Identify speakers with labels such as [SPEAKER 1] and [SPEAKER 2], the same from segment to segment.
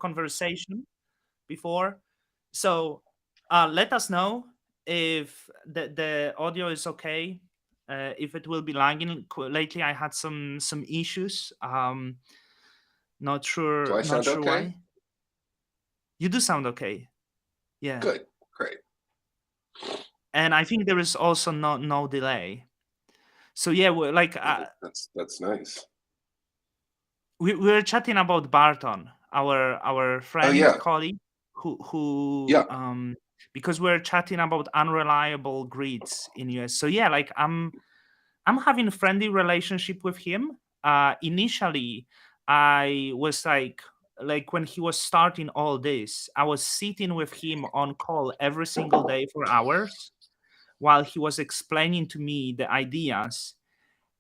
[SPEAKER 1] conversation before. So let us know if the audio is okay. If it will be lagging. Lately, I had some issues.
[SPEAKER 2] Do I
[SPEAKER 1] Not
[SPEAKER 2] sound
[SPEAKER 1] sure
[SPEAKER 2] okay?
[SPEAKER 1] why. You do sound okay. Yeah,
[SPEAKER 2] Good, great.
[SPEAKER 1] and I think there is also no delay. So yeah, we're like
[SPEAKER 2] That's nice.
[SPEAKER 1] we were chatting about Barton, our
[SPEAKER 2] Oh
[SPEAKER 1] friend
[SPEAKER 2] yeah,
[SPEAKER 1] colleague, who
[SPEAKER 2] yeah,
[SPEAKER 1] because we're chatting about unreliable grids in US. So yeah, like I'm having a friendly relationship with him. Initially, I was like when he was starting all this, I was sitting with him on call every single day for hours while he was explaining to me the ideas,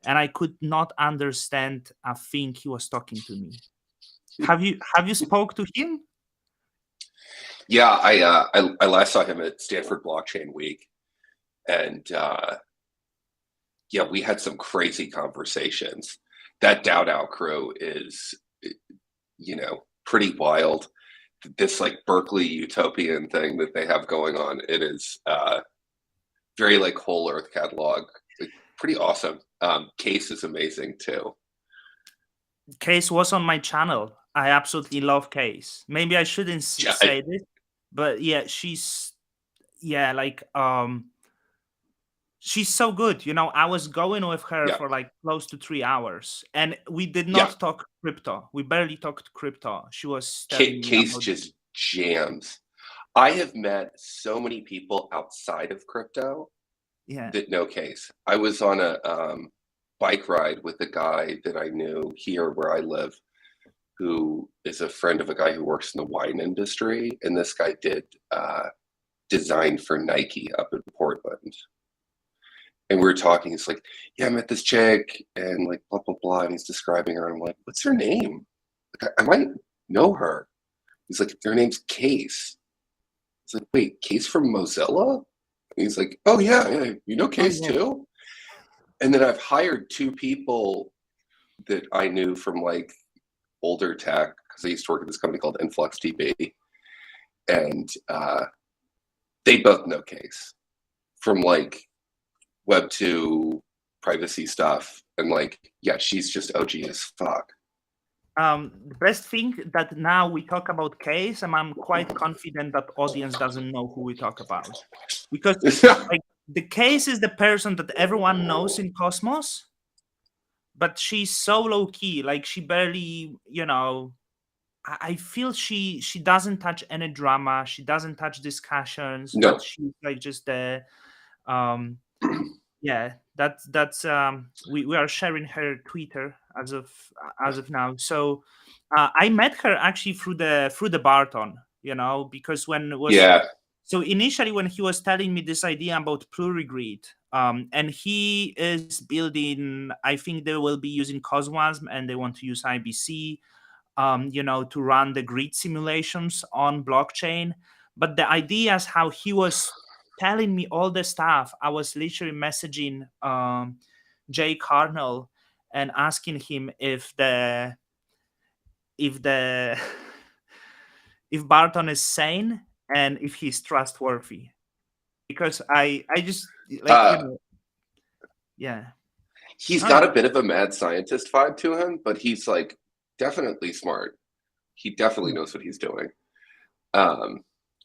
[SPEAKER 1] and I could not understand a thing he was talking to me. Have you spoke to him?
[SPEAKER 2] yeah. I last saw him at Stanford Blockchain Week, and yeah, we had some crazy conversations. That DAO crew is, pretty wild. This like Berkeley utopian thing that they have going on, it is very like whole Earth catalog, like, pretty awesome. Case is amazing too.
[SPEAKER 1] Case was on my channel. I absolutely love Case. Maybe I shouldn't
[SPEAKER 2] Yeah,
[SPEAKER 1] say this, but yeah, yeah, like she's so good. I was going with her
[SPEAKER 2] yeah,
[SPEAKER 1] for like close to 3 hours, and we did
[SPEAKER 2] yeah.
[SPEAKER 1] not talk crypto. We barely talked crypto. She was telling me
[SPEAKER 2] Case
[SPEAKER 1] about
[SPEAKER 2] just jams. I have met so many people outside of crypto
[SPEAKER 1] yeah.
[SPEAKER 2] that know Case. I was on a bike ride with a guy that I knew here where I live, who is a friend of a guy who works in the wine industry, and this guy did design for Nike up in Portland. And we were talking. It's like, yeah, I met this chick, and like blah blah blah. And he's describing her, and I'm like, what's her name? Like, I might know her. He's like, their name's Case. It's like, wait, Case from Mozilla? And he's like, oh yeah, yeah, you know
[SPEAKER 1] Oh
[SPEAKER 2] Case
[SPEAKER 1] yeah.
[SPEAKER 2] too? And then I've hired two people that I knew from like older tech because I used to work at this company called InfluxDB, and they both know Case from like Web2 privacy stuff, and like, yeah, she's just OG as fuck.
[SPEAKER 1] The best thing that now we talk about Case, and I'm quite confident that audience doesn't know who we talk about, because like the Case is the person that everyone knows in Cosmos, but she's so low key. Like she barely, I feel she doesn't touch any drama. She doesn't touch discussions, but
[SPEAKER 2] No,
[SPEAKER 1] she's like just the um yeah. That's we are sharing her Twitter as of now. So I met her actually through the Barton, because when it was
[SPEAKER 2] yeah,
[SPEAKER 1] so initially when he was telling me this idea about plurigrid, and he is building, I think they will be using Cosmos and they want to use IBC, to run the grid simulations on blockchain. But the idea is how he was telling me all the stuff. I was literally messaging Jay Carnell and asking him if the if Barton is sane and if he's trustworthy. Because I just like
[SPEAKER 2] uh,
[SPEAKER 1] yeah.
[SPEAKER 2] he's
[SPEAKER 1] Oh yeah.
[SPEAKER 2] got a bit of a mad scientist vibe to him, but he's like definitely smart. He definitely knows what he's doing. Um,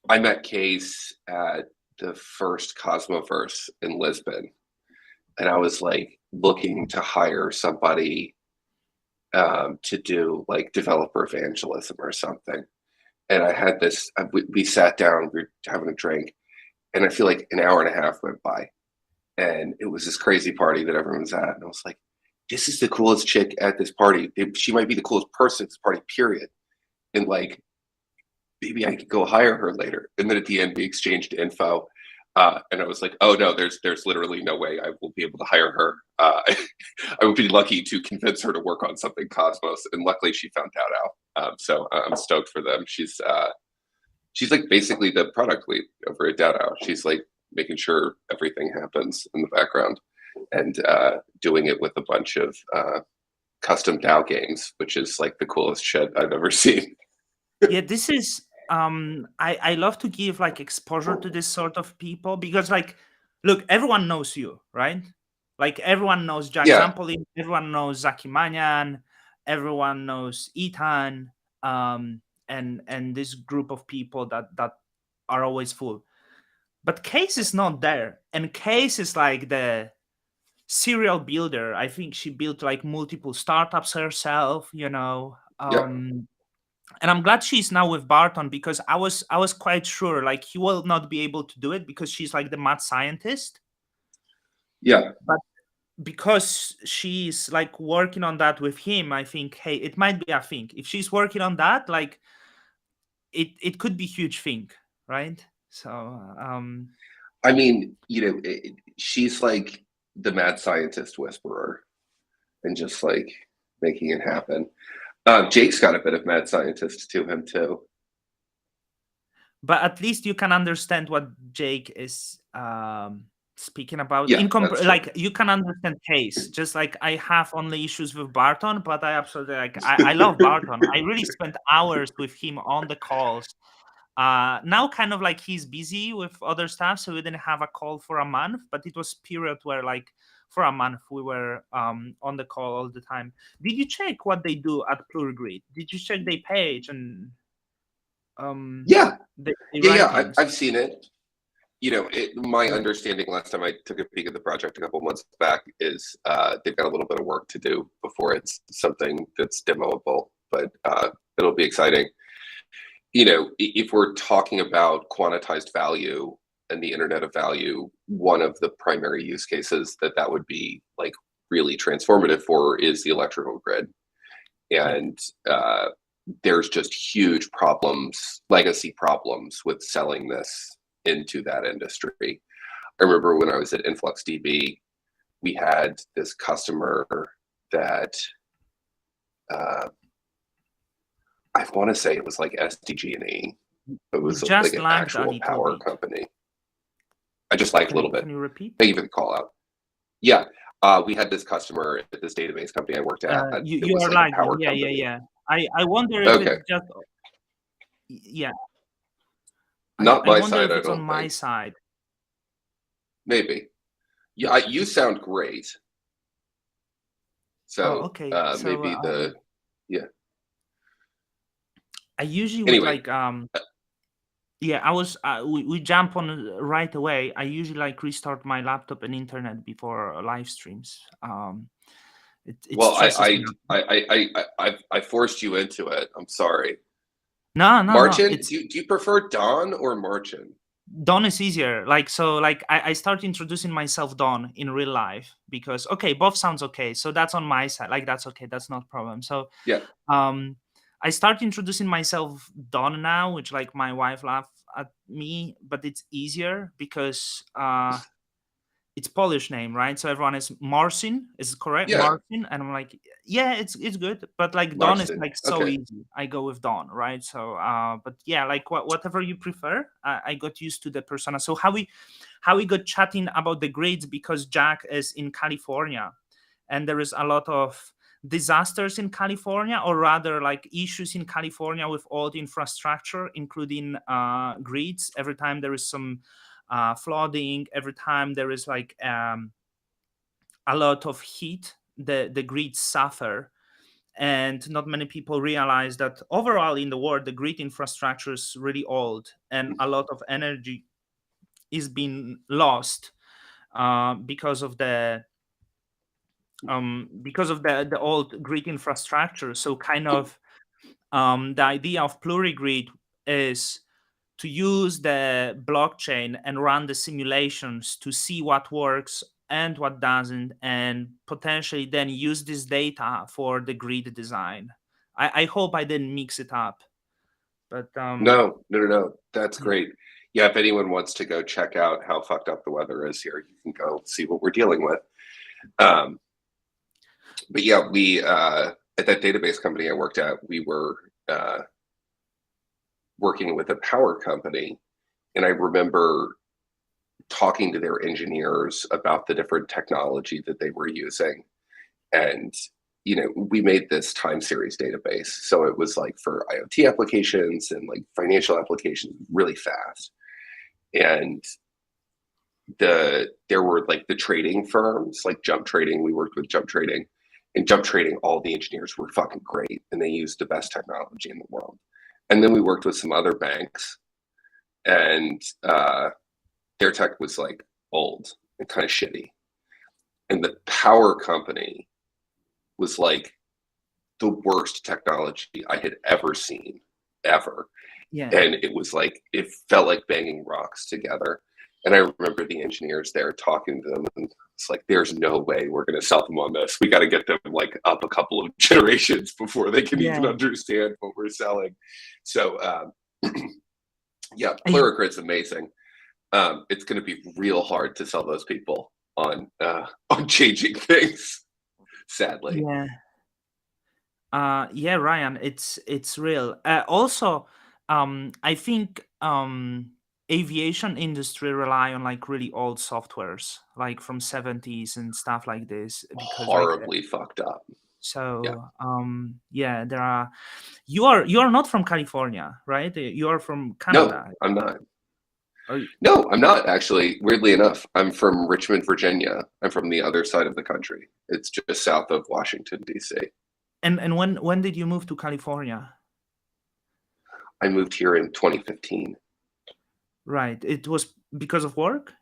[SPEAKER 2] I met Case at the first Cosmoverse in Lisbon, and I was like looking to hire somebody to do like developer evangelism or something. And I had this, we sat down, we were having a drink, and I feel like an hour and a half went by. And it was this crazy party that everyone was at. And I was like, this is the coolest chick at this party. She might be the coolest person at this party, period. And like, maybe I could go hire her later. And then at the end, we exchanged info. And I was like, oh no, there's literally no way I will be able to hire her. I would be lucky to convince her to work on something Cosmos. And luckily she found out. So I'm stoked for them. She's like basically the product lead over at DAO. She's like making sure everything happens in the background and doing it with a bunch of custom DAO games, which is like the coolest shit I've ever seen.
[SPEAKER 1] Yeah, this is I love to give like exposure to this sort of people because like look, everyone knows you, right? Like everyone knows Jack
[SPEAKER 2] Yeah,
[SPEAKER 1] Zampolin, everyone knows Zaki Manyan, everyone knows Ethan, and this group of people that are always full. But Case is not there. And Case is like the serial builder. I think she built like multiple startups herself, you know.
[SPEAKER 2] yeah,
[SPEAKER 1] And I'm glad she's now with Barton because I was quite sure like he will not be able to do it because she's like the mad scientist.
[SPEAKER 2] yeah.
[SPEAKER 1] But because she's like working on that with him, I think hey, it might be a thing. If she's working on that, like it could be huge thing, right? So
[SPEAKER 2] I mean, she's like the mad scientist whisperer and just like making it happen. Jake's got a bit of mad scientist to him too.
[SPEAKER 1] but at least you can understand what Jake is speaking about.
[SPEAKER 2] Yeah, that's true.
[SPEAKER 1] Like you can understand Case. Just like I have only issues with Barton, but I absolutely like I love Barton. I really spent hours with him on the calls. Now kind of like he's busy with other stuff, so we didn't have a call for a month, but it was period where like for a month we were on the call all the time. Did you check what they do at Plurigrid? Did you check their page and
[SPEAKER 2] Yeah,
[SPEAKER 1] the
[SPEAKER 2] yeah, yeah.
[SPEAKER 1] writings?
[SPEAKER 2] I've seen it. My
[SPEAKER 1] Yeah.
[SPEAKER 2] understanding last time I took a peek at the project a couple months back is they've got a little bit of work to do before it's something that's demoable, but it'll be exciting. If we're talking about quantized value and the Internet of Value, one of the primary use cases that would be like really transformative for is the electrical grid.
[SPEAKER 1] Yeah.
[SPEAKER 2] And there's just huge problems, legacy problems with selling this into that industry. I remember when I was at InfluxDB, we had this customer that I want to say it was like SDG&E. It
[SPEAKER 1] You
[SPEAKER 2] was like
[SPEAKER 1] just
[SPEAKER 2] an
[SPEAKER 1] lagged a
[SPEAKER 2] actual
[SPEAKER 1] little
[SPEAKER 2] power
[SPEAKER 1] bit.
[SPEAKER 2] company. I just lagged a little bit.
[SPEAKER 1] Can you repeat?
[SPEAKER 2] Thank you for the call out. Yeah, we had this customer at this database company I worked at. It
[SPEAKER 1] You
[SPEAKER 2] was
[SPEAKER 1] are
[SPEAKER 2] like a
[SPEAKER 1] lagging.
[SPEAKER 2] power
[SPEAKER 1] Yeah, yeah,
[SPEAKER 2] company.
[SPEAKER 1] yeah. I wonder if
[SPEAKER 2] Okay,
[SPEAKER 1] it's just yeah.
[SPEAKER 2] not
[SPEAKER 1] I
[SPEAKER 2] my
[SPEAKER 1] wonder
[SPEAKER 2] side,
[SPEAKER 1] if
[SPEAKER 2] I
[SPEAKER 1] it's on
[SPEAKER 2] don't
[SPEAKER 1] my
[SPEAKER 2] think.
[SPEAKER 1] side.
[SPEAKER 2] Maybe. Yeah, you sound great.
[SPEAKER 1] Oh,
[SPEAKER 2] So
[SPEAKER 1] okay. So
[SPEAKER 2] maybe yeah.
[SPEAKER 1] I usually would
[SPEAKER 2] Anyway,
[SPEAKER 1] like yeah, I was we jump on right away. I usually like restart my laptop and internet before live streams. It
[SPEAKER 2] well,
[SPEAKER 1] stresses me out.
[SPEAKER 2] I forced you into it. I'm sorry.
[SPEAKER 1] No, no, no.
[SPEAKER 2] Marchin,
[SPEAKER 1] It's
[SPEAKER 2] do you prefer Don or Marchin?
[SPEAKER 1] Don is easier. Like so, like I start introducing myself Don in real life because okay, both sounds okay. So that's on my side. Like that's okay. That's not a problem. So
[SPEAKER 2] Yeah.
[SPEAKER 1] um I start introducing myself Don now, which like my wife laugh at me, but it's easier because it's Polish name, right? So everyone is Marcin, is it correct?
[SPEAKER 2] Yeah.
[SPEAKER 1] Marcin, and I'm like, yeah, it's good, but like Don is
[SPEAKER 2] Marston.
[SPEAKER 1] like so
[SPEAKER 2] Okay.
[SPEAKER 1] easy. I go with Don, right? So, but yeah, like whatever you prefer. I got used to the persona. So how we got chatting about the grids because Jack is in California, and there is a lot of disasters in California, or rather like issues in California with all the infrastructure, including grids. Every time there is some flooding, every time there is like a lot of heat, the grids suffer. And not many people realize that overall in the world, the grid infrastructure is really old and a lot of energy is being lost because of the old grid infrastructure. So kind of the idea of plurigrid is to use the blockchain and run the simulations to see what works and what doesn't, and potentially then use this data for the grid design. I hope I didn't mix it up, but
[SPEAKER 2] No, no, no, no. That's
[SPEAKER 1] yeah.
[SPEAKER 2] great. Yeah, if anyone wants to go check out how fucked up the weather is here, you can go see what we're dealing with. Um, but yeah, we at that database company I worked at, we were working with a power company, and I remember talking to their engineers about the different technology that they were using, and we made this time series database. So it was like for IoT applications and like financial applications, really fast. And there were like the trading firms, like Jump Trading. We worked with Jump Trading, and Jump Trading, all the engineers were fucking great, and they used the best technology in the world. And then we worked with some other banks, and their tech was like old and kind of shitty. And the power company was like the worst technology I had ever seen, ever.
[SPEAKER 1] Yeah.
[SPEAKER 2] And it was like, it felt like banging rocks together. And I remember the engineers there talking to them, and it's like, there's no way we're going to sell them on this. We got to get them like up a couple of generations before they can even understand what we're selling. So, yeah, Plurigrid's amazing. It's going to be real hard to sell those people on changing things, sadly.
[SPEAKER 1] Yeah, Ryan, it's real. Also, I think aviation industry rely on like really old softwares, like from 70s and stuff like this, because
[SPEAKER 2] horribly fucked up.
[SPEAKER 1] So yeah, there are. You are not from California, right? You are from Canada.
[SPEAKER 2] No, I'm not. No, I'm not actually. Weirdly enough, I'm from Richmond, Virginia. I'm from the other side of the country. It's just south of Washington, D.C.
[SPEAKER 1] And when did you move to California?
[SPEAKER 2] I moved here in 2015.
[SPEAKER 1] Right. It was because of work?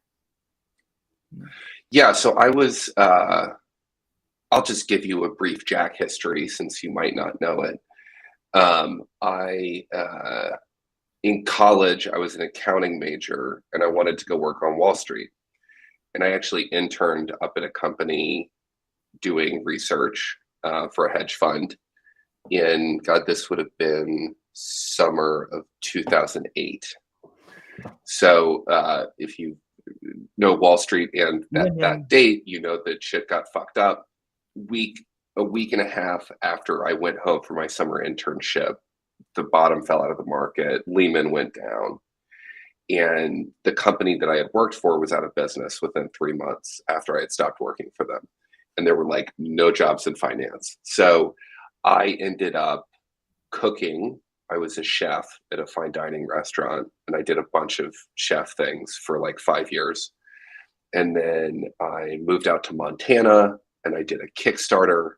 [SPEAKER 2] Yeah, so I was I'll just give you a brief Jack history since you might not know it. In college, I was an accounting major, and I wanted to go work on Wall Street. And I actually interned up at a company doing research for a hedge fund in, God, this would have been summer of 2008. So if you know Wall Street and that date, you know that shit got fucked up. A week and a half after I went home for my summer internship, the bottom fell out of the market. Lehman went down. And the company that I had worked for was out of business within 3 months after I had stopped working for them. And there were like no jobs in finance. So I ended up cooking. I was a chef at a fine dining restaurant, and I did a bunch of chef things for like 5 years. And then I moved out to Montana, and I did a Kickstarter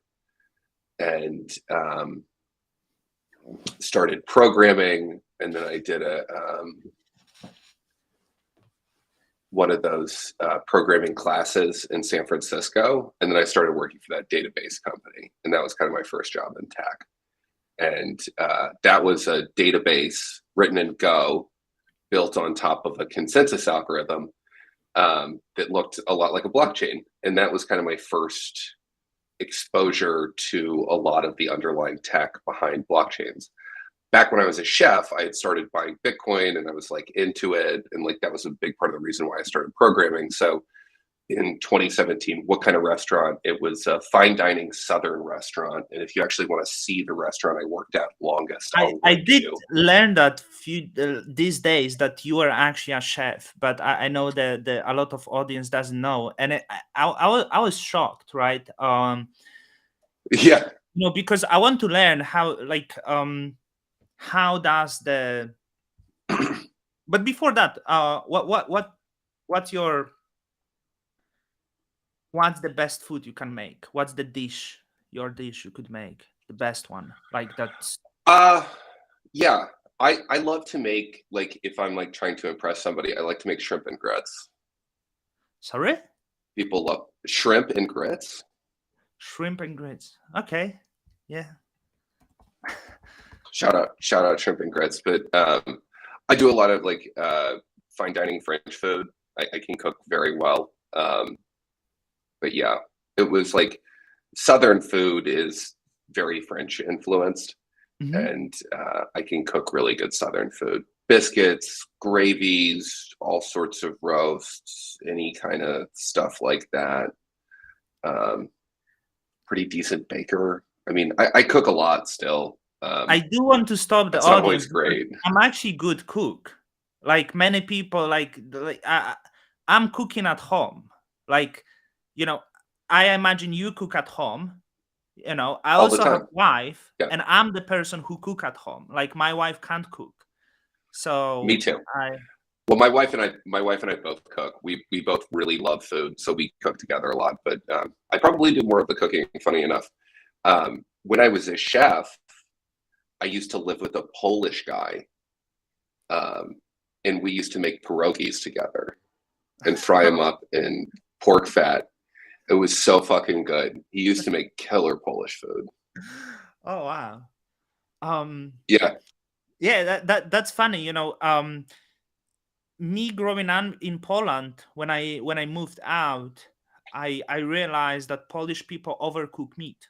[SPEAKER 2] and started programming. And then I did one of those programming classes in San Francisco. And then I started working for that database company. And that was kind of my first job in tech. And that was a database written in Go, built on top of a consensus algorithm that looked a lot like a blockchain. And that was kind of my first exposure to a lot of the underlying tech behind blockchains. Back when I was a chef, I had started buying Bitcoin, and I was like into it. And like that was a big part of the reason why I started programming. So in 2017, what kind of restaurant? It was a fine dining Southern restaurant. And if you actually want to see the restaurant I worked at longest,
[SPEAKER 1] I did learn that these days that you are actually a chef, but I know that a lot of audience doesn't know. And I was shocked, right?
[SPEAKER 2] Yeah.
[SPEAKER 1] Because I want to learn how, like, how does the but before that, what's the best food you can make? What's the dish you could make, the best one, like that's
[SPEAKER 2] yeah, I love to make, like, if I'm like trying to impress somebody, I like to make shrimp and grits.
[SPEAKER 1] Sorry?
[SPEAKER 2] People love shrimp and grits.
[SPEAKER 1] Shrimp and grits. Okay. Yeah.
[SPEAKER 2] Shout out shrimp and grits. But I do a lot of like fine dining French food. I can cook very well. But yeah, it was like Southern food is very French influenced. Mm-hmm. And I can cook really good Southern food. Biscuits, gravies, all sorts of roasts, any kind of stuff like that. Pretty decent baker. I mean, I cook a lot still.
[SPEAKER 1] I do want to stop the audience. Great. I'm actually good cook. Like many people, like I'm cooking at home. Like, I imagine you cook at home. I
[SPEAKER 2] all the
[SPEAKER 1] also have
[SPEAKER 2] time.
[SPEAKER 1] wife,
[SPEAKER 2] Yeah,
[SPEAKER 1] and I'm the person who cook at home. Like my wife can't cook,
[SPEAKER 2] me
[SPEAKER 1] so
[SPEAKER 2] too.
[SPEAKER 1] I
[SPEAKER 2] Well, my wife and I both cook. We both really love food, so we cook together a lot. But I probably do more of the cooking. Funny enough, when I was a chef, I used to live with a Polish guy, um, and we used to make pierogies together and fry them up in pork fat. It was so fucking good. He used to make killer Polish food.
[SPEAKER 1] oh wow. Um,
[SPEAKER 2] Yeah.
[SPEAKER 1] yeah, that's funny. Me growing up in Poland, when I moved out, I realized that Polish people overcook meat.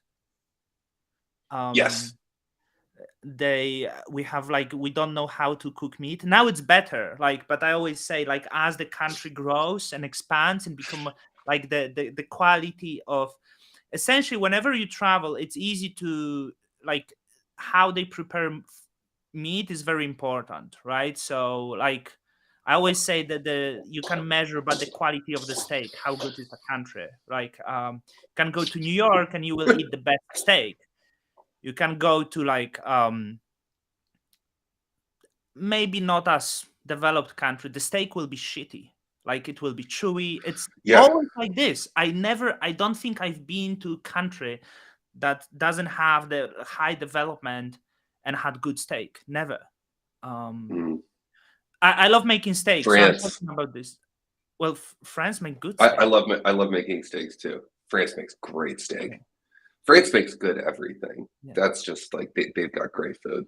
[SPEAKER 2] Yes.
[SPEAKER 1] Um, we have like we don't know how to cook meat. Now it's better. Like, but I always say like as the country grows and expands and become like the quality of essentially whenever you travel, it's easy to like how they prepare meat is very important, right? So like I always say that the you can measure by the quality of the steak how good is a country. Like you can go to New York and you will eat the best steak. You can go to like maybe not as developed country, the steak will be shitty. Like it will be chewy. It's
[SPEAKER 2] Yeah.
[SPEAKER 1] always like this. I don't think I've been to a country that doesn't have the high development and had good steak. Never. Um,
[SPEAKER 2] Mm.
[SPEAKER 1] I love making steak, so I'm
[SPEAKER 2] France.
[SPEAKER 1] talking about this. Well, France make good
[SPEAKER 2] I
[SPEAKER 1] steak.
[SPEAKER 2] love I love making steaks too. France makes great
[SPEAKER 1] Yeah,
[SPEAKER 2] steak. France makes good everything.
[SPEAKER 1] yeah.
[SPEAKER 2] That's just like they've got great food.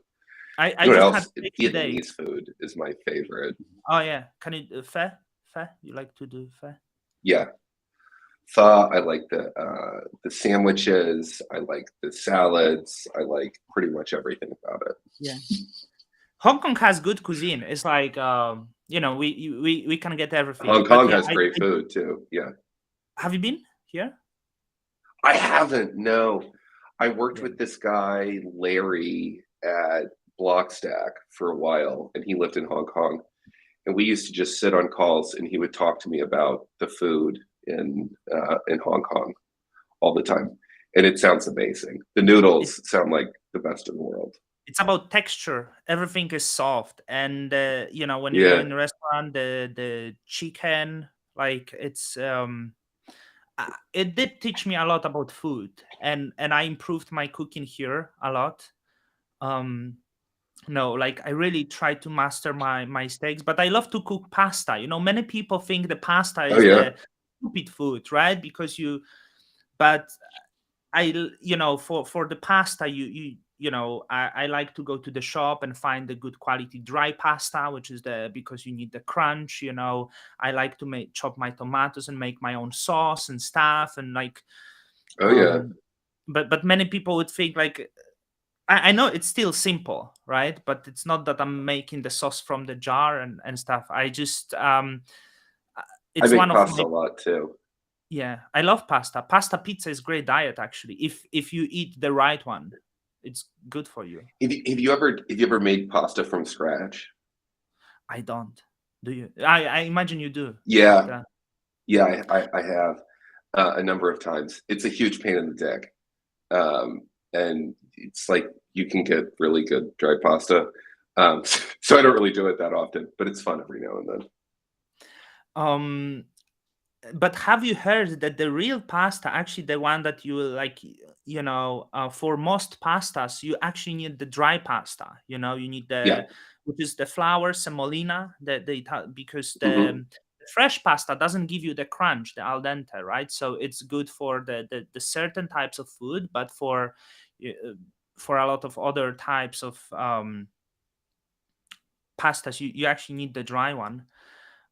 [SPEAKER 1] I
[SPEAKER 2] You know what
[SPEAKER 1] just had
[SPEAKER 2] else?
[SPEAKER 1] steak today.
[SPEAKER 2] Vietnamese food is my favorite.
[SPEAKER 1] Oh yeah, can you pho? Pho? You like to do pho?
[SPEAKER 2] Yeah, pho. I like the sandwiches. I like the salads. I like pretty much everything about it.
[SPEAKER 1] Yeah. Hong Kong has good cuisine. It's like we can get everything.
[SPEAKER 2] Hong
[SPEAKER 1] But
[SPEAKER 2] Kong
[SPEAKER 1] yeah,
[SPEAKER 2] has great food too. Yeah,
[SPEAKER 1] have you been here?
[SPEAKER 2] I haven't. No, I worked
[SPEAKER 1] Yeah.
[SPEAKER 2] with this guy Larry at Blockstack for a while, and he lived in Hong Kong. And we used to just sit on calls, and he would talk to me about the food in Hong Kong all the time, and it sounds amazing. The
[SPEAKER 1] It,
[SPEAKER 2] noodles sound like the best in the world.
[SPEAKER 1] it's about texture. Everything is soft, and when you go
[SPEAKER 2] Yeah.
[SPEAKER 1] in the restaurant, the chicken, like it did teach me a lot about food, and I improved my cooking here a lot. Um, no, like I really try to master my steaks, but I love to cook pasta. Many people think the pasta
[SPEAKER 2] Oh
[SPEAKER 1] is
[SPEAKER 2] yeah.
[SPEAKER 1] the stupid food, right? But for the pasta, I like to go to the shop and find the good quality dry pasta, which is because you need the crunch. I like to chop my tomatoes and make my own sauce and stuff, and like,
[SPEAKER 2] Oh yeah.
[SPEAKER 1] um, but many people would think like I know it's still simple, right? But it's not that I'm making the sauce from the jar and stuff. I just uh,
[SPEAKER 2] I
[SPEAKER 1] it's
[SPEAKER 2] make
[SPEAKER 1] one of
[SPEAKER 2] pasta
[SPEAKER 1] my
[SPEAKER 2] a lot too.
[SPEAKER 1] yeah. I love pasta. Pasta pizza is great diet actually. If you eat the right one, it's good for you.
[SPEAKER 2] Have you ever made pasta from scratch?
[SPEAKER 1] I don't. Do you? I imagine you do. But
[SPEAKER 2] Yeah. Yeah, I have a number of times. It's a huge pain in the dick. And it's like you can get really good dry pasta. So I don't really do it that often, but it's fun every now and then.
[SPEAKER 1] um but have you heard that the real pasta, actually the one that you like, for most pastas, you actually need the dry pasta. You need
[SPEAKER 2] Yeah.
[SPEAKER 1] which is the flour semolina, because
[SPEAKER 2] Hmm.
[SPEAKER 1] the fresh pasta doesn't give you the crunch, the al dente, right? So it's good for the certain types of food, but uh, for a lot of other types of pastas, you actually need the dry one.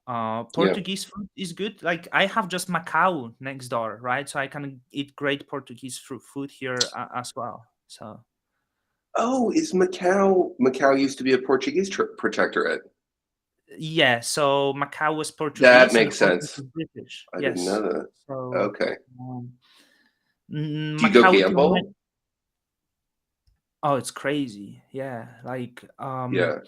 [SPEAKER 2] Yeah.
[SPEAKER 1] Portuguese food is good. Like I have just Macau next door, right? So I can eat great Portuguese food here as well. So
[SPEAKER 2] Oh, is Macau used to be a Portuguese protectorate?
[SPEAKER 1] yeah, so Macau was
[SPEAKER 2] That
[SPEAKER 1] Portuguese and
[SPEAKER 2] makes
[SPEAKER 1] Hong Kong
[SPEAKER 2] sense.
[SPEAKER 1] was British.
[SPEAKER 2] I didn't
[SPEAKER 1] Yes.
[SPEAKER 2] know that.
[SPEAKER 1] So
[SPEAKER 2] Okay.
[SPEAKER 1] um,
[SPEAKER 2] Do you go
[SPEAKER 1] Macau.
[SPEAKER 2] gamble?
[SPEAKER 1] Oh, it's crazy. Yeah, like
[SPEAKER 2] Yeah.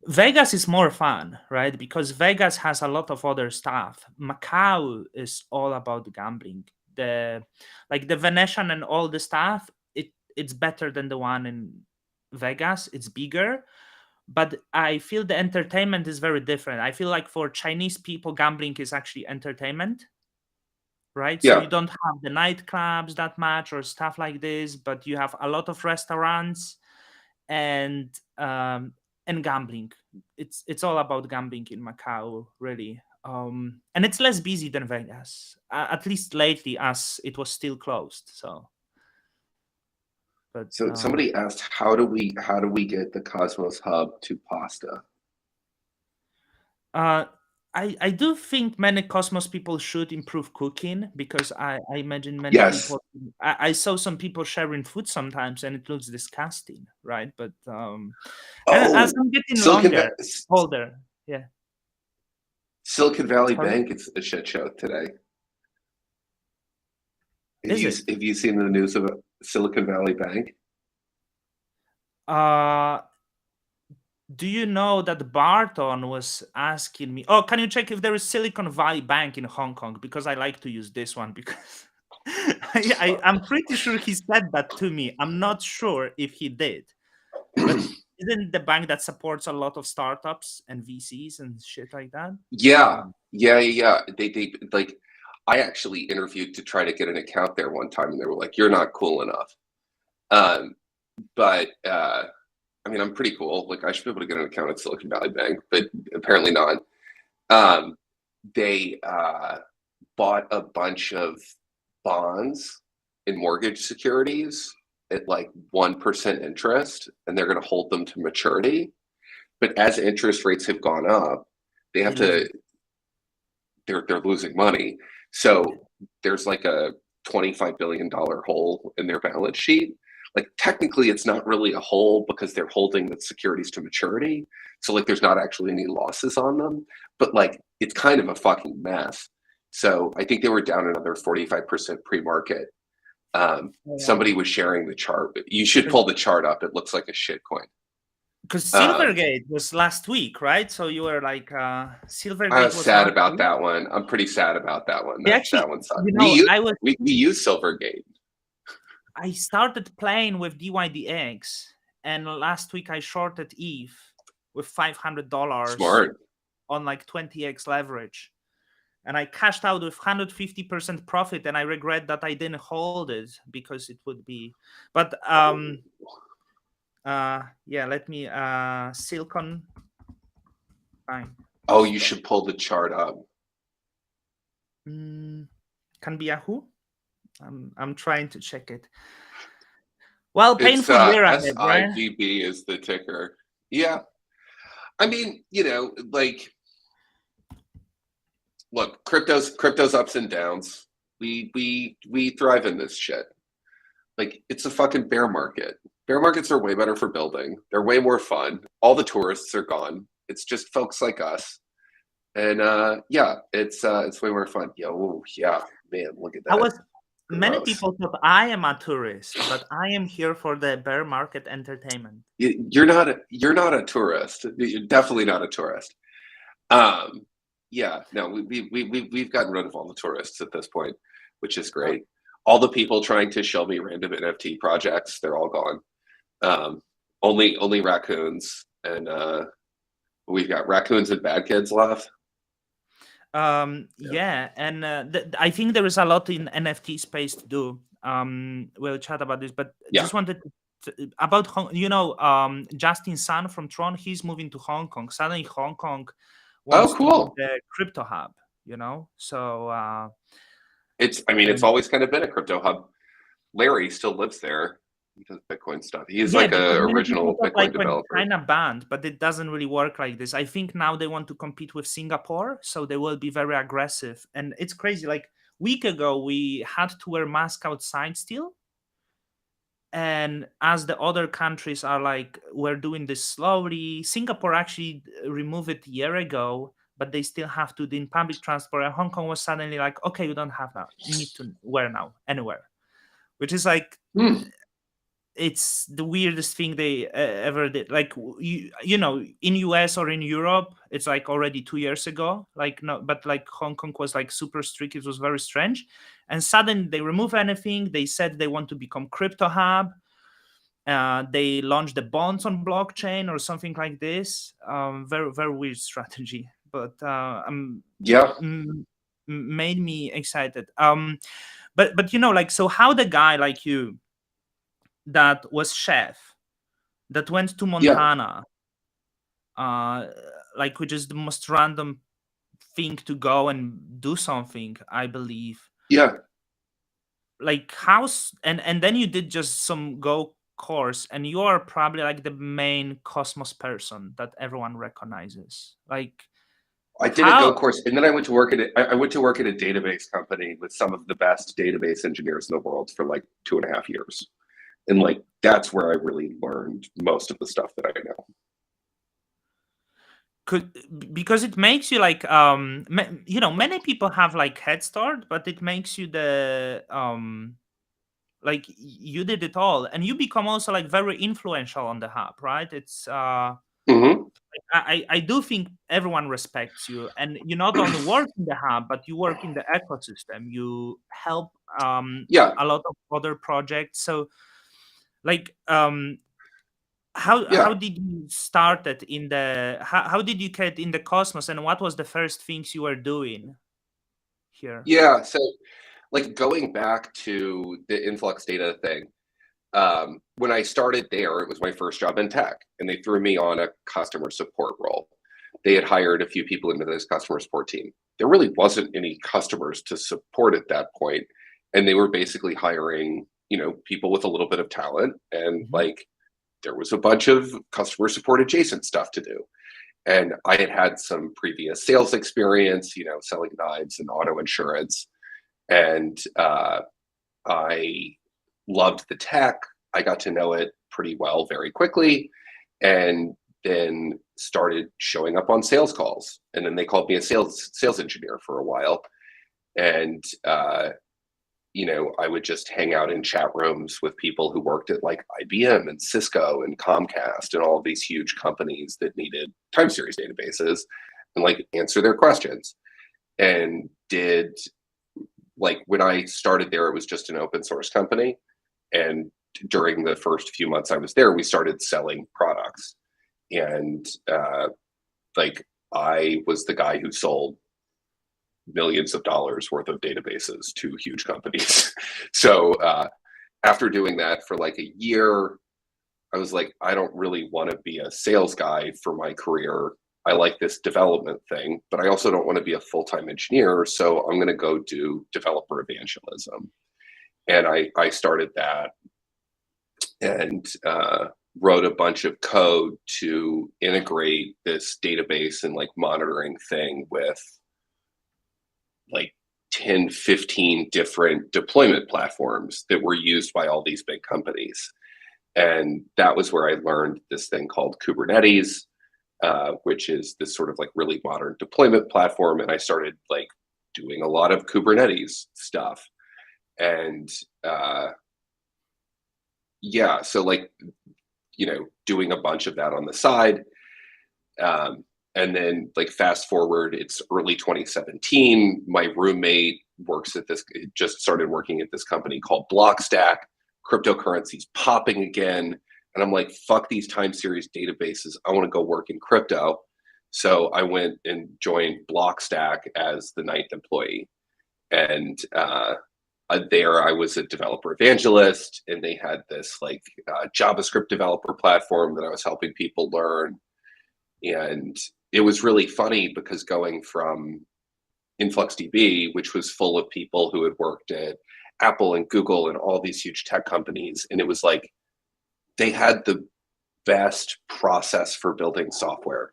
[SPEAKER 1] Vegas is more fun, right? Because Vegas has a lot of other stuff. Macau is all about gambling. The Venetian and all the stuff. it's better than the one in Vegas. It's bigger, but I feel the entertainment is very different. I feel like for Chinese people, gambling is actually entertainment, right? So
[SPEAKER 2] Yeah.
[SPEAKER 1] you don't have the nightclubs that much or stuff like this, but you have a lot of restaurants and gambling. It's all about gambling in Macau, really. And it's less busy than Vegas, at least lately, as it was still closed. So, but
[SPEAKER 2] So somebody asked, how do we get the Cosmos Hub to pasta?
[SPEAKER 1] I do think many Cosmos people should improve cooking, because I imagine many
[SPEAKER 2] Yes.
[SPEAKER 1] people. I saw some people sharing food sometimes, and it looks disgusting, right? But and as I'm getting older, yeah.
[SPEAKER 2] Silicon Valley
[SPEAKER 1] Sorry?
[SPEAKER 2] Bank, it's a shit show today.
[SPEAKER 1] Is it?
[SPEAKER 2] Have you seen the news about Silicon Valley Bank?
[SPEAKER 1] Do you know that Barton was asking me, oh, can you check if there is Silicon Valley Bank in Hong Kong? Because I like to use this one, because I'm pretty sure he said that to me. I'm not sure if he did. But isn't the bank that supports a lot of startups and VCs and shit like that?
[SPEAKER 2] Yeah. They like, I actually interviewed to try to get an account there one time, and they were like, "You're not cool enough." But I mean, I'm pretty cool. Like, I should be able to get an account at Silicon Valley Bank, but apparently not. They bought a bunch of bonds and mortgage securities at like 1% interest, and they're going to hold them to maturity. But as interest rates have gone up, they have to. They're losing money. So there's like a $25 billion hole in their balance sheet. Like, technically it's not really a hole, because they're holding the securities to maturity. So like, there's not actually any losses on them, but like, it's kind of a fucking mess. So I think they were down another 45% pre-market. Somebody was sharing the chart. You should pull the chart up. It looks like a shit coin.
[SPEAKER 1] Because Silvergate was last week, right? So you were like, Silvergate.
[SPEAKER 2] I was sad about that one. I'm pretty sad about that one. That one sucked. We use Silvergate.
[SPEAKER 1] I started playing with DYDX, and last week I shorted ETH with $500.
[SPEAKER 2] Smart.
[SPEAKER 1] On like 20x leverage, and I cashed out with 150% profit, and I regret that I didn't hold it, because it would be. But yeah, let me Silicon. Fine.
[SPEAKER 2] Oh, you should pull the chart up.
[SPEAKER 1] Can be Yahoo. I'm trying to check it. Well, painful year ahead, right?
[SPEAKER 2] SIVB is the ticker. Yeah, I mean, like, look, crypto's ups and downs. We thrive in this shit. Like, it's a fucking bear market. Bear markets are way better for building. They're way more fun. All the tourists are gone. It's just folks like us. And yeah, it's way more fun. Yo, yeah, man, look at that.
[SPEAKER 1] Many people thought I am a tourist, but I am here for the bear market entertainment.
[SPEAKER 2] You're not a tourist. You're definitely not a tourist. Yeah, no, we've gotten rid of all the tourists at this point, which is great. All the people trying to show me random NFT projects, they're all gone. Only raccoons, and we've got raccoons and bad kids left.
[SPEAKER 1] Yeah, and I think there is a lot in NFT space to do. We'll chat about this, but just wanted to, about Justin Sun from Tron. He's moving to Hong Kong. Suddenly, Hong Kong wants to be the crypto hub. So
[SPEAKER 2] it's always kind of been a crypto hub. Larry still lives there. He does Bitcoin stuff. He's like an original Bitcoin developer.
[SPEAKER 1] Kind of banned, but it doesn't really work like this. I think now they want to compete with Singapore, so they will be very aggressive. And it's crazy. Like, week ago, we had to wear masks outside still. And as the other countries are like, we're doing this slowly. Singapore actually removed it a year ago, but they still have to do in public transport. And Hong Kong was suddenly like, okay, you don't have that. You need to wear now anywhere, which is like. It's the weirdest thing they ever did. Like, in US or in Europe, it's like already 2 years ago. Like, no, but like Hong Kong was like super strict. It was very strange. And suddenly they remove anything. They said they want to become crypto hub. They launched the bonds on blockchain or something like this. Very very weird strategy, but
[SPEAKER 2] Yeah,
[SPEAKER 1] made me excited. But like, so how the guy like you that was chef that went to
[SPEAKER 2] yeah,
[SPEAKER 1] Montana, uh, like, which is the most random thing to go and do something, I believe.
[SPEAKER 2] yeah.
[SPEAKER 1] Like, and then you did just some go course, and you are probably like the main Cosmos person that everyone recognizes. Like,
[SPEAKER 2] I did a Go
[SPEAKER 1] how
[SPEAKER 2] course, and then I went to work at I went to work at a database company with some of the best database engineers in the world for like 2.5 years, and like that's where I really learned most of the stuff that I know.
[SPEAKER 1] could, because it makes you like, many people have like head start, but it makes you the like, you did it all, and you become also like very influential on the hub, right? It's
[SPEAKER 2] Hmm.
[SPEAKER 1] I do think everyone respects you, and you not only work in the hub, but you work in the ecosystem. You help
[SPEAKER 2] Yeah,
[SPEAKER 1] a lot of other projects. So, like, how
[SPEAKER 2] yeah,
[SPEAKER 1] did you start it in the how did you get in the Cosmos, and what was the first things you were doing here?
[SPEAKER 2] yeah. So like going back to the influx data thing, when I started there, it was my first job in tech, and they threw me on a customer support role. They had hired a few people into this customer support team. There really wasn't any customers to support at that point, and they were basically hiring, people with a little bit of talent, and
[SPEAKER 1] Mhm.
[SPEAKER 2] like there was a bunch of customer support adjacent stuff to do. And I had had some previous sales experience, selling knives and auto insurance, and I loved the tech. I got to know it pretty well very quickly, and then started showing up on sales calls. And then they called me a sales engineer for a while. And I would just hang out in chat rooms with people who worked at like IBM and Cisco and Comcast and all of these huge companies that needed time series databases, and like answer their questions. And did like when I started there, it was just an open source company. And during the first few months I was there, we started selling products. And like I was the guy who sold millions of dollars worth of databases to huge companies. So after doing that for like a year, I was like, I don't really want to be a sales guy for my career. I like this development thing, but I also don't want to be a full-time engineer. So I'm going to go do developer evangelism. And I started that, and wrote a bunch of code to integrate this database and like monitoring thing with like 10, 15 different deployment platforms that were used by all these big companies. And that was where I learned this thing called Kubernetes, which is this sort of like really modern deployment platform. And I started like doing a lot of Kubernetes stuff. And yeah, so like, doing a bunch of that on the side. And then like fast forward, it's early 2017. My roommate just started working at this company called Blockstack. Cryptocurrency's popping again. And I'm like, fuck these time series databases. I want to go work in crypto. So I went and joined Blockstack as the ninth employee. And there I was a developer evangelist, and they had this like JavaScript developer platform that I was helping people learn. And it was really funny because going from InfluxDB, which was full of people who had worked at Apple and Google and all these huge tech companies, and it was like they had the best process for building software.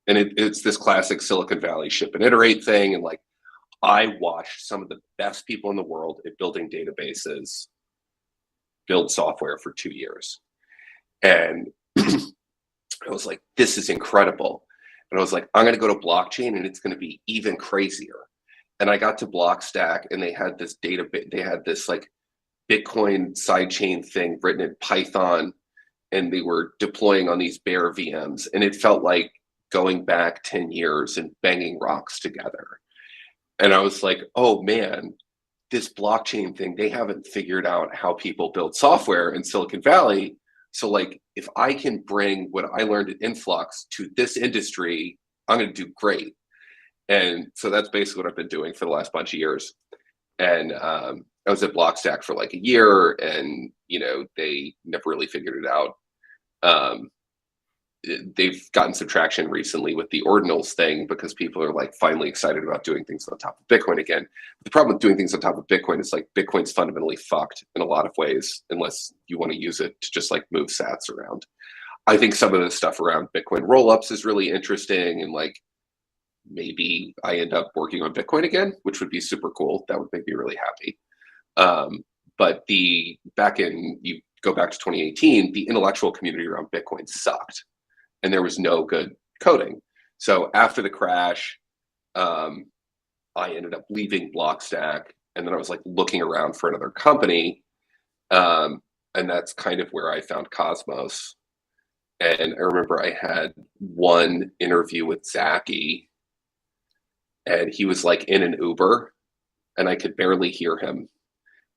[SPEAKER 2] And it's this classic Silicon Valley ship and iterate thing. And like I watched some of the best people in the world at building databases build software for 2 years. And I was like, this is incredible. And I was like, I'm going to go to blockchain and it's going to be even crazier. And I got to Blockstack, and they had this they had this like Bitcoin sidechain thing written in Python, and they were deploying on these bare VMs. And it felt like going back 10 years and banging rocks together. And I was like, oh man, this blockchain thing, they haven't figured out how people build software in Silicon Valley, So like, if I can bring what I learned at Influx to this industry, I'm going to do great. And so that's basically what I've been doing for the last bunch of years. And I was at Blockstack for like a year, and they never really figured it out. Um, they've gotten some traction recently with the ordinals thing because people are like finally excited about doing things on top of Bitcoin again. The problem with doing things on top of Bitcoin is like Bitcoin's fundamentally fucked in a lot of ways unless you want to use it to just like move sats around. I think some of the stuff around Bitcoin rollups is really interesting, and like maybe I end up working on Bitcoin again, which would be super cool. That would make me really happy. But you go back to 2018, the intellectual community around Bitcoin sucked, and there was no good coding. So after the crash, I ended up leaving Blockstack, and then I was like looking around for another company, and that's kind of where I found Cosmos. And I remember I had one interview with Zaki, and he was like in an Uber, and I could barely hear him,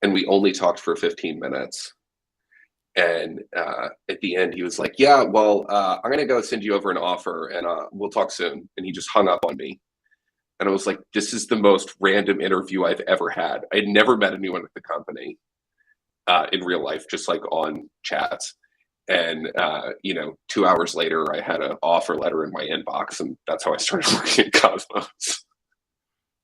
[SPEAKER 2] and we only talked for 15 minutes. And at the end, he was like, "Yeah, well, I'm gonna go send you over an offer, and we'll talk soon." And he just hung up on me, and I was like, "This is the most random interview I've ever had." I had never met anyone at the company in real life, just like on chats. And 2 hours later, I had an offer letter in my inbox, and that's how I started working at Cosmos.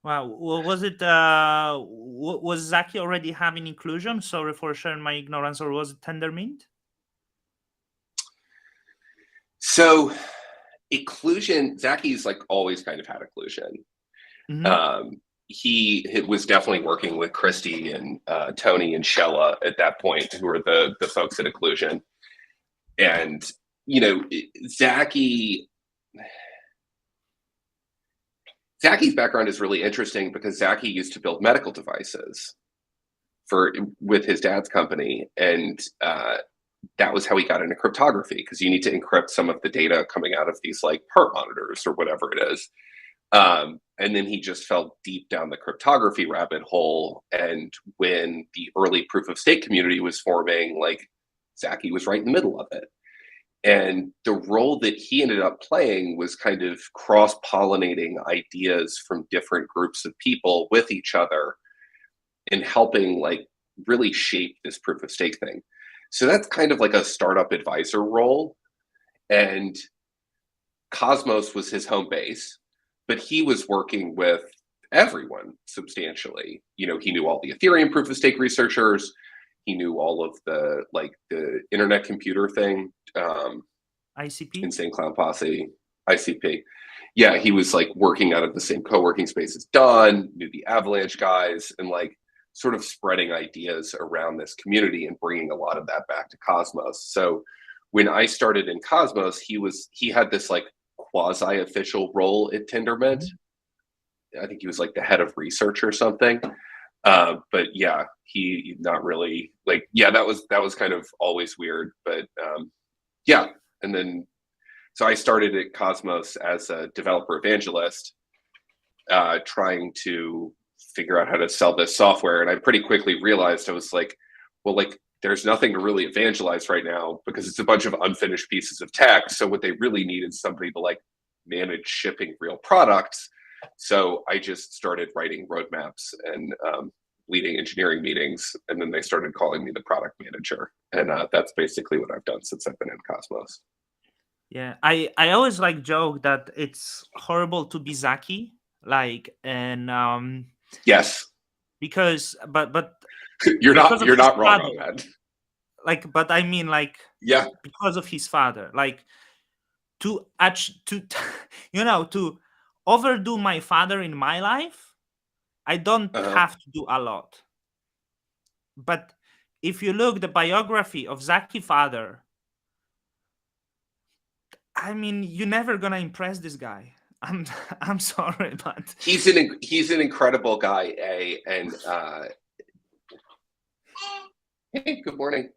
[SPEAKER 1] Wow. Well, was Zaki already having inclusion? Sorry for sharing my ignorance. Or was it Tendermint?
[SPEAKER 2] So occlusion, Zaki's like always kind of had occlusion.
[SPEAKER 1] Mm-hmm.
[SPEAKER 2] He was definitely working with Christy and Tony and Shella at that point, who were the folks at occlusion. And Zaki's background is really interesting because Zaki used to build medical devices with his dad's company, and that was how he got into cryptography, because you need to encrypt some of the data coming out of these like heart monitors or whatever it is. And then he just fell deep down the cryptography rabbit hole. And when the early proof of stake community was forming, like Zaki was right in the middle of it. And the role that he ended up playing was kind of cross-pollinating ideas from different groups of people with each other and helping like really shape this proof of stake thing. So that's kind of like a startup advisor role. And Cosmos was his home base, but he was working with everyone substantially. He knew all the Ethereum proof of stake researchers. He knew all of the internet computer thing.
[SPEAKER 1] ICP?
[SPEAKER 2] Insane Clown Posse, ICP. Yeah, he was like working out of the same co-working space as Don, knew the Avalanche guys, and like sort of spreading ideas around this community and bringing a lot of that back to Cosmos. So when I started in Cosmos, he had this like quasi-official role at Tendermint. I think he was like the head of research or something. But yeah, he not really like, yeah, that was kind of always weird. But yeah, and then so I started at Cosmos as a developer evangelist, trying to figure out how to sell this software. And I pretty quickly realized, I was like, well, like there's nothing to really evangelize right now because it's a bunch of unfinished pieces of tech. So what they really need is somebody to like manage shipping real products. So I just started writing roadmaps and leading engineering meetings, and then they started calling me the product manager. And that's basically what I've done since I've been in Cosmos.
[SPEAKER 1] Yeah, I always like joke that it's horrible to be Zaki, like, and
[SPEAKER 2] Yes,
[SPEAKER 1] because but
[SPEAKER 2] you're
[SPEAKER 1] because
[SPEAKER 2] not
[SPEAKER 1] of
[SPEAKER 2] you're
[SPEAKER 1] his
[SPEAKER 2] not wrong on
[SPEAKER 1] father,
[SPEAKER 2] that.
[SPEAKER 1] like, but I mean, like,
[SPEAKER 2] Yeah,
[SPEAKER 1] because of his father, like, to to overdo my father in my life, I don't have to do a lot. But if you look the biography of Zaki father, I mean, you're never gonna impress this guy. I'm sorry, but
[SPEAKER 2] he's an incredible guy. And hey, good morning.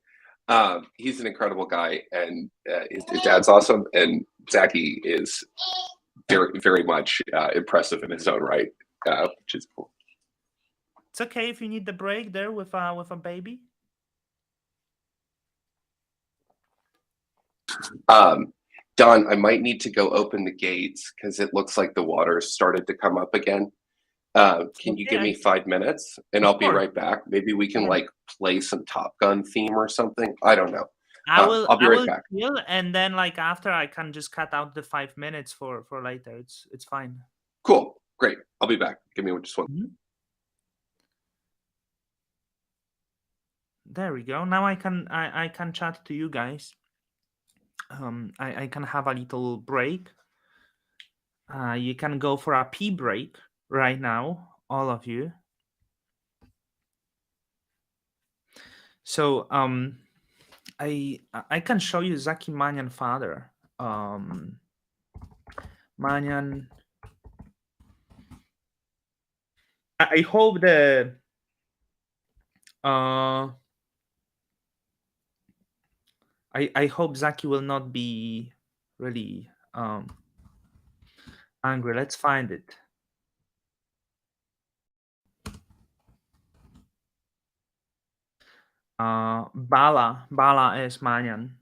[SPEAKER 2] He's an incredible guy, and his dad's awesome. And Zaki is very, very much impressive in his own right, which is cool.
[SPEAKER 1] it's okay if you need the break there with a baby.
[SPEAKER 2] Um, Don, I might need to go open the gates because it looks like the water started to come up again. Can you
[SPEAKER 1] Okay,
[SPEAKER 2] give me 5 minutes and
[SPEAKER 1] of
[SPEAKER 2] I'll be
[SPEAKER 1] course.
[SPEAKER 2] right back? Maybe we can
[SPEAKER 1] Yeah.
[SPEAKER 2] like play some Top Gun theme or something. I don't know.
[SPEAKER 1] I will
[SPEAKER 2] I'll be
[SPEAKER 1] I
[SPEAKER 2] right
[SPEAKER 1] will
[SPEAKER 2] back.
[SPEAKER 1] chill, and then like after I can just cut out the 5 minutes for later. It's fine.
[SPEAKER 2] Cool. Great. I'll be back. Give me just one.
[SPEAKER 1] Mhm. There we go. Now I can chat to you guys. I can have a little break. You can go for a pee break right now, all of you. So I can show you Zaki Manyan father. Manyan. I hope the uh I hope Zaki will not be really angry. Let's find it. Bala is Manyan.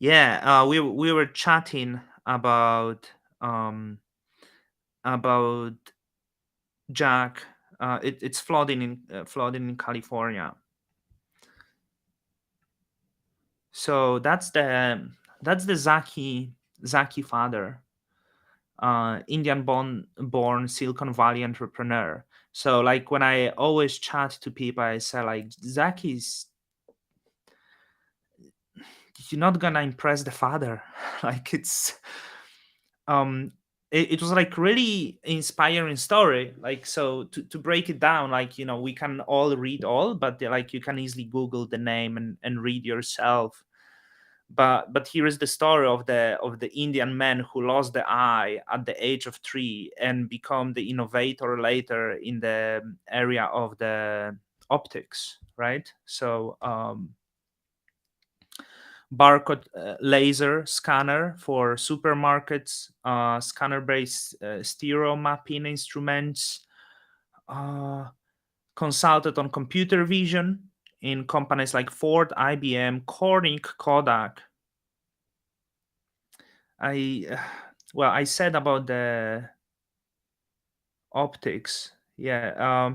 [SPEAKER 1] Yeah, we were chatting um about Jack. It's flooding in California. So that's the Zaki father, Indian born Silicon Valley entrepreneur. So like when I always chat to people, I say like Zaki's, you're not gonna impress the father. Like um it was like really inspiring story. Like so to break it down, like we can all read all, but like you can easily Google the name and read yourself. But here is the story of the Indian man who lost the eye at the age of 3 and become the innovator later in the area of the optics, right? So barcode laser scanner for supermarkets, scanner based stereo mapping instruments, uh, consulted on computer vision in companies like Ford, IBM, Corning, Kodak. I well, I said about the optics. Yeah,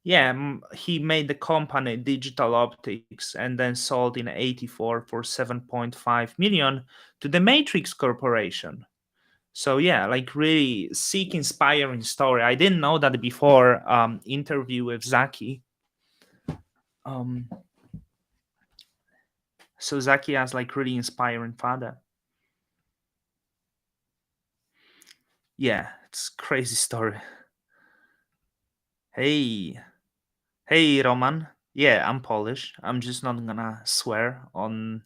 [SPEAKER 1] yeah, he made the company Digital Optics and then sold in 84 for 7.5 million to the Matrix Corporation. So yeah, like really sick, inspiring story. I didn't know that before interview with Zaki. Um, so Zaki has like really inspiring father. Yeah, it's crazy story. Hey, hey, Roman. Yeah, I'm Polish. I'm just not gonna swear on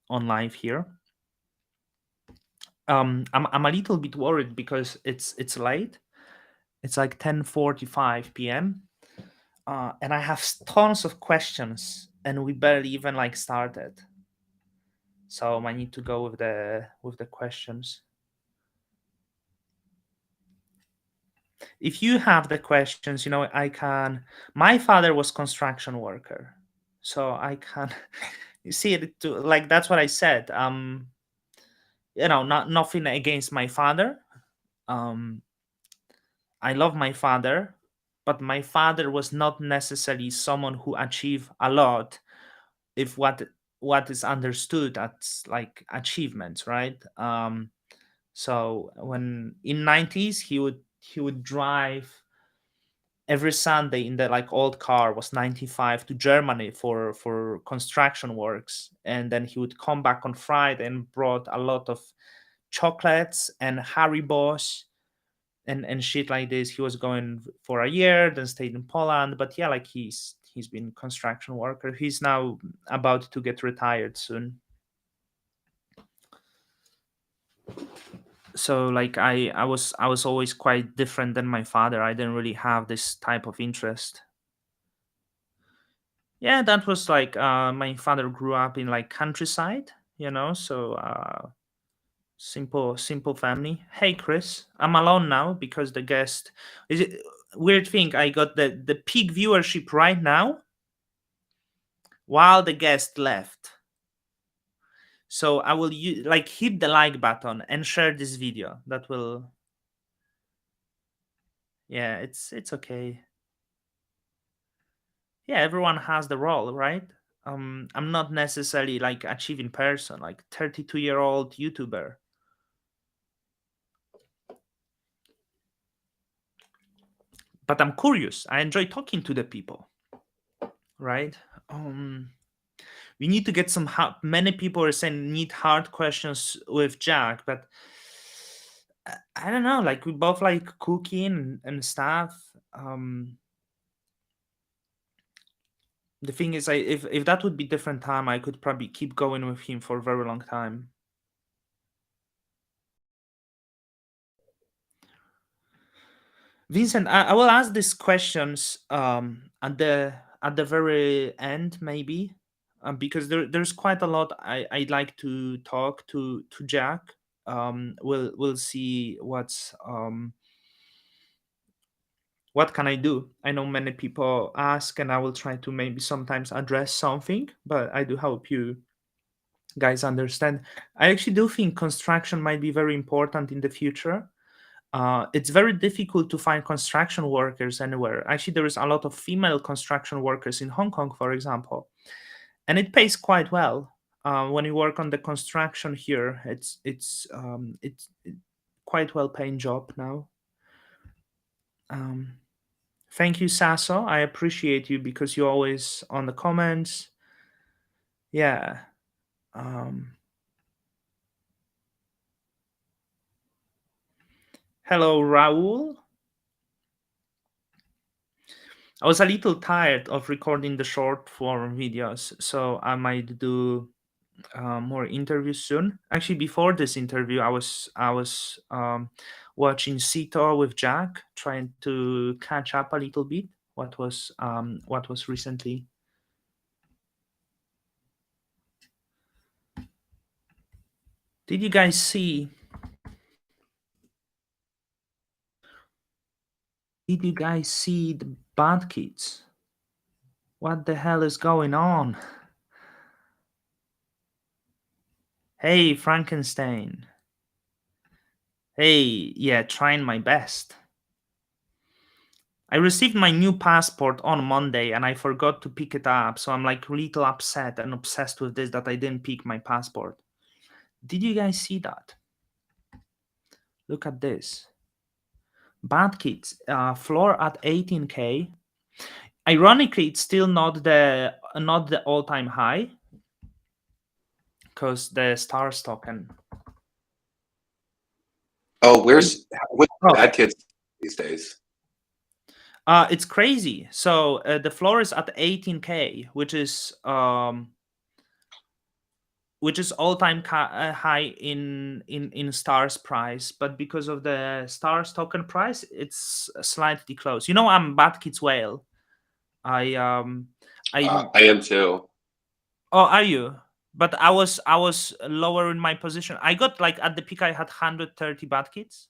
[SPEAKER 1] live here. I'm a little bit worried because it's late. It's like 10:45 p.m. And I have tons of questions, and we barely even like started. So I need to go with the questions. If you have the questions, I can. My father was construction worker, so I can. You see it to, like that's what I said. Not nothing against my father. Um, I love my father, but my father was not necessarily someone who achieved a lot. If what is understood as like achievements, right? So when in 90s he would drive every Sunday in the like old car was 95 to Germany for construction works, and then he would come back on Friday and brought a lot of chocolates and Haribos and shit like this. He was going for a year, then stayed in Poland. But yeah, like he's been construction worker. He's now about to get retired soon. So like I was always quite different than my father. I didn't really have this type of interest. Yeah, that was like my father grew up in like countryside, so simple family. Hey Chris, I'm alone now because the guest is it weird thing. I got the peak viewership right now. while the guest left. So I will like hit the like button and share this video. That will, yeah, it's okay. Yeah, everyone has the role, right? I'm not necessarily like achieving person, like 32-year-old YouTuber. But I'm curious. I enjoy talking to the people, right? We need to get some many people are saying need hard questions with Jack, but I don't know, like we both like cooking and stuff. The thing is, if that would be different time, I could probably keep going with him for a very long time. Vincent, I will ask these questions at the very end, maybe, because there's quite a lot I'd like to talk to Jack. We'll see what can I do. I know many people ask, and I will try to maybe sometimes address something, but I do hope you guys understand. I actually do think construction might be very important in the future. It's very difficult to find construction workers anywhere. Actually, there is a lot of female construction workers in Hong Kong, for example, and it pays quite well. When you work on the construction here, it's quite well paying job now. Um, Thank you, Sasso. I appreciate you because you're always on the comments. Yeah. Hello, Raul. I was a little tired of recording the short form videos, so I might do more interviews soon. Actually, before this interview, I was watching Sito with Jack, trying to catch up a little bit. What was recently. Did you guys see? Did you guys see the Bad Kids? What the hell is going on? Hey, Frankenstein. Hey, yeah, trying my best. I received my new passport on Monday and I forgot to pick it up, so I'm like a little upset and obsessed with this that I didn't pick my passport. Did you guys see that? Look at this. Bad Kids, floor at 18K. Ironically, it's still not the all-time high because the stars token.
[SPEAKER 2] Oh, what's
[SPEAKER 1] Oh.
[SPEAKER 2] Bad Kids these days?
[SPEAKER 1] It's crazy. So the floor is at 18K, which is all-time high in stars price, but because of the stars token price, it's slightly close. I'm Bad Kids whale. I
[SPEAKER 2] am too.
[SPEAKER 1] Oh, are you? But I was lower in my position. I got like at the peak I had 130 Bad Kids.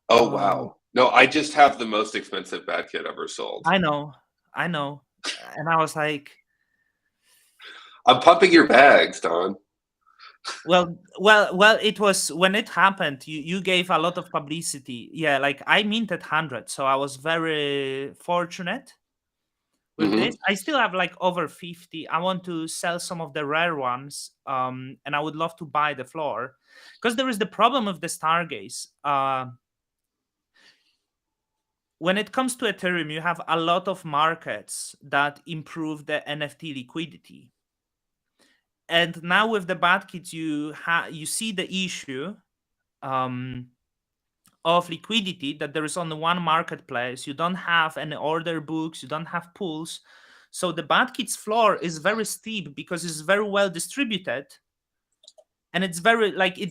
[SPEAKER 2] Oh wow. No, I just have the most expensive Bad Kid ever sold.
[SPEAKER 1] I know. And I was like,
[SPEAKER 2] I'm pumping your bags, Don.
[SPEAKER 1] well, it was when it happened, you gave a lot of publicity. Yeah, like I minted 100, so I was very fortunate with this. I still have like over 50. I want to sell some of the rare ones, and I would love to buy the floor, because there is the problem of the Stargaze. When it comes to Ethereum, you have a lot of markets that improve the NFT liquidity. And now with the Bad Kids, you see the issue of liquidity, that there is only one marketplace. You don't have any order books, you don't have pools. So the Bad Kids floor is very steep because it's very well distributed, and it's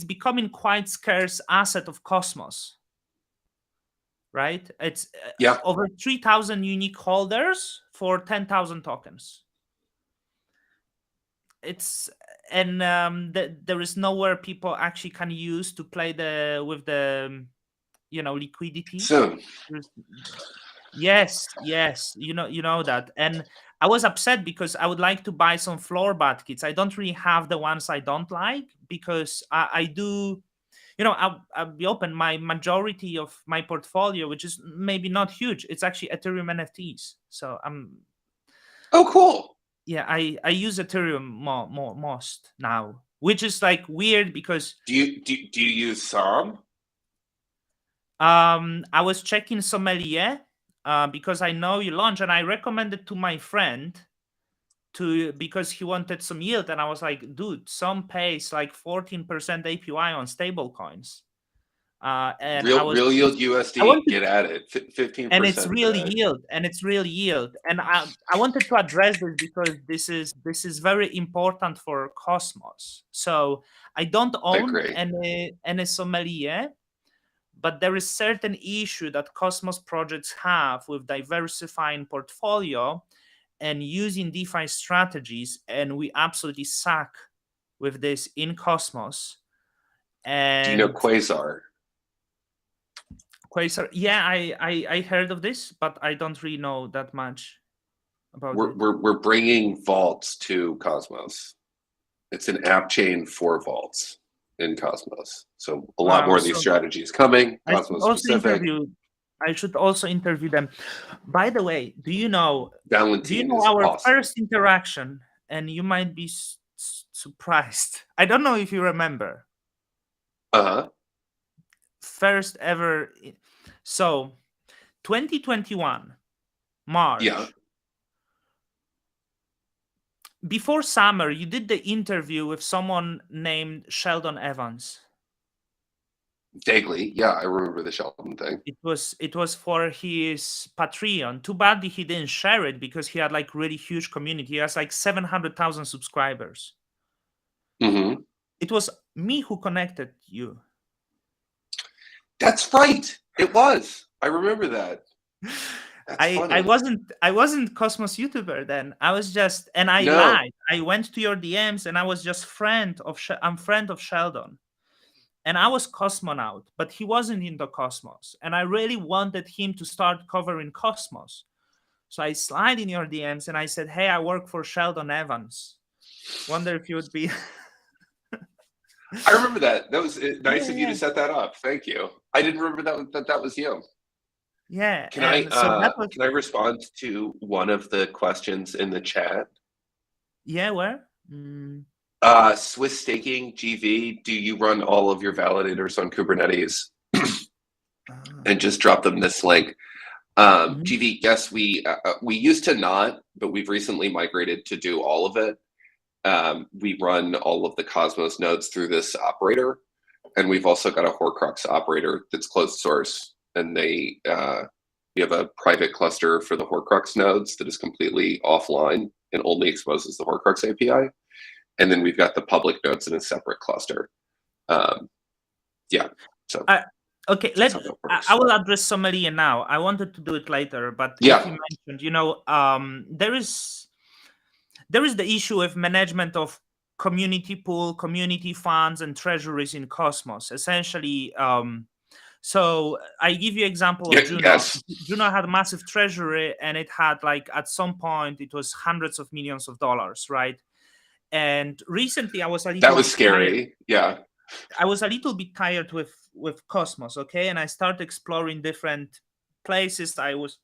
[SPEAKER 1] becoming quite scarce asset of Cosmos. Right? It's over 3,000 unique holders for 10,000 tokens. There is nowhere people actually can use to play with the liquidity.
[SPEAKER 2] Soon.
[SPEAKER 1] Yes, yes, you know that. And I was upset because I would like to buy some floor bath kits. I don't really have the ones I don't like, because I do, I'll be open. My majority of my portfolio, which is maybe not huge, it's actually Ethereum NFTs. So
[SPEAKER 2] Oh, cool.
[SPEAKER 1] yeah, I use Ethereum more most now, which is like weird because
[SPEAKER 2] Do you use Sam?
[SPEAKER 1] I was checking Sommelier, because I know you launch, and I recommended to my friend because he wanted some yield, and I was like, dude, some pays like 14% APY on stable coins. And
[SPEAKER 2] Real yield
[SPEAKER 1] I
[SPEAKER 2] USD.
[SPEAKER 1] wanted,
[SPEAKER 2] Get at it. 15%
[SPEAKER 1] and it's real
[SPEAKER 2] today.
[SPEAKER 1] yield, and I wanted to address this because this is very important for Cosmos. So I don't
[SPEAKER 2] I
[SPEAKER 1] own
[SPEAKER 2] agree.
[SPEAKER 1] any Sommelier, but there is certain issue that Cosmos projects have with diversifying portfolio and using DeFi strategies, and we absolutely suck with this in Cosmos.
[SPEAKER 2] Do you know
[SPEAKER 1] And
[SPEAKER 2] Quasar?
[SPEAKER 1] Quasar, yeah, I heard of this, but I don't really know that much about
[SPEAKER 2] We're,
[SPEAKER 1] it.
[SPEAKER 2] we're, we're bringing vaults to Cosmos. It's an app chain for vaults in Cosmos. So a lot
[SPEAKER 1] Wow,
[SPEAKER 2] more of these
[SPEAKER 1] so
[SPEAKER 2] strategies coming,
[SPEAKER 1] I should
[SPEAKER 2] Cosmos
[SPEAKER 1] also
[SPEAKER 2] specific.
[SPEAKER 1] interview. I should also interview them. By the way,
[SPEAKER 2] Valentine is
[SPEAKER 1] our
[SPEAKER 2] awesome.
[SPEAKER 1] first interaction? And you might be surprised. I don't know if you remember.
[SPEAKER 2] Uh-huh.
[SPEAKER 1] First ever. So, 2021
[SPEAKER 2] Yeah.
[SPEAKER 1] March. Before summer, you did the interview with someone named Sheldon Evans.
[SPEAKER 2] Vaguely. Yeah, I remember the Sheldon thing.
[SPEAKER 1] It was for his Patreon. Too bad he didn't share it because he had like really huge community. He has like 700,000 subscribers.
[SPEAKER 2] Mm-hmm.
[SPEAKER 1] It was me who connected you.
[SPEAKER 2] That's right. It was. I remember that. That's funny.
[SPEAKER 1] I wasn't Cosmos YouTuber then. I was just, and I
[SPEAKER 2] No.
[SPEAKER 1] lied. I went to your DMs and I was just I'm friend of Sheldon. And I was Cosmonaut, but he wasn't into Cosmos. And I really wanted him to start covering Cosmos. So I slide in your DMs and I said, "Hey, I work for Sheldon Evans. Wonder if you would be."
[SPEAKER 2] I remember that. That was nice
[SPEAKER 1] Yeah,
[SPEAKER 2] of you to
[SPEAKER 1] yeah,
[SPEAKER 2] set that up. Thank you. I didn't remember that was you.
[SPEAKER 1] yeah.
[SPEAKER 2] Can I
[SPEAKER 1] And so that was,
[SPEAKER 2] can I respond to one of the questions in the chat?
[SPEAKER 1] yeah, where? Mm,
[SPEAKER 2] Swiss staking GV, do you run all of your validators on Kubernetes? And just drop them this link.
[SPEAKER 1] mhm.
[SPEAKER 2] GV, yes, we used to not, but we've recently migrated to do all of it. We run all of the Cosmos nodes through this operator, and we've also got a Horcrux operator that's closed source, and we have a private cluster for the Horcrux nodes that is completely offline and only exposes the Horcrux API. And then we've got the public nodes in a separate cluster. Yeah, so
[SPEAKER 1] Okay,
[SPEAKER 2] that's how that
[SPEAKER 1] I
[SPEAKER 2] works.
[SPEAKER 1] will address Somalia now. I wanted to do it later, but if
[SPEAKER 2] Yeah,
[SPEAKER 1] you mentioned, there is the issue of management of community pool, community funds, and treasuries in Cosmos. Essentially, so I give you example of Juno.
[SPEAKER 2] yes,
[SPEAKER 1] Juno had a massive treasury, and it had like at some point it was hundreds of millions of dollars, right? And recently, I was a
[SPEAKER 2] that
[SPEAKER 1] little
[SPEAKER 2] was
[SPEAKER 1] bit tired.
[SPEAKER 2] scary. Yeah,
[SPEAKER 1] I was a little bit tired with Cosmos, okay, and I started exploring different places. I was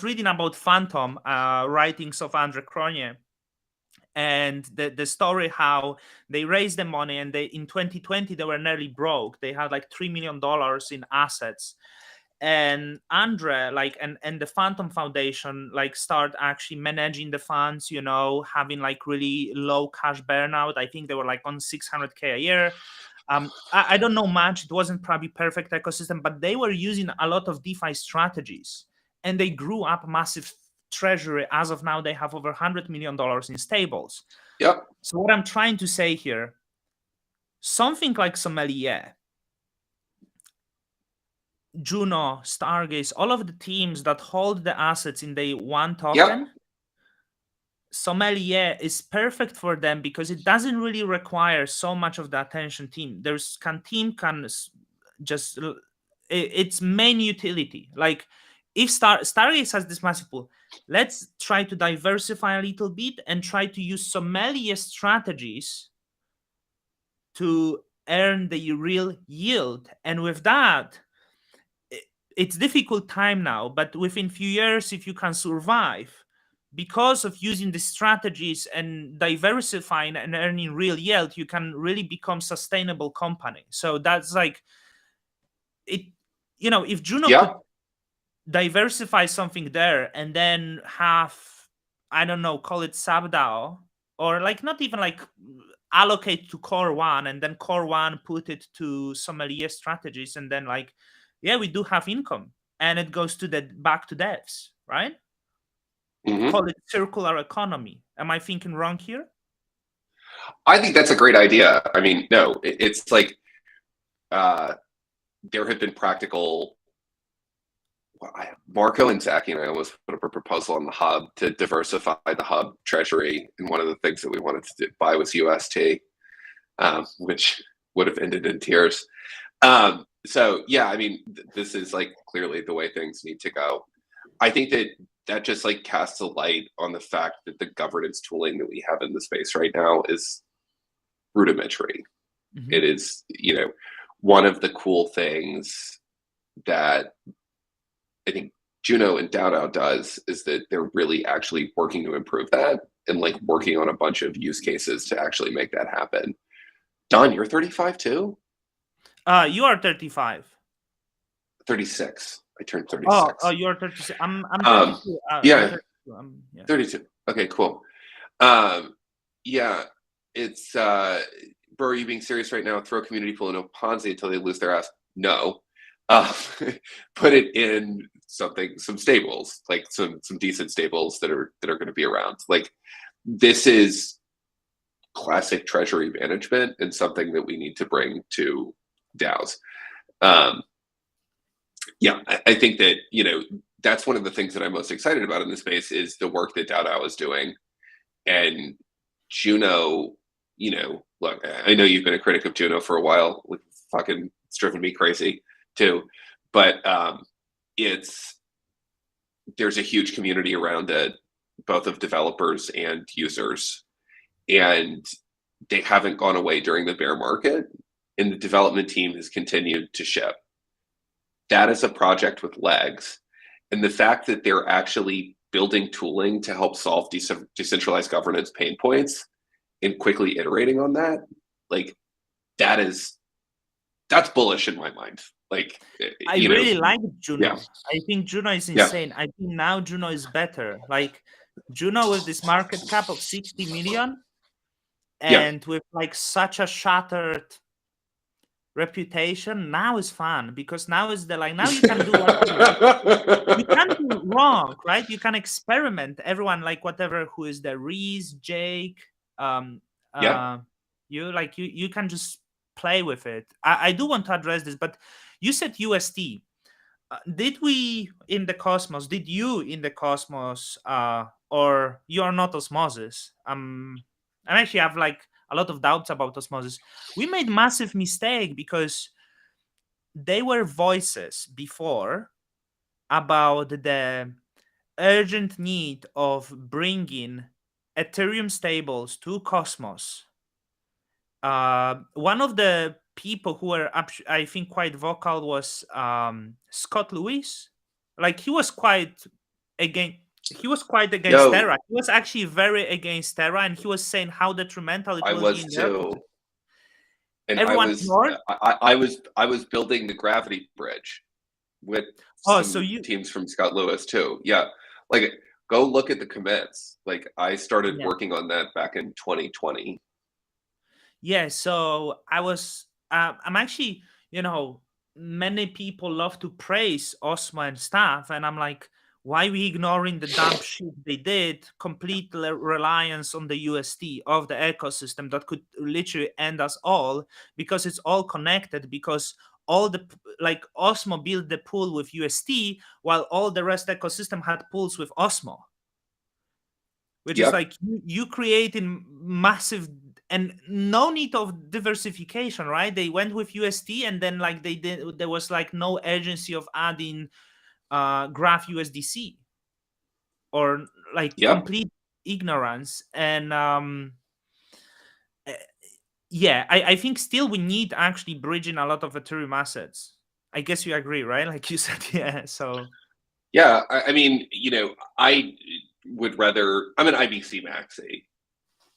[SPEAKER 1] reading about Phantom writings of Andre Cronje, and the story how they raised the money, and they in 2020 they were nearly broke. They had like $3 million in assets, and Andre and the Phantom Foundation like start actually managing the funds, having like really low cash burnout. I think they were like on 600K a year. I don't know much. It wasn't probably perfect ecosystem, but they were using a lot of DeFi strategies, and they grew up massive treasury. As of now, they have over $100 million in stables.
[SPEAKER 2] yep,
[SPEAKER 1] So what I'm trying to say here, something like Sommelier, Juno, Stargaze, all of the teams that hold the assets in the one
[SPEAKER 2] yep,
[SPEAKER 1] token, Sommelier is perfect for them because it doesn't really require so much of the attention team. Just its main utility. Like if Stargaze has this massive pool, let's try to diversify a little bit and try to use sommelier strategies to earn the real yield. And with that, it's difficult time now, but within few years, if you can survive because of using the strategies and diversifying and earning real yield, you can really become sustainable company. So that's like it. If Juno
[SPEAKER 2] Yeah.
[SPEAKER 1] could diversify something there and then have, I don't know, call it subDAO, or like not even like allocate to core one and then core one put it to sommelier strategies, and then like, yeah, we do have income and it goes to the back to devs, right?
[SPEAKER 2] Hmm.
[SPEAKER 1] Call it circular economy. Am I thinking wrong here?
[SPEAKER 2] I think that's a great idea. I mean, no, it's like there have been practical. Marco and Zach and I almost put up a proposal on the hub to diversify the hub treasury, and one of the things that we wanted to buy was UST, which would have ended in tears. So yeah, I mean, this is like clearly the way things need to go. I think that just like casts a light on the fact that the governance tooling that we have in the space right now is rudimentary.
[SPEAKER 1] Mm-hmm.
[SPEAKER 2] It is, one of the cool things that I think Juno and DAO does is that they're really actually working to improve that and like working on a bunch of use cases to actually make that happen. Don, you're 35 too?
[SPEAKER 1] You are 35.
[SPEAKER 2] 36. I turned 36.
[SPEAKER 1] Oh, you're 36. I'm 32.
[SPEAKER 2] Yeah,
[SPEAKER 1] I'm 32. Yeah.
[SPEAKER 2] 32. Okay, cool. Yeah, it's bro, are you being serious right now? Throw community pool in a Ponzi until they lose their ass? No. Put it in some stables, like some decent stables that are going to be around. Like, this is classic treasury management and something that we need to bring to DAOs. Yeah, I think that that's one of the things that I'm most excited about in this space is the work that DAO is doing. And Juno, look, I know you've been a critic of Juno for a while. It's driven me crazy too. But there's a huge community around it, both of developers and users, and they haven't gone away during the bear market, and the development team has continued to ship. That is a project with legs, and the fact that they're actually building tooling to help solve decentralized governance pain points and quickly iterating on that, like that's bullish in my mind. Like,
[SPEAKER 1] I really like Juno.
[SPEAKER 2] Yeah.
[SPEAKER 1] I think Juno is insane. I think now Juno is better. Like Juno with this market cap of 60 million and with like such a shattered reputation, now is fun because now is now you can do whatever. You can't do wrong, right? You can experiment. Everyone, like whatever who is there, Reese, Jake, you can just play with it. I do want to address this, but you said UST. Did you in the Cosmos, or you are not Osmosis? I actually have like a lot of doubts about Osmosis. We made massive mistake because they were voices before about the urgent need of bringing Ethereum stables to Cosmos. One of the people who were, I think, quite vocal was Scott Lewis. Like he was quite against Terra. He was actually very against Terra, and he was saying how detrimental it will be in
[SPEAKER 2] too. And
[SPEAKER 1] everyone
[SPEAKER 2] I was building the gravity bridge with teams from Scott Lewis too. Yeah, like go look at the commits. Like I started working on that back in 2020.
[SPEAKER 1] Yeah, so I was. I'm actually, many people love to praise Osmo and stuff, and I'm like, why we ignoring the dumb shit they did? Complete reliance on the UST of the ecosystem that could literally end us all because it's all connected. Because all the Osmo built the pool with UST, while all the rest ecosystem had pools with Osmo, which is like you creating massive and no need of diversification, right? They went with UST and then there was like no urgency of adding graph USDC, or like
[SPEAKER 2] Yep.
[SPEAKER 1] complete ignorance. And uh, yeah, I think still we need actually bridging a lot of Ethereum assets. I guess you agree, right? Like you said, yeah. So
[SPEAKER 2] Yeah. I mean, I would rather. I'm an IBC maxi,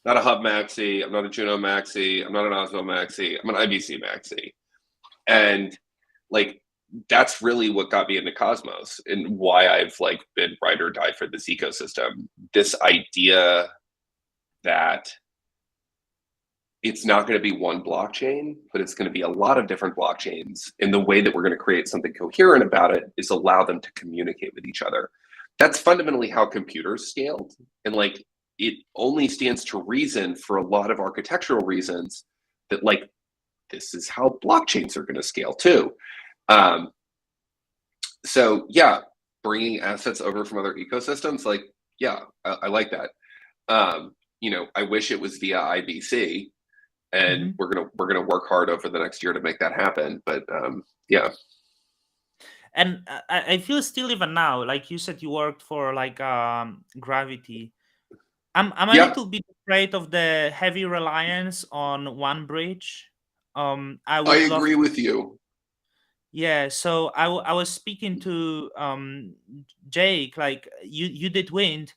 [SPEAKER 2] not a Hub maxi. I'm not a Juno maxi. I'm not an Osmo maxi. I'm an IBC maxi, and like that's really what got me into Cosmos and why I've like been ride or die for this ecosystem. This idea that it's not going to be one blockchain, but it's going to be a lot of different blockchains. And the way that we're going to create something coherent about it is allow them to communicate with each other. That's fundamentally how computers scaled. And like it only stands to reason for a lot of architectural reasons that like this is how blockchains are going to scale too. Um, so yeah, bringing assets over from other ecosystems, like yeah, I like that. I wish it was via IBC, and
[SPEAKER 1] mhm.
[SPEAKER 2] we're gonna work hard over the next year to make that happen. But yeah,
[SPEAKER 1] And I feel still even now, like you said, you worked for like Gravity. I'm a
[SPEAKER 2] yeah,
[SPEAKER 1] little bit afraid of the heavy reliance on one bridge. I
[SPEAKER 2] I
[SPEAKER 1] would love
[SPEAKER 2] agree
[SPEAKER 1] to.
[SPEAKER 2] with you.
[SPEAKER 1] Yeah, so I was speaking to Jake, like you did Wind.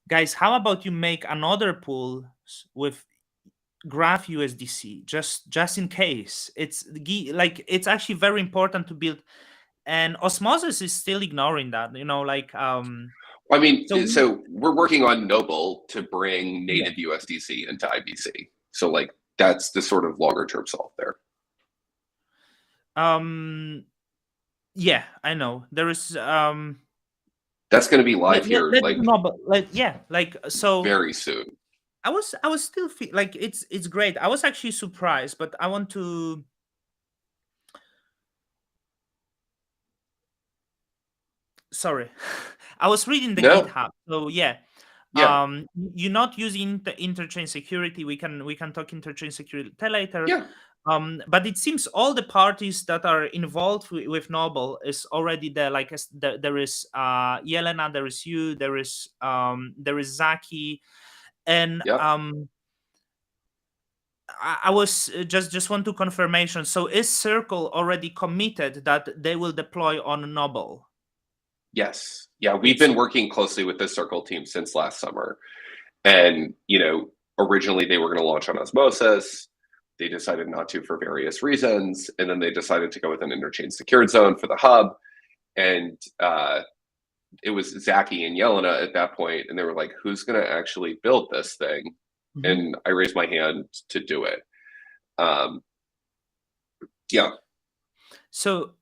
[SPEAKER 1] Guys, how about you make another pool with Graph USDC, just in case? Like it's actually very important to build, and Osmosis is still ignoring that, like
[SPEAKER 2] I mean,
[SPEAKER 1] so
[SPEAKER 2] so we're working on Noble to bring
[SPEAKER 1] yeah.
[SPEAKER 2] native USDC into IBC. So like that's the sort of longer term solve there.
[SPEAKER 1] Um yeah, I know. There is
[SPEAKER 2] That's going to be live here
[SPEAKER 1] let's do
[SPEAKER 2] like
[SPEAKER 1] Noble. Like yeah, like so
[SPEAKER 2] very soon.
[SPEAKER 1] I was still like it's great. I was actually surprised, but I want to. Sorry, I was reading the
[SPEAKER 2] No,
[SPEAKER 1] GitHub. So yeah,
[SPEAKER 2] yeah,
[SPEAKER 1] you're not using the interchain security. We can talk interchain security later.
[SPEAKER 2] yeah,
[SPEAKER 1] But it seems all the parties that are involved with Noble is already there. Like there is Yelena, there is you, there is Zaki, and
[SPEAKER 2] yeah.
[SPEAKER 1] I was just want to confirmation. So is Circle already committed that they will deploy on Noble?
[SPEAKER 2] Yes. Yeah, we've
[SPEAKER 1] It's
[SPEAKER 2] been working closely with the Circle team since last summer. And, originally they were going to launch on Osmosis. They decided not to for various reasons. And then they decided to go with an interchain secured zone for the hub. And it was Zaki and Yelena at that point, and they were like, who's going to actually build this thing?
[SPEAKER 1] Mhm.
[SPEAKER 2] And I raised my hand to do it. Um, yeah.
[SPEAKER 1] So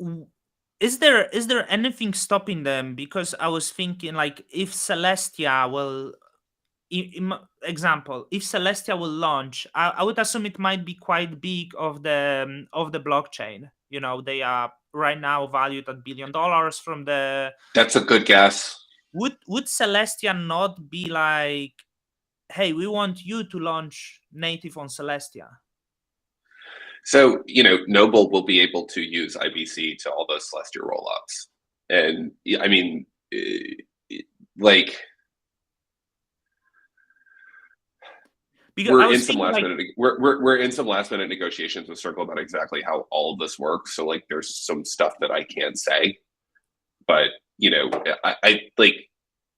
[SPEAKER 1] w- is there anything stopping them? Because I was thinking, like, if Celestia will example, if Celestia will launch, I would assume it might be quite big of the blockchain. They are right now valued at $1 billion from the.
[SPEAKER 2] That's a good guess.
[SPEAKER 1] Would Celestia not be like, hey, we want you to launch native on Celestia?
[SPEAKER 2] So, Noble will be able to use IBC to all those Celestia rollups. And I mean, like,
[SPEAKER 1] Because I
[SPEAKER 2] we're in
[SPEAKER 1] was
[SPEAKER 2] some
[SPEAKER 1] thinking
[SPEAKER 2] last
[SPEAKER 1] like,
[SPEAKER 2] minute we're in some last minute negotiations with Circle about exactly how all of this works. So like there's some stuff that I can't say. But I like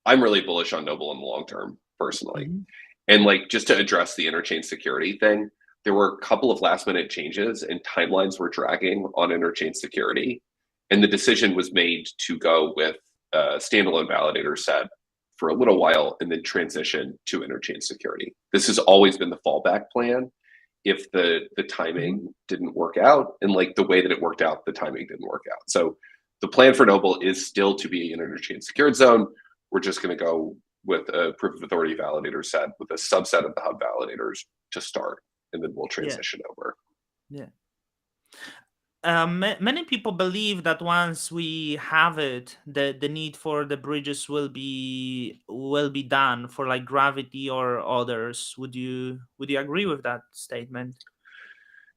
[SPEAKER 2] I'm really bullish on Noble in the long term, personally.
[SPEAKER 1] Mhm.
[SPEAKER 2] And like just to address the interchain security thing, there were a couple of last minute changes and timelines were dragging on interchain security. And the decision was made to go with a standalone validator set for a little while and then transition to interchain security. This has always been the fallback plan if the
[SPEAKER 1] Mhm.
[SPEAKER 2] timing didn't work out, and like the way that it worked out, the timing didn't work out. So the plan for Noble is still to be an interchain secured zone. We're just going to go with a proof of authority validator set with a subset of the hub validators to start, and then we'll
[SPEAKER 1] Yeah,
[SPEAKER 2] transition over.
[SPEAKER 1] yeah. Many people believe that once we have it, the need for the bridges will be done for like Gravity or others. Would you agree with that statement?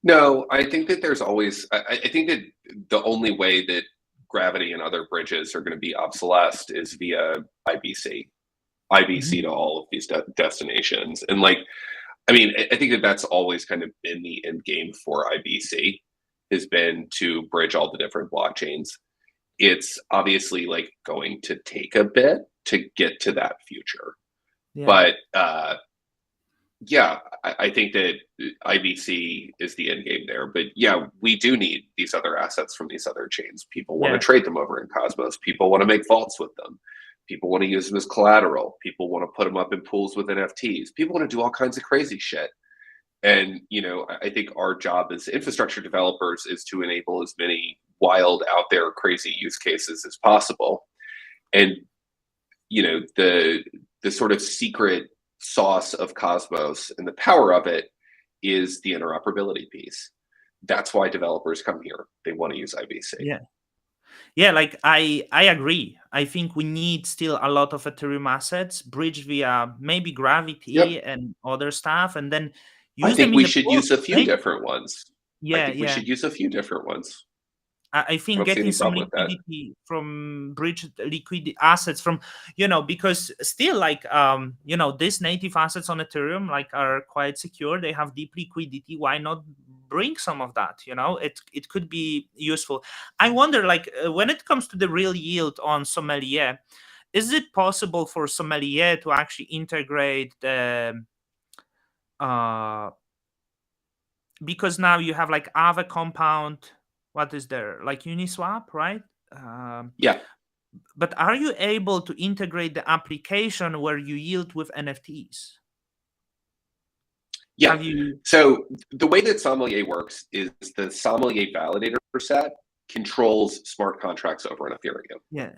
[SPEAKER 2] No, I think that there's always. I think that the only way that Gravity and other bridges are going to be obsolesced is via IBC. IBC
[SPEAKER 1] Mhm.
[SPEAKER 2] to all of these destinations, and like, I mean, I think that that's always kind of been the end game for IBC, has been to bridge all the different blockchains. It's obviously like going to take a bit to get to that future,
[SPEAKER 1] Yeah.
[SPEAKER 2] but yeah, I think that IBC is the end game there. But yeah, we do need these other assets from these other chains. People want to
[SPEAKER 1] Yeah.
[SPEAKER 2] trade them over in Cosmos. People want to make vaults with them. People want to use them as collateral. People want to put them up in pools with NFTs. People want to do all kinds of crazy shit. And I think our job as infrastructure developers is to enable as many wild, out there, crazy use cases as possible. And the sort of secret sauce of Cosmos and the power of it is the interoperability piece. That's why developers come here. They want to use IBC.
[SPEAKER 1] Yeah. Yeah, like I agree. I think we need still a lot of Ethereum assets bridged via maybe
[SPEAKER 2] Yep.
[SPEAKER 1] Gravity and other stuff, and then
[SPEAKER 2] I
[SPEAKER 1] use them
[SPEAKER 2] think
[SPEAKER 1] in
[SPEAKER 2] we
[SPEAKER 1] the
[SPEAKER 2] should
[SPEAKER 1] pool.
[SPEAKER 2] use a few
[SPEAKER 1] Maybe,
[SPEAKER 2] different ones. I
[SPEAKER 1] yeah,
[SPEAKER 2] think we
[SPEAKER 1] yeah.
[SPEAKER 2] should use a few different ones.
[SPEAKER 1] I
[SPEAKER 2] I
[SPEAKER 1] think
[SPEAKER 2] don't see
[SPEAKER 1] getting
[SPEAKER 2] any
[SPEAKER 1] some
[SPEAKER 2] problem with that.
[SPEAKER 1] liquidity from bridge liquid assets from, because still like these native assets on Ethereum like are quite secure. They have deep liquidity. Why not bring some of that? It could be useful. I wonder, like, when it comes to the real yield on Sommelier, is it possible for Sommelier to actually integrate the uh because now you have like Aave compound, what is there, like Uniswap, right? um,
[SPEAKER 2] Yeah.
[SPEAKER 1] but are you able to integrate the application where you yield with NFTs?
[SPEAKER 2] Yeah.
[SPEAKER 1] Have you?
[SPEAKER 2] So the way that Sommelier works is the Sommelier validator set controls smart contracts over on Ethereum.
[SPEAKER 1] Yeah.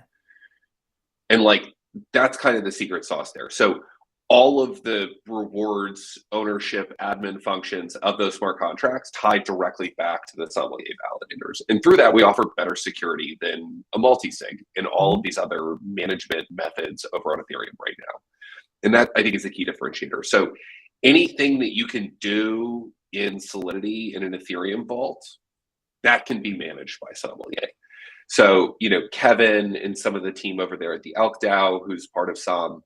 [SPEAKER 2] And like, that's kind of the secret sauce there. So all of the rewards, ownership, admin functions of those smart contracts tie directly back to the Sommelier validators. And through that, we offer better security than a multi-sig and all of
[SPEAKER 1] Mhm.
[SPEAKER 2] these other management methods over on Ethereum right now. And that, I think, is a key differentiator. So anything that you can do in Solidity in an Ethereum vault, that can be managed by Sommelier. So, Kevin and some of the team over there at the Elk DAO, who's part of Som,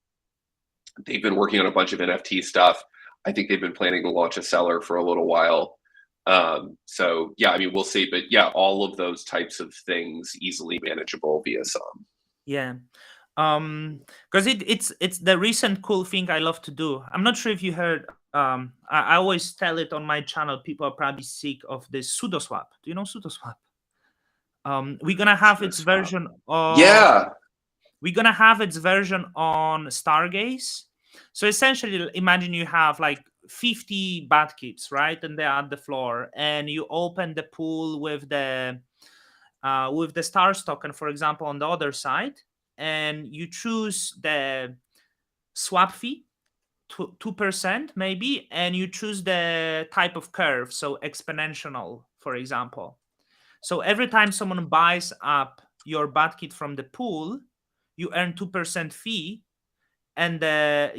[SPEAKER 2] they've been working on a bunch of NFT stuff. I think they've been planning to launch a seller for a little while. So yeah, I mean, we'll see, but yeah, all of those types of things easily manageable via Som.
[SPEAKER 1] Yeah. Because it's the recent cool thing I love to do. I'm not sure if you heard. I always tell it on my channel. People are probably sick of this SudoSwap. Do you know SudoSwap? We're gonna have
[SPEAKER 2] So
[SPEAKER 1] its
[SPEAKER 2] swap.
[SPEAKER 1] version of
[SPEAKER 2] Yeah,
[SPEAKER 1] we're gonna have its version on Stargaze. So essentially, imagine you have like 50 bat kits, right? And they're at the floor, and you open the pool with the stars token, for example, on the other side, and you choose the swap fee, 2% maybe, and you choose the type of curve, so exponential, for example. So every time someone buys up your bat kit from the pool, you earn 2% fee, and the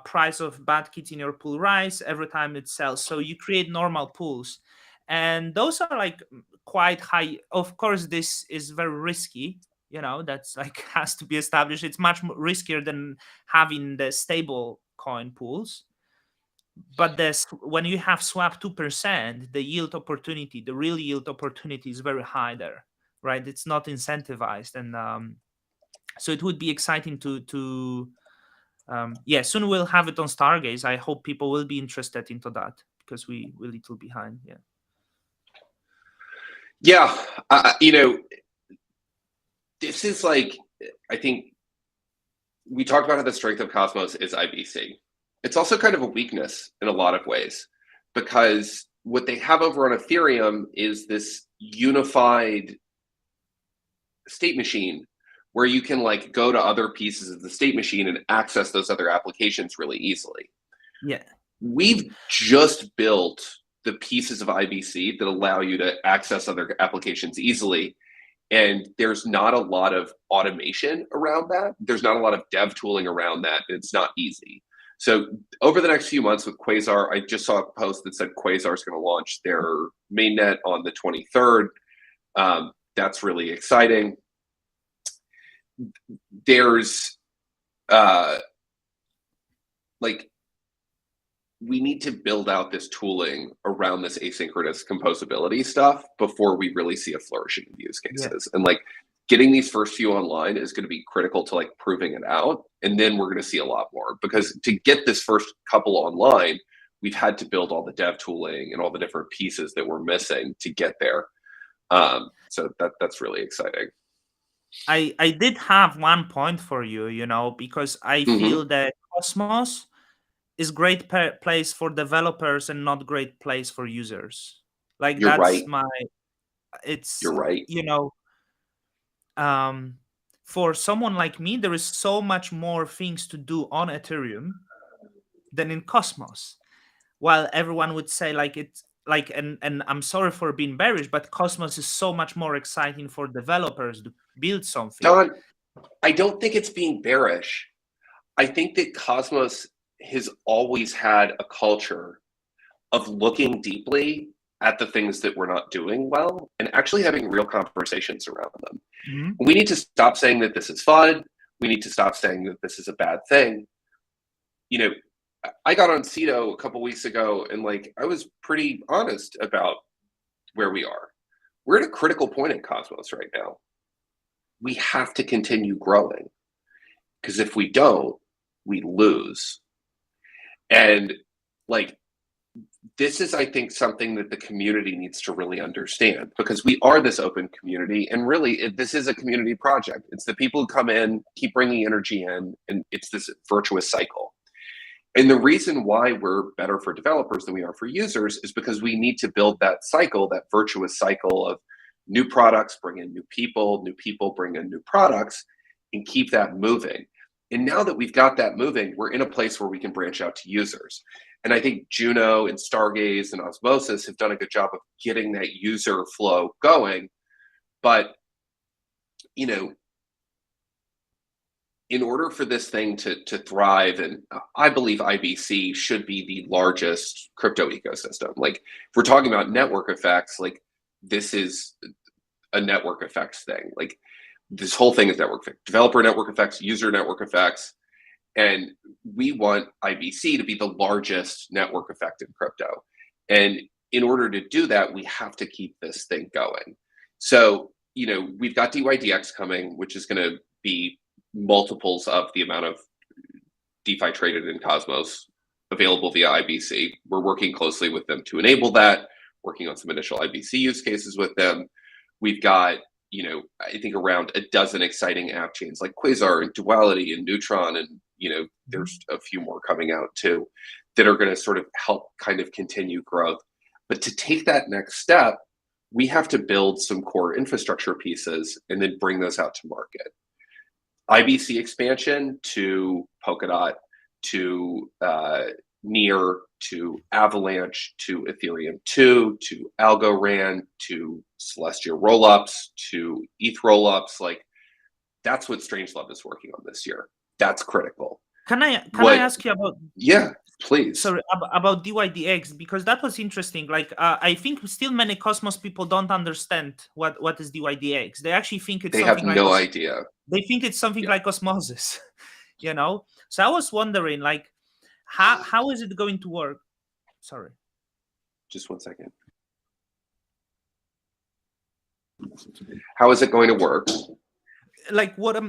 [SPEAKER 1] price of bat kits in your pool rise every time it sells. So you create normal pools, and those are like quite high. Of course, this is very risky. That's like has to be established. It's much more riskier than having the stable coin pools. But this, when you have swap 2%, the yield opportunity, the real yield opportunity, is very high there, right? It's not incentivized, and so it would be exciting to yeah, soon we'll have it on Stargaze. I hope people will be interested into that, because we're a little behind. Yeah.
[SPEAKER 2] yeah. This is like, I think we talked about how the strength of Cosmos is IBC. It's also kind of a weakness in a lot of ways, because what they have over on Ethereum is this unified state machine where you can like go to other pieces of the state machine and access those other applications really easily.
[SPEAKER 1] Yeah.
[SPEAKER 2] We've just built the pieces of IBC that allow you to access other applications easily. And there's not a lot of automation around that. There's not a lot of dev tooling around that. It's not easy. So over the next few months with Quasar, I just saw a post that said Quasar is going to launch their mainnet on the 23rd. That's really exciting. There's like, we need to build out this tooling around this asynchronous composability stuff before we really see a flourishing of use cases. And like getting these first few online is going to be critical to like proving it out. And then we're going to see a lot more, because to get this first couple online, we've had to build all the dev tooling and all the different pieces that we're missing to get there. So that's really exciting.
[SPEAKER 1] I did have one point for you, you know, because I feel that Cosmos is great place for developers and not great place for users. Like
[SPEAKER 2] You're
[SPEAKER 1] that's
[SPEAKER 2] right.
[SPEAKER 1] it's,
[SPEAKER 2] You're right.
[SPEAKER 1] you know, for someone like me, there is so much more things to do on Ethereum than in Cosmos. While everyone would say like it's like, and I'm sorry for being bearish, but Cosmos is so much more exciting for developers to build something.
[SPEAKER 2] Don, I don't think it's being bearish. I think that Cosmos has always had a culture of looking deeply at the things that we're not doing well and actually having real conversations around them. We need to stop saying that this is fun. We need to stop saying that this is a bad thing. You know, I got on Cito a couple weeks ago and like I was pretty honest about where we are. We're at a critical point in Cosmos right now. We have to continue growing, because if we don't, we lose. And like, this is, I think, something that the community needs to really understand, because we are this open community, and really this is a community project. It's the people who come in, keep bringing energy in, and it's this virtuous cycle. And the reason why we're better for developers than we are for users is because we need to build that cycle, that virtuous cycle of new products bring in new people bring in new products, and keep that moving. And now that we've got that moving, we're in a place where we can branch out to users. And I think Juno and Stargaze and Osmosis have done a good job of getting that user flow going. But, you know, in order for this thing to thrive, and I believe IBC should be the largest crypto ecosystem. Like, if we're talking about network effects, like this is a network effects thing. Like, this whole thing is network effects, developer network effects, user network effects. And we want IBC to be the largest network effect in crypto. And in order to do that, we have to keep this thing going. So, you know, we've got DYDX coming, which is going to be multiples of the amount of DeFi traded in Cosmos available via IBC. We're working closely with them to enable that, working on some initial IBC use cases with them. We've got, you know, I think around a dozen exciting app chains like Quasar and Duality and Neutron, and, you know, there's a few more coming out too that are going to sort of help kind of continue growth. But to take that next step, we have to build some core infrastructure pieces and then bring those out to market. IBC expansion to Polkadot, to Near, to Avalanche, to Ethereum 2, to Algorand, to Celestia rollups, to ETH rollups. Like, that's what Strangelove is working on this year. That's critical.
[SPEAKER 1] Can I ask you about?
[SPEAKER 2] Yeah, please.
[SPEAKER 1] Sorry, about DYDX, because that was interesting. Like, I think still many Cosmos people don't understand what is DYDX. They actually think it's
[SPEAKER 2] they
[SPEAKER 1] something
[SPEAKER 2] have
[SPEAKER 1] like
[SPEAKER 2] no idea.
[SPEAKER 1] They think it's something like Osmosis, you know. So I was wondering, like, how is it going to work? Sorry,
[SPEAKER 2] just 1 second. How is it going to work?
[SPEAKER 1] Like, what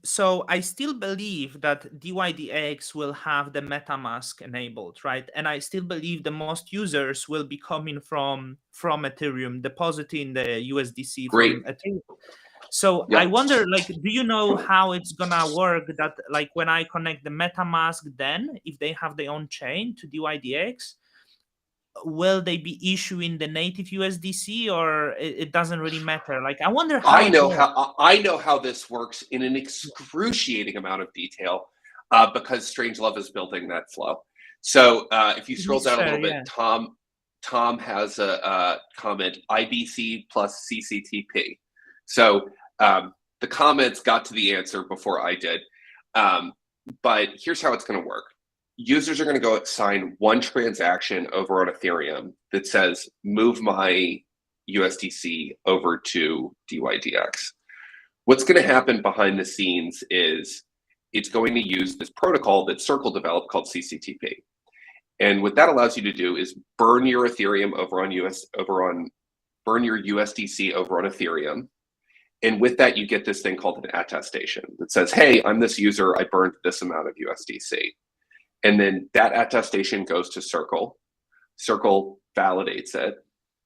[SPEAKER 1] so I still believe that DYDX will have the MetaMask enabled, right? And I still believe the most users will be coming from Ethereum, depositing the USDC
[SPEAKER 2] Great.
[SPEAKER 1] from Ethereum. So I wonder, like, do you know how it's gonna work? That, like, when I connect the MetaMask, then if they have their own chain to DYDX, will they be issuing the native USDC, or it doesn't really matter? Like, I wonder how
[SPEAKER 2] I know how this works in an excruciating amount of detail, because Strangelove is building that flow. So if you scroll down a little bit, Tom has a comment: IBC plus CCTP. So the comments got to the answer before I did. But here's how it's going to work. users are going to go sign one transaction over on Ethereum that says, move my USDC over to DYDX. What's going to happen behind the scenes is it's going to use this protocol that Circle developed called CCTP. And what that allows you to do is burn your Ethereum burn your USDC over on Ethereum. And with that, you get this thing called an attestation that says, hey, I'm this user, I burned this amount of USDC. And then that attestation goes to Circle. Circle validates it.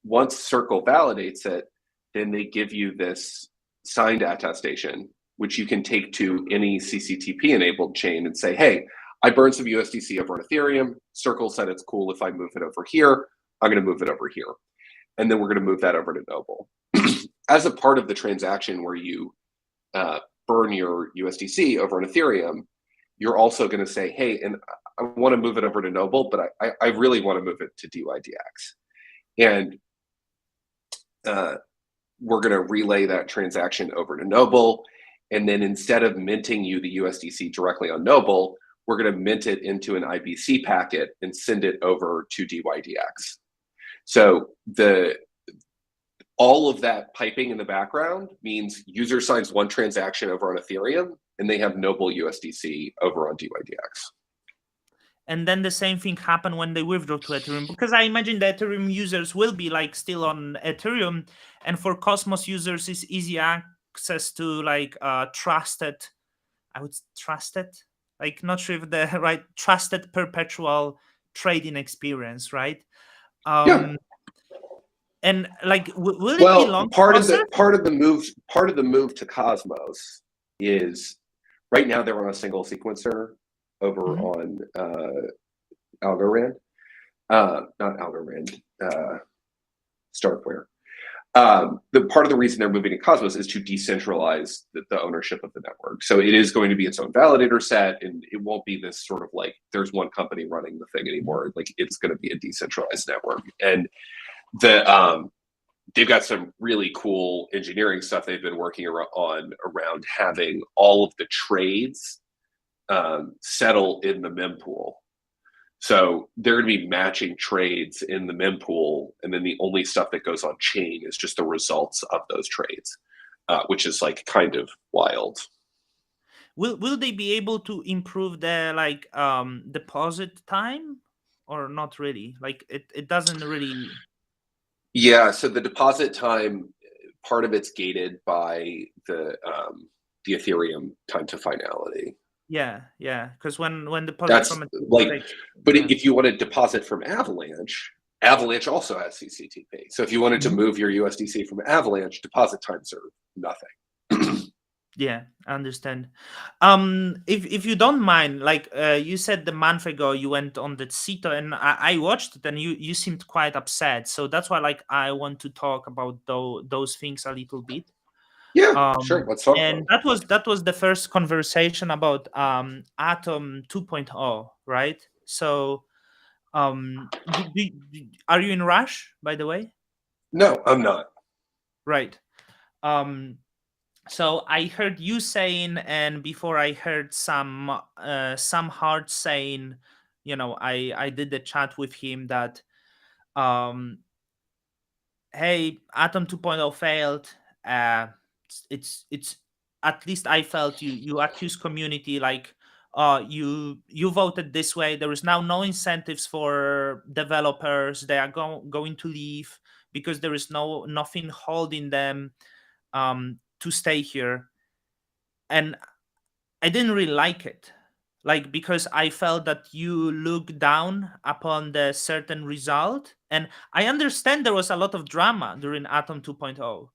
[SPEAKER 2] Once Circle validates it, then they give you this signed attestation, which you can take to any CCTP-enabled chain and say, hey, I burned some USDC over on Ethereum. Circle said it's cool if I move it over here. I'm going to move it over here. And then we're going to move that over to Noble. As a part of the transaction where you burn your USDC over on Ethereum, you're also going to say, hey, and I want to move it over to Noble, but I really want to move it to DYDX. And we're going to relay that transaction over to Noble. And then instead of minting you the USDC directly on Noble, we're going to mint it into an IBC packet and send it over to DYDX. So all of that piping in the background means user signs one transaction over on Ethereum and they have Noble USDC over on DYDX.
[SPEAKER 1] And then the same thing happened when they withdraw to Ethereum, because I imagine the Ethereum users will be like still on Ethereum, and for Cosmos users is easy access to like trusted, like not sure if the right trusted perpetual trading experience, right?
[SPEAKER 2] Yeah.
[SPEAKER 1] And like, will it be long?
[SPEAKER 2] Part of the move to Cosmos is right now they're on a single sequencer over on Algorand, not Algorand, Starkware. The part of the reason they're moving to Cosmos is to decentralize the ownership of the network. So it is going to be its own validator set, and it won't be this sort of like there's one company running the thing anymore. Like it's going to be a decentralized network, and they've got some really cool engineering stuff they've been working around having all of the trades settle in the mempool. So they're going to be matching trades in the mempool, and then the only stuff that goes on chain is just the results of those trades, which is like kind of wild.
[SPEAKER 1] Will they be able to improve the like deposit time, or not really? Like it doesn't really.
[SPEAKER 2] Yeah, so the deposit time, part of it's gated by the Ethereum time to finality.
[SPEAKER 1] Yeah, because when deposit
[SPEAKER 2] That's
[SPEAKER 1] from
[SPEAKER 2] but if you want to deposit from Avalanche also has CCTP. So if you wanted to move your USDC from Avalanche, deposit times are nothing.
[SPEAKER 1] Yeah, I understand. If you don't mind, like you said the month ago you went on the CETO, and I watched it, and you seemed quite upset. So that's why like I want to talk about those things a little bit.
[SPEAKER 2] Yeah, sure. Let's talk.
[SPEAKER 1] And that was the first conversation about Atom 2.0, right? So are you in Rush, by the way?
[SPEAKER 2] No, I'm not.
[SPEAKER 1] Right. So I heard you saying, and before I heard some hard saying, I did the chat with him that hey, Atom 2.0 failed. It's at least I felt you accuse community like you voted this way. There is now no incentives for developers. They are going to leave because there is nothing holding them to stay here. And I didn't really like it, like, because I felt that you look down upon the certain result. And I understand there was a lot of drama during Atom 2.0,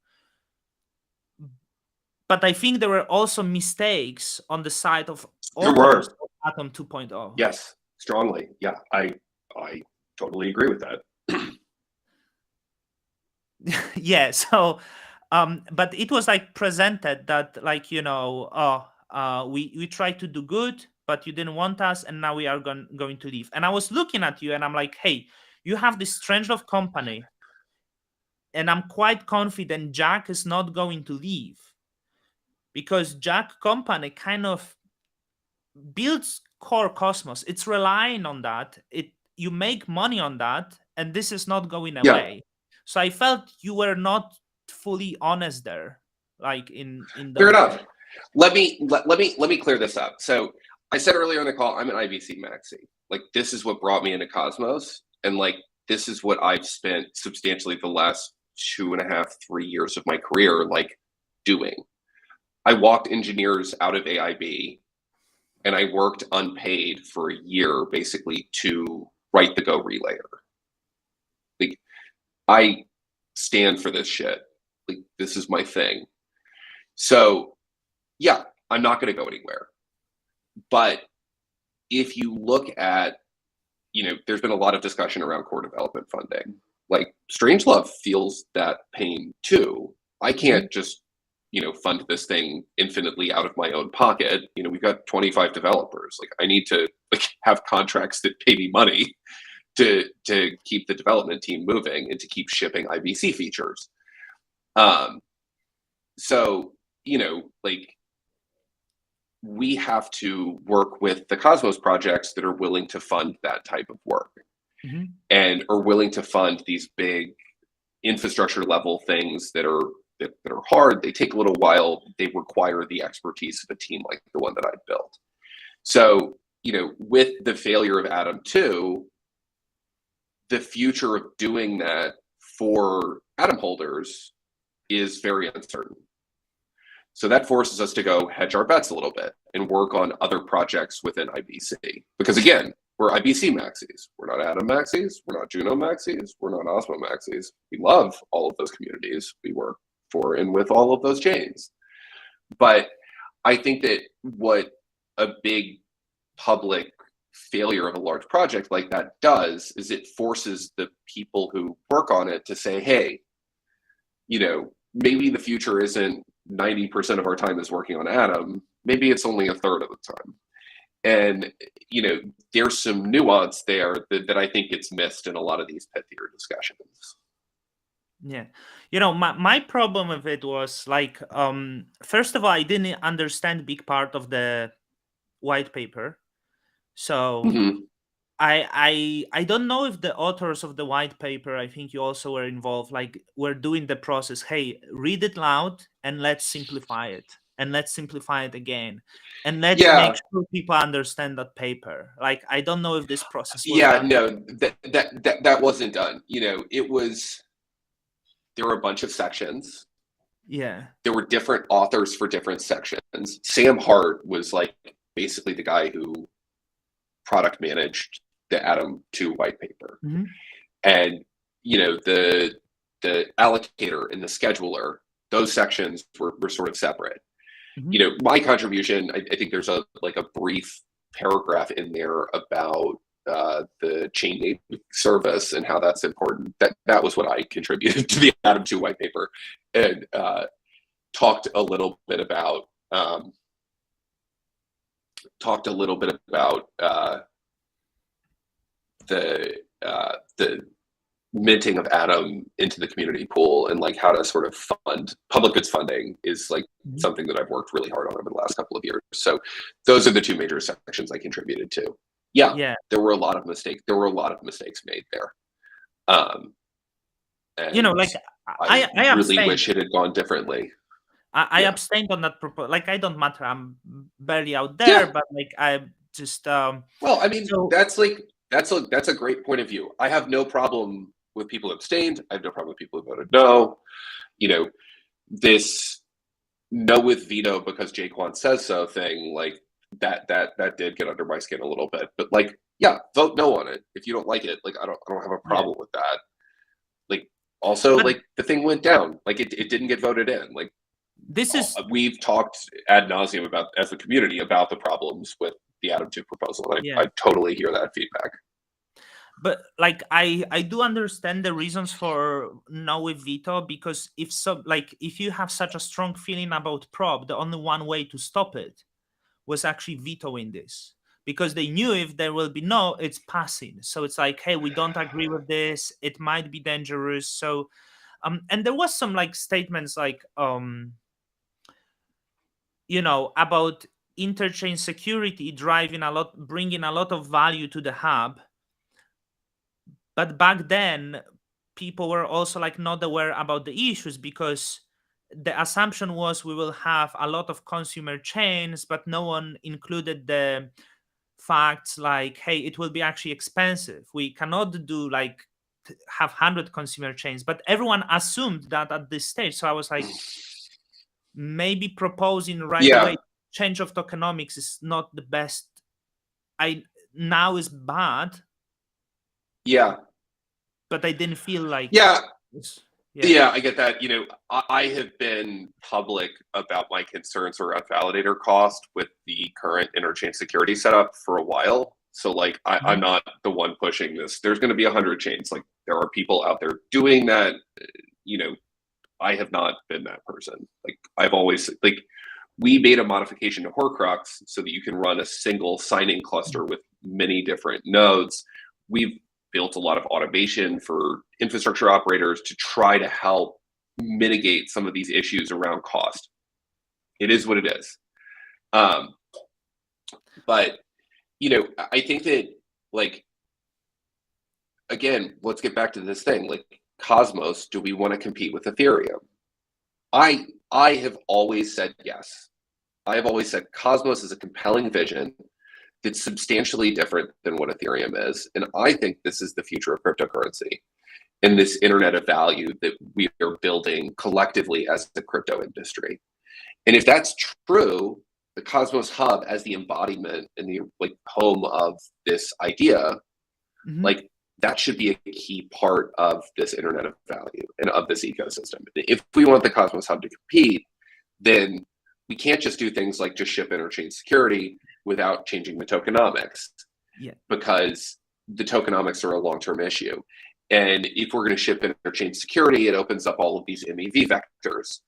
[SPEAKER 1] but I think there were also mistakes on the side of authors of Atom 2.0.
[SPEAKER 2] Yes, strongly. Yeah, I totally agree with that.
[SPEAKER 1] Yeah, so but it was like presented that like we tried to do good, but you didn't want us, and now we are going to leave. And I was looking at you and I'm like, hey, you have this strength of company, and I'm quite confident Jack is not going to leave, because Jack company kind of builds core Cosmos. It's relying on that. You make money on that, and this is not going
[SPEAKER 2] Yeah,
[SPEAKER 1] away. So I felt you were not fully honest there, like in
[SPEAKER 2] fair
[SPEAKER 1] those.
[SPEAKER 2] enough. Let me clear this up. So I said earlier in the call, I'm an IBC maxi. Like this is what brought me into Cosmos, and like this is what I've spent substantially the last 2.5, 3 years of my career like doing. I walked engineers out of AIB, and I worked unpaid for a year basically to write the Go relayer. Like I stand for this shit. Like this is my thing. So yeah, I'm not going to go anywhere. But if you look at, there's been a lot of discussion around core development funding. Like Strangelove feels that pain too. I can't just, fund this thing infinitely out of my own pocket. We've got 25 developers. Like I need to have contracts that pay me money to keep the development team moving and to keep shipping IBC features. So, we have to work with the Cosmos projects that are willing to fund that type of work and are willing to fund these big infrastructure level things that are hard. They take a little while. They require the expertise of a team like the one that I built. So, with the failure of Atom 2, the future of doing that for Atom holders is very uncertain. So that forces us to go hedge our bets a little bit and work on other projects within IBC. Because again, we're IBC maxis. We're not Atom maxis. We're not Juno maxis. We're not Osmo maxis. We love all of those communities. We work for and with all of those chains. But I think that what a big public failure of a large project like that does is it forces the people who work on it to say, hey, maybe the future isn't 90% of our time is working on Atom. Maybe it's only a third of the time. And, there's some nuance there that I think gets missed in a lot of these pithier discussions.
[SPEAKER 1] Yeah. My problem with it was like, first of all, I didn't understand a big part of the white paper. So I don't know if the authors of the white paper, I think you also were involved, like were doing the process. Hey, read it loud and let's simplify it. And let's simplify it again. And let's make sure people understand that paper. Like I don't know if this process was done.
[SPEAKER 2] No, that wasn't done. There were a bunch of sections.
[SPEAKER 1] Yeah.
[SPEAKER 2] There were different authors for different sections. Sam Hart was like basically the guy who product managed the Atom 2 white paper. And the allocator and the scheduler, those sections were sort of separate. My contribution, I think there's a brief paragraph in there about the chain name service and how that's important. That was what I contributed to the Atom 2 white paper, and talked a little bit about the minting of Atom into the community pool and like how to sort of fund public goods funding is like something that I've worked really hard on over the last couple of years. So those are the two major sections I contributed to. Yeah. There were a lot of mistakes. There were a lot of mistakes made there. And I really wish it had gone differently.
[SPEAKER 1] I abstained on that proposal. Like I don't matter. I'm barely out there, but like I just.
[SPEAKER 2] Well, I mean, that's a great point of view. I have no problem with people who abstained. I have no problem with people who voted no. This no with veto because Jaquan says so thing, like that did get under my skin a little bit. But like, yeah, vote no on it if you don't like it. Like I don't have a problem with that. Like also, like the thing went down. Like it didn't get voted in. Like we've talked ad nauseum about as a community about the problems with the Atom 2 proposal. I totally hear that feedback.
[SPEAKER 1] But like I do understand the reasons for no with veto, because if you have such a strong feeling about prop, the only one way to stop it was actually vetoing this, because they knew if there will be no, it's passing. So it's like, hey, we don't agree with this. It might be dangerous. So and there was some like statements like about interchain security bringing a lot of value to the hub. But back then, people were also like not aware about the issues, because the assumption was we will have a lot of consumer chains, but no one included the facts like, hey, it will be actually expensive. We cannot do like have 100 consumer chains, but everyone assumed that at this stage. So I was like, maybe proposing right
[SPEAKER 2] Yeah.
[SPEAKER 1] away change of tokenomics is not the best. Now is bad,
[SPEAKER 2] Yeah.
[SPEAKER 1] but I didn't feel like
[SPEAKER 2] Yeah.
[SPEAKER 1] Yeah.
[SPEAKER 2] Yeah, I get that. I have been public about my concerns around validator cost with the current interchain security setup for a while. So like I'm not the one pushing this. There's going to be 100 chains. Like there are people out there doing that. I have not been that person. Like I've always like we made a modification to Horcrux so that you can run a single signing cluster with many different nodes. We've built a lot of automation for infrastructure operators to try to help mitigate some of these issues around cost. It is what it is. But, I think that, like, again, let's get back to this thing. Like, Cosmos, do we want to compete with Ethereum? I have always said yes. I have always said Cosmos is a compelling vision that's substantially different than what Ethereum is. And I think this is the future of cryptocurrency and this internet of value that we are building collectively as the crypto industry. And if that's true, the Cosmos Hub as the embodiment and the home of this idea, like that should be a key part of this internet of value and of this ecosystem. If we want the Cosmos Hub to compete, then we can't just do things like just ship interchain security without changing the tokenomics, because the tokenomics are a long-term issue. And if we're going to ship interchain security, it opens up all of these MEV vectors,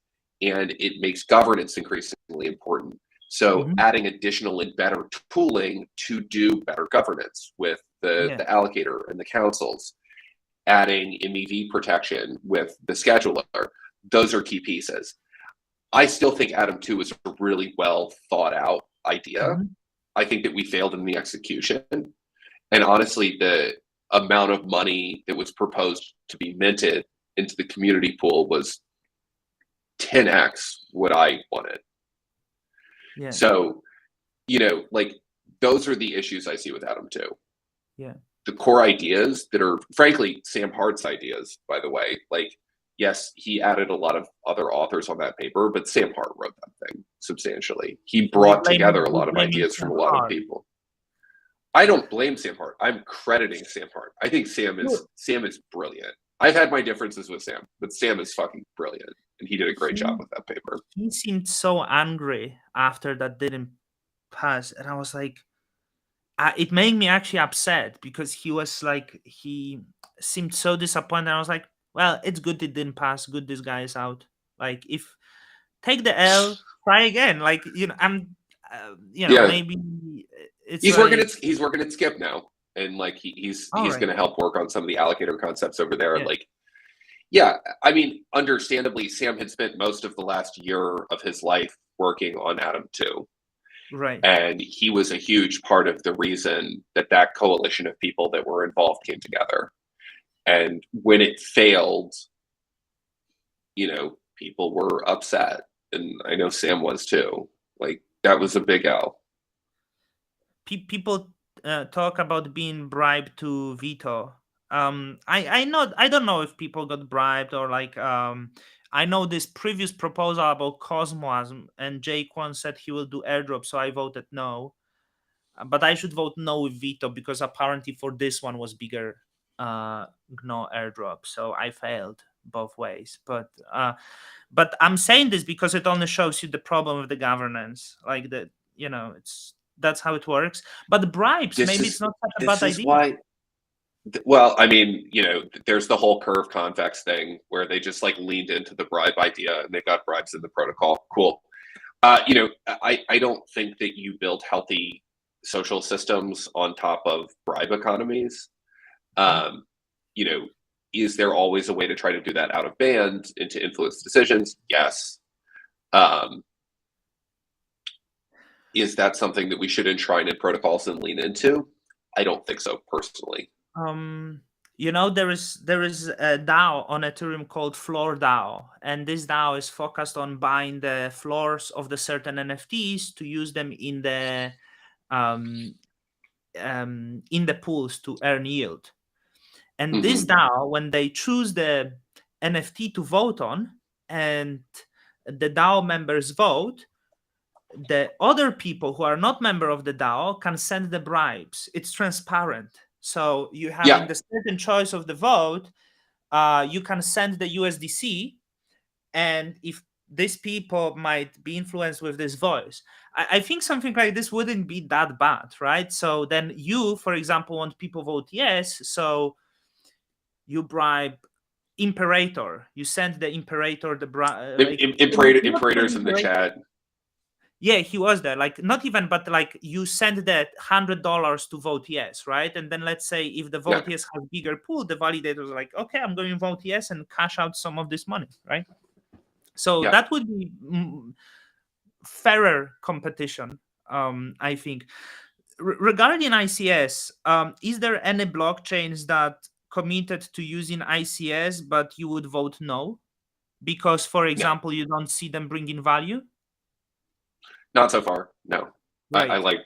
[SPEAKER 2] and it makes governance increasingly important. So adding additional and better tooling to do better governance with the allocator and the councils, adding MEV protection with the scheduler, those are key pieces. I still think Atom 2 is a really well thought out idea. I think that we failed in the execution. And honestly, the amount of money that was proposed to be minted into the community pool was 10x what I wanted. Yeah. So, those are the issues I see with Atom 2.
[SPEAKER 1] Yeah.
[SPEAKER 2] The core ideas that are, frankly, Sam Hart's ideas, by the way, yes, he added a lot of other authors on that paper, but Sam Hart wrote that thing substantially. He brought together a lot of ideas from a lot of people. I don't blame Sam Hart. I'm crediting Sam Hart. I think Sam is brilliant. I've had my differences with Sam, but Sam is fucking brilliant, and he did a great job with that paper.
[SPEAKER 1] He seemed so angry after that didn't pass, and I was like, it made me actually upset, because he seemed so disappointed. I was like, well, it's good it didn't pass. Good this guy is out. Like, if take the L, try again. Like, maybe it's
[SPEAKER 2] he's working at Skip now, and he's going to help work on some of the allocator concepts over there. I mean, understandably, Sam had spent most of the last year of his life working on Atom 2.
[SPEAKER 1] Right.
[SPEAKER 2] And he was a huge part of the reason that coalition of people that were involved came together. And when it failed, people were upset. And I know Sam was too. That was a big L.
[SPEAKER 1] People talk about being bribed to veto. I don't know if people got bribed or I know this previous proposal about Cosmos, and Jake Kwon said he will do airdrop, so I voted no. But I should vote no with veto, because apparently for this one was bigger GNO airdrop, so I failed both ways. But I'm saying this because it only shows you the problem of the governance, that's how it works. But the bribes, it's not such a bad idea.
[SPEAKER 2] Well, I mean, there's the whole curve convex thing where they just leaned into the bribe idea, and they got bribes in the protocol. Cool. I don't think that you build healthy social systems on top of bribe economies. Is there always a way to try to do that out of band and to influence decisions? Yes. Is that something that we should enshrine in protocols and lean into? I don't think so, personally.
[SPEAKER 1] There is a DAO on Ethereum called Floor DAO, and this DAO is focused on buying the floors of the certain NFTs to use them um, in the pools to earn yield. And this DAO, when they choose the NFT to vote on, and the DAO members vote, the other people who are not member of the DAO can send the bribes. It's transparent. So you have in
[SPEAKER 2] Yeah,
[SPEAKER 1] the certain choice of the vote, you can send the USDC, and if these people might be influenced with this voice, I think something like this wouldn't be that bad, right? So then you, for example, want people vote yes, so you bribe Imperator. You send the Imperator the like
[SPEAKER 2] Imperators in the
[SPEAKER 1] Imperator.
[SPEAKER 2] chat.
[SPEAKER 1] Yeah, he was there. Like not even, but like you send that $100 to vote yes, right? And then let's say if the
[SPEAKER 2] Yeah,
[SPEAKER 1] vote yes has bigger pool, the validators are like, okay, I'm going to vote yes and cash out some of this money, right? So
[SPEAKER 2] yeah.
[SPEAKER 1] that would be fairer competition, I think. Regarding ICS, is there any blockchains that committed to using ICS, but you would vote no? Because, for
[SPEAKER 2] No,
[SPEAKER 1] example, you don't see them bringing value?
[SPEAKER 2] not so far. No, I
[SPEAKER 1] Right.
[SPEAKER 2] like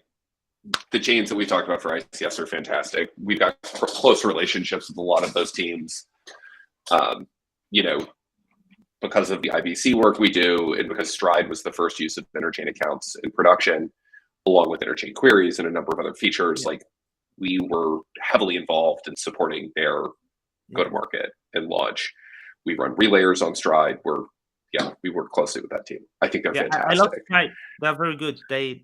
[SPEAKER 2] the chains that we talked about for ICS are fantastic. We've got close relationships with a lot of those teams. Um, you know, because of the IBC work we do, and because Stride was the first use of interchain accounts in production, along with interchain queries and a number of other features,
[SPEAKER 1] Yeah.
[SPEAKER 2] like we were heavily involved in supporting their
[SPEAKER 1] Yeah.
[SPEAKER 2] go-to-market and launch. We run relayers on Stride. We work closely with that team. I think they're
[SPEAKER 1] Yeah, I love
[SPEAKER 2] fantastic.
[SPEAKER 1] Stride. They're very good. They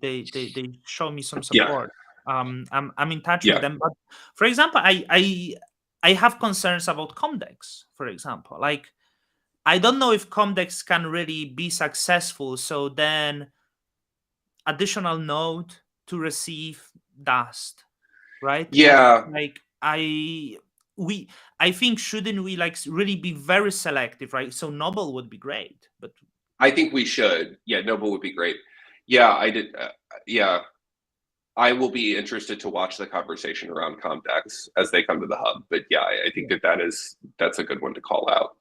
[SPEAKER 1] show me some
[SPEAKER 2] Yeah,
[SPEAKER 1] support. I'm in touch with
[SPEAKER 2] yeah,
[SPEAKER 1] them. But for example, I have concerns about Comdex, for example. Like I don't know if Comdex can really be successful. So then additional node to receive dust, right? And
[SPEAKER 2] yeah.
[SPEAKER 1] like I think shouldn't we like really be very selective, right? So Noble would be great, but
[SPEAKER 2] I think we should. Yeah, Noble would be great. Yeah, I did. Yeah, I will be interested to watch the conversation around Comdex as they come to the hub. But yeah, I think that's a good one to call out.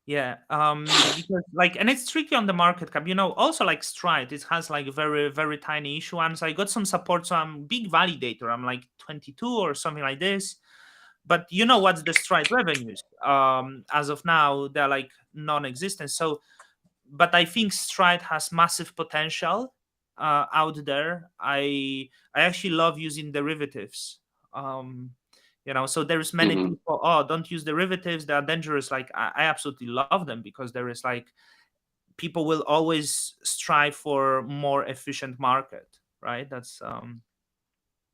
[SPEAKER 1] yeah, because like, and it's tricky on the market cap. Also like Stride, it has like very very tiny issuance. I got some support, so I'm big validator. I'm like 22 or something like this. But what's the Stride revenues? As of now, they're like non-existent. So, but I think Stride has massive potential out there. I actually love using derivatives. Um, so there's many
[SPEAKER 2] Hmm.
[SPEAKER 1] people, oh, don't use derivatives, they are dangerous. Like I absolutely love them, because there is like people will always strive for more efficient market, right? That's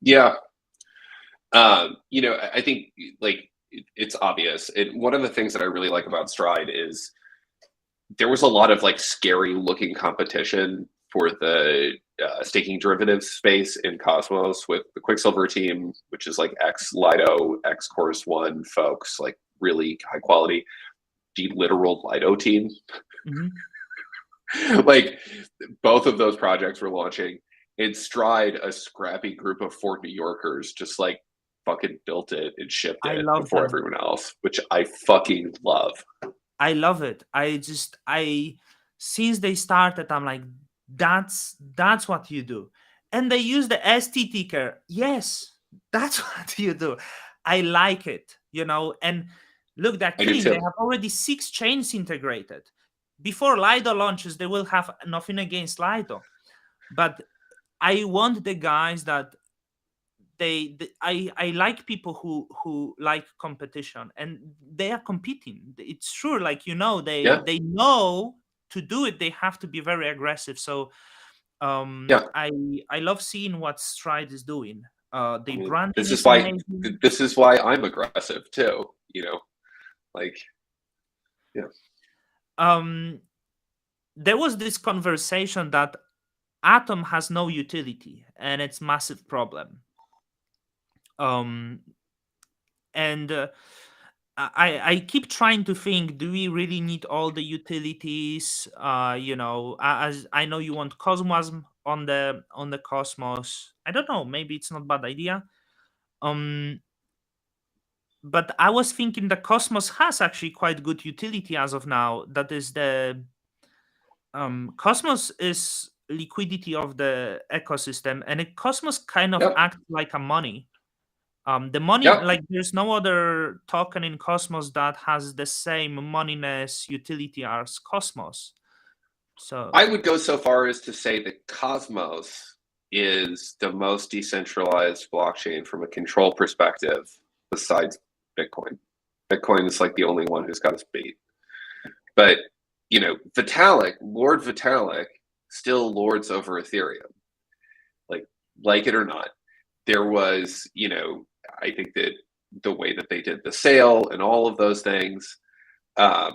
[SPEAKER 2] Yeah, I think like it's obvious. One of the things that I really like about Stride is there was a lot of like scary looking competition for the staking derivatives space in Cosmos with the Quicksilver team, which is like ex Lido, ex Chorus One folks, like really high quality. The literal Lido team,
[SPEAKER 1] mhm.
[SPEAKER 2] like both of those projects were launching in Stride. A scrappy group of 4 New Yorkers just like fucking built it and shipped
[SPEAKER 1] I
[SPEAKER 2] it
[SPEAKER 1] love
[SPEAKER 2] before
[SPEAKER 1] them.
[SPEAKER 2] everyone else, which I fucking love.
[SPEAKER 1] I love it. I since they started, I'm like, that's what you do. And they use the ST ticker. Yes, that's what you do. I like it. And look, they're
[SPEAKER 2] I do
[SPEAKER 1] killing. They
[SPEAKER 2] too.
[SPEAKER 1] have already 6 chains integrated. Before Lido launches, they will have nothing against Lido. But I want the guys that I like people who like competition, and they are competing. It's sure, like they
[SPEAKER 2] Yeah,
[SPEAKER 1] they know to do it, they have to be very aggressive. So
[SPEAKER 2] yeah.
[SPEAKER 1] I love seeing what Stride is doing.
[SPEAKER 2] I
[SPEAKER 1] The
[SPEAKER 2] mean,
[SPEAKER 1] branding is amazing.
[SPEAKER 2] this is why I'm aggressive too. Like yeah,
[SPEAKER 1] um there was this conversation that Atom has no utility, and it's massive problem. um and I keep trying to think, do we really need all the utilities? As I know you want Cosmos on the Cosmos. I don't know, maybe it's not a bad idea. Um, but I was thinking the Cosmos has actually quite good utility as of now. That is the Cosmos is liquidity of the ecosystem, and Cosmos kind of
[SPEAKER 2] Yep.
[SPEAKER 1] acts like a money. The money,
[SPEAKER 2] Yep.
[SPEAKER 1] like there's no other token in Cosmos that has the same moneyness utility as Cosmos. So
[SPEAKER 2] I would go so far as to say that Cosmos is the most decentralized blockchain from a control perspective besides Bitcoin. Bitcoin is like the only one who's got us beat. But, Vitalik, Lord Vitalik, still lords over Ethereum. Like it or not. There was, I think that the way that they did the sale and all of those things, like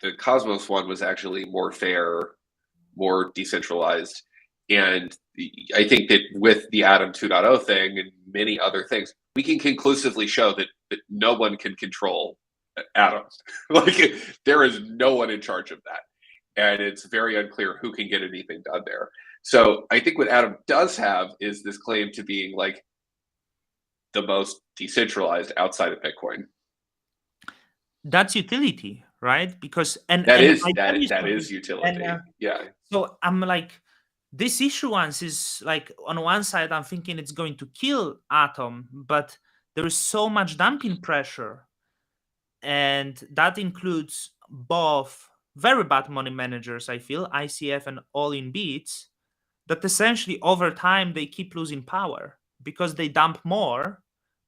[SPEAKER 2] the Cosmos one was actually more fair, more decentralized. And I think that with the Atom 2.0 thing and many other things, we can conclusively show that no one can control Atom. Like there is no one in charge of that. And it's very unclear who can get anything done there. So I think what Atom does have is this claim to being like the most decentralized outside of Bitcoin.
[SPEAKER 1] that's utility, right? Because and
[SPEAKER 2] That
[SPEAKER 1] and
[SPEAKER 2] is
[SPEAKER 1] I tell
[SPEAKER 2] that
[SPEAKER 1] you
[SPEAKER 2] that
[SPEAKER 1] something,
[SPEAKER 2] is
[SPEAKER 1] and
[SPEAKER 2] utility. Yeah.
[SPEAKER 1] so I'm like, this issuance is like on one side I'm thinking it's going to kill Atom, but there is so much dumping pressure, and that includes both very bad money managers, I feel, ICF and All in Beats, that essentially over time they keep losing power because they dump more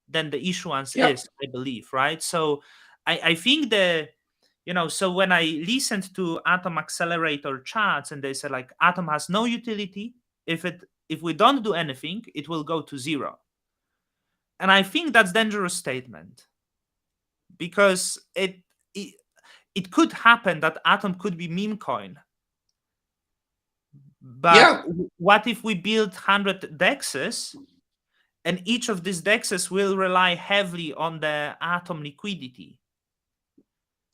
[SPEAKER 1] than the issuance
[SPEAKER 2] Yeah.
[SPEAKER 1] is, I believe, right? So I think so when I listened to Atom Accelerator chats and they said like Atom has no utility, if we don't do anything, it will go to zero. And I think that's dangerous statement because it could happen that Atom could be meme coin. But
[SPEAKER 2] Yeah.
[SPEAKER 1] what if we build 100 dexes and each of these dexes will rely heavily on the Atom liquidity?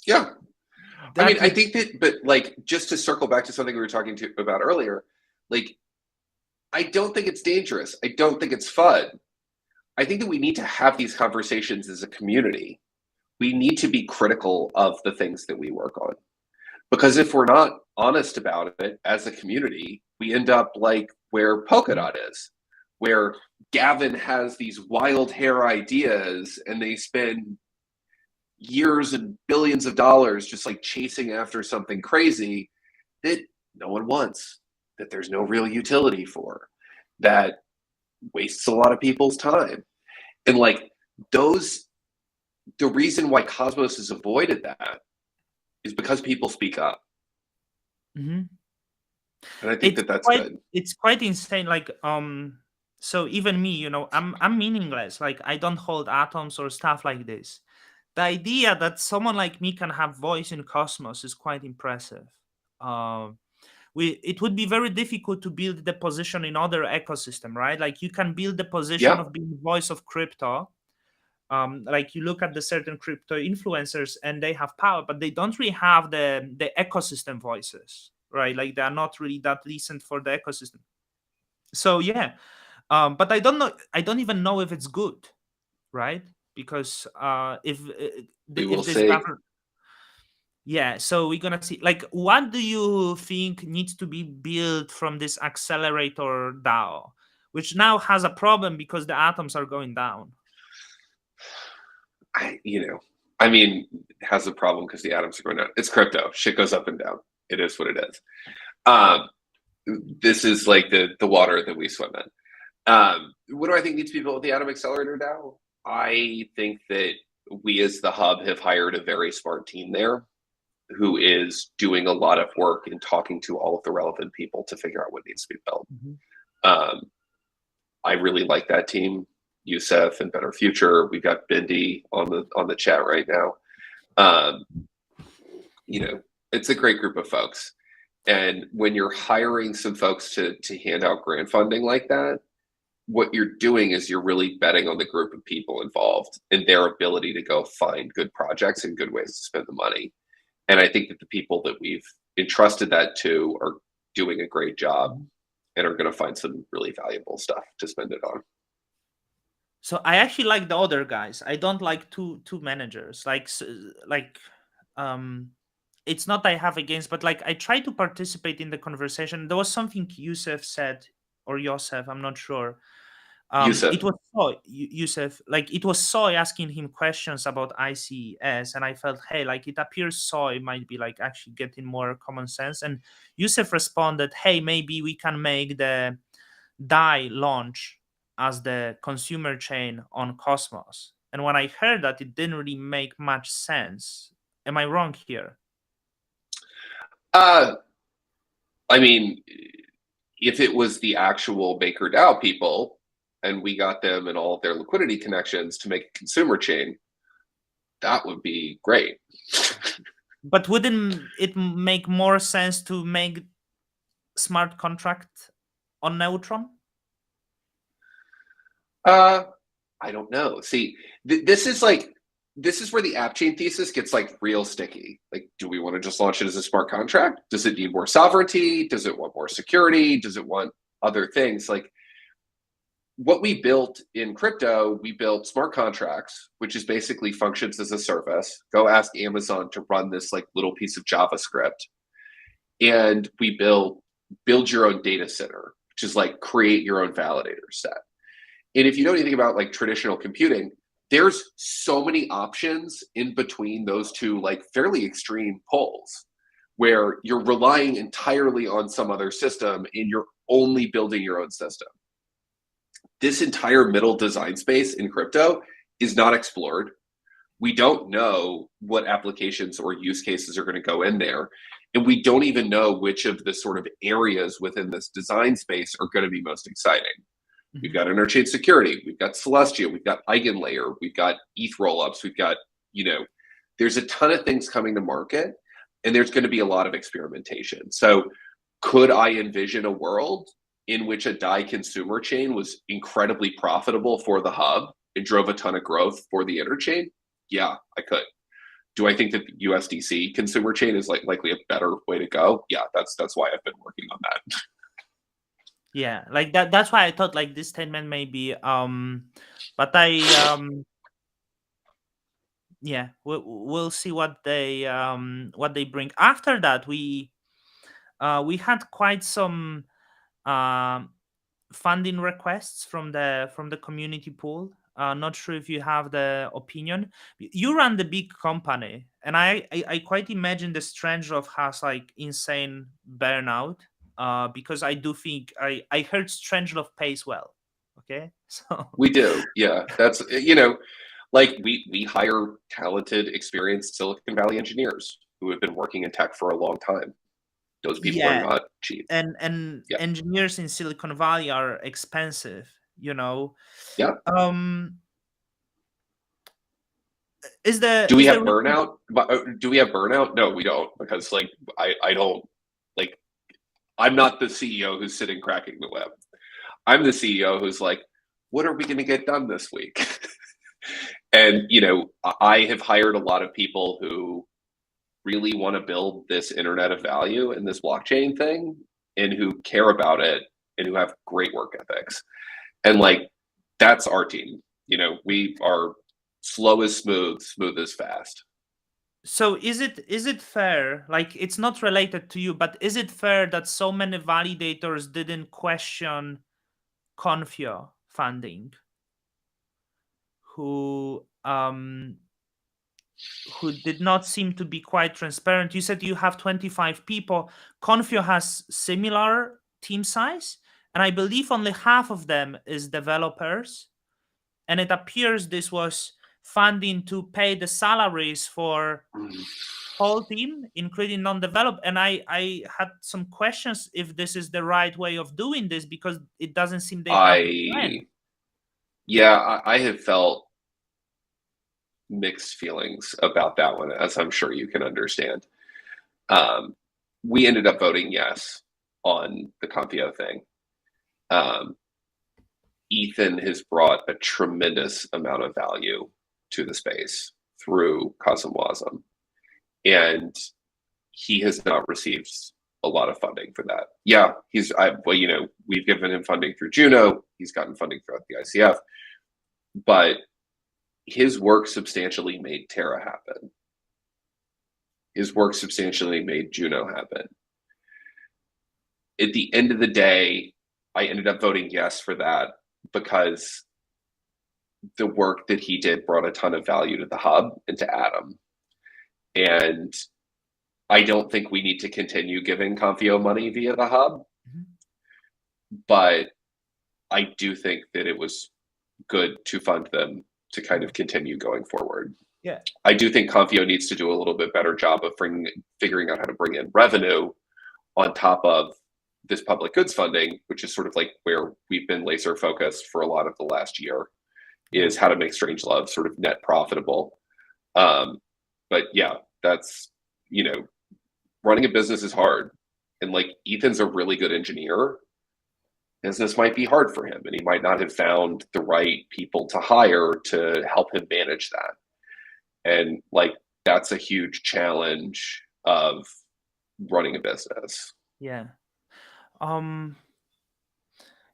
[SPEAKER 2] Yeah. I mean,
[SPEAKER 1] That
[SPEAKER 2] I
[SPEAKER 1] would.
[SPEAKER 2] think that, but like, just to circle back to something we were talking about earlier, like, I don't think it's dangerous. I don't think it's fun. I think that we need to have these conversations as a community. We need to be critical of the things that we work on. Because if we're not honest about it as a community, we end up like where Polkadot is, where Gavin has these wild hair ideas and they spend years and billions of dollars just like chasing after something crazy that no one wants, that there's no real utility for, that wastes a lot of people's time. And like the reason why Cosmos has avoided that is because people speak up.
[SPEAKER 1] Mhm.
[SPEAKER 2] And I think that that's
[SPEAKER 1] quite
[SPEAKER 2] good.
[SPEAKER 1] it's quite insane. Like so even me, I'm meaningless. Like I don't hold atoms or stuff like this. The idea that someone like me can have voice in Cosmos is quite impressive. Um it would be very difficult to build the position in other ecosystem, right? Like you can build the position
[SPEAKER 2] Yeah.
[SPEAKER 1] of being voice of crypto. Like you look at the certain crypto influencers and they have power, but they don't really have the ecosystem voices, right? Like they are not really that listened for the ecosystem. So yeah, but I don't even know if it's good, right? Because
[SPEAKER 2] We will
[SPEAKER 1] if this
[SPEAKER 2] see.
[SPEAKER 1] government, yeah, so we're gonna see. Like, what do you think needs to be built from this accelerator DAO, which now has a problem because the atoms are going down?
[SPEAKER 2] I mean, it has a problem because the atoms are going down. It's crypto. Shit goes up and down. It is what it is. This is like the water that we swim in. What do I think needs to be built with the Atom Accelerator DAO? I think that we as the hub have hired a very smart team there who is doing a lot of work and talking to all of the relevant people to figure out what needs to be built. I really like that team. Youssef and Better Future. We've got Bindi on the chat right now. It's a great group of folks. And when you're hiring some folks to hand out grant funding like that, what you're doing is you're really betting on the group of people involved and their ability to go find good projects and good ways to spend the money. And I think that the people that we've entrusted that to are doing a great job and are going to find some really valuable stuff to spend it on.
[SPEAKER 1] So I actually like the other guys. I don't like two managers. Um, it's not I have against, but like I try to participate in the conversation. There was something Yusuf said, or Yosef, I'm not sure.
[SPEAKER 2] Yusuf.
[SPEAKER 1] It was Soy, Yusuf, like it was Soy asking him questions about ICS, and I felt, hey, like it appears Soy might be like actually getting more common sense. And Yusuf responded, hey, maybe we can make the DAI launch as the consumer chain on Cosmos. And when I heard that, it didn't really make much sense. Am I wrong here?
[SPEAKER 2] Uh, I mean, if it was the actual MakerDAO people and we got them and all of their liquidity connections to make a consumer chain, that would be great.
[SPEAKER 1] But wouldn't it make more sense to make smart contract on Neutron?
[SPEAKER 2] I don't know. See, this is where the app chain thesis gets like real sticky. Like, do we want to just launch it as a smart contract? Does it need more sovereignty? Does it want more security? Does it want other things? Like, what we built in crypto, we built smart contracts, which is basically functions as a service. Go ask Amazon to run this like little piece of JavaScript. And we build your own data center, which is like create your own validator set. And if you know anything about like traditional computing, there's so many options in between those two like fairly extreme poles where you're relying entirely on some other system and you're only building your own system. This entire middle design space in crypto is not explored. We don't know what applications or use cases are going to go in there. And we don't even know which of the sort of areas within this design space are going to be most exciting. Mm-hmm. We've got interchain security. We've got Celestia. We've got Eigenlayer. We've got ETH rollups. We've got, there's a ton of things coming to market and there's going to be a lot of experimentation. So could I envision a world in which a DAI consumer chain was incredibly profitable for the hub and drove a ton of growth for the interchain? Yeah, I could. Do I think that the USDC consumer chain is likely a better way to go? Yeah, that's why I've been working on that.
[SPEAKER 1] Yeah, like that's why I thought like this statement may be but yeah, we'll see what they bring. After that, we had quite some funding requests from the community pool. Not sure if you have the opinion. You run the big company, and I quite imagine the Strangelove has like insane burnout. Because I do think I heard Strangelove pays well. Okay, so
[SPEAKER 2] we do, yeah. That's like we hire talented, experienced Silicon Valley engineers who have been working in tech for a long time. Those people are not cheap.
[SPEAKER 1] And engineers in Silicon Valley are expensive,
[SPEAKER 2] Yeah.
[SPEAKER 1] Do
[SPEAKER 2] we have burnout? Do we have burnout? No, we don't, because like I don't like. I'm not the CEO who's sitting cracking the web. I'm the CEO who's like, what are we going to get done this week? And I have hired a lot of people who really want to build this internet of value and this blockchain thing, and who care about it and who have great work ethics. And like, that's our team. We are slow as smooth as fast.
[SPEAKER 1] So is it fair, like it's not related to you, but is it fair that so many validators didn't question Confio funding, who did not seem to be quite transparent? You said you have 25 people. Confio has similar team size, and I believe only half of them is developers. And it appears this was funding to pay the salaries for whole team, including non-developed. And I had some questions if this is the right way of doing this, because it doesn't seem they have a plan.
[SPEAKER 2] Yeah, I have felt mixed feelings about that one, as I'm sure you can understand. We ended up voting yes on the Confio thing. Ethan has brought a tremendous amount of value to the space through Cosmwasm, and he has not received a lot of funding for that. Yeah, we've given him funding through Juno. He's gotten funding throughout the ICF, but his work substantially made Terra happen. His work substantially made Juno happen. At the end of the day, I ended up voting yes for that because the work that he did brought a ton of value to the hub and to Atom. And I don't think we need to continue giving Confio money via the hub, but I do think that it was good to fund them to kind of continue going forward.
[SPEAKER 1] Yeah,
[SPEAKER 2] I do think Confio needs to do a little bit better job of figuring out how to bring in revenue on top of this public goods funding, which is sort of like where we've been laser focused for a lot of the last year, is how to make Strangelove sort of net profitable. But yeah, that's, running a business is hard. And like Ethan's a really good engineer. Business might be hard for him, and he might not have found the right people to hire to help him manage that. And like that's a huge challenge of running a business.
[SPEAKER 1] yeah.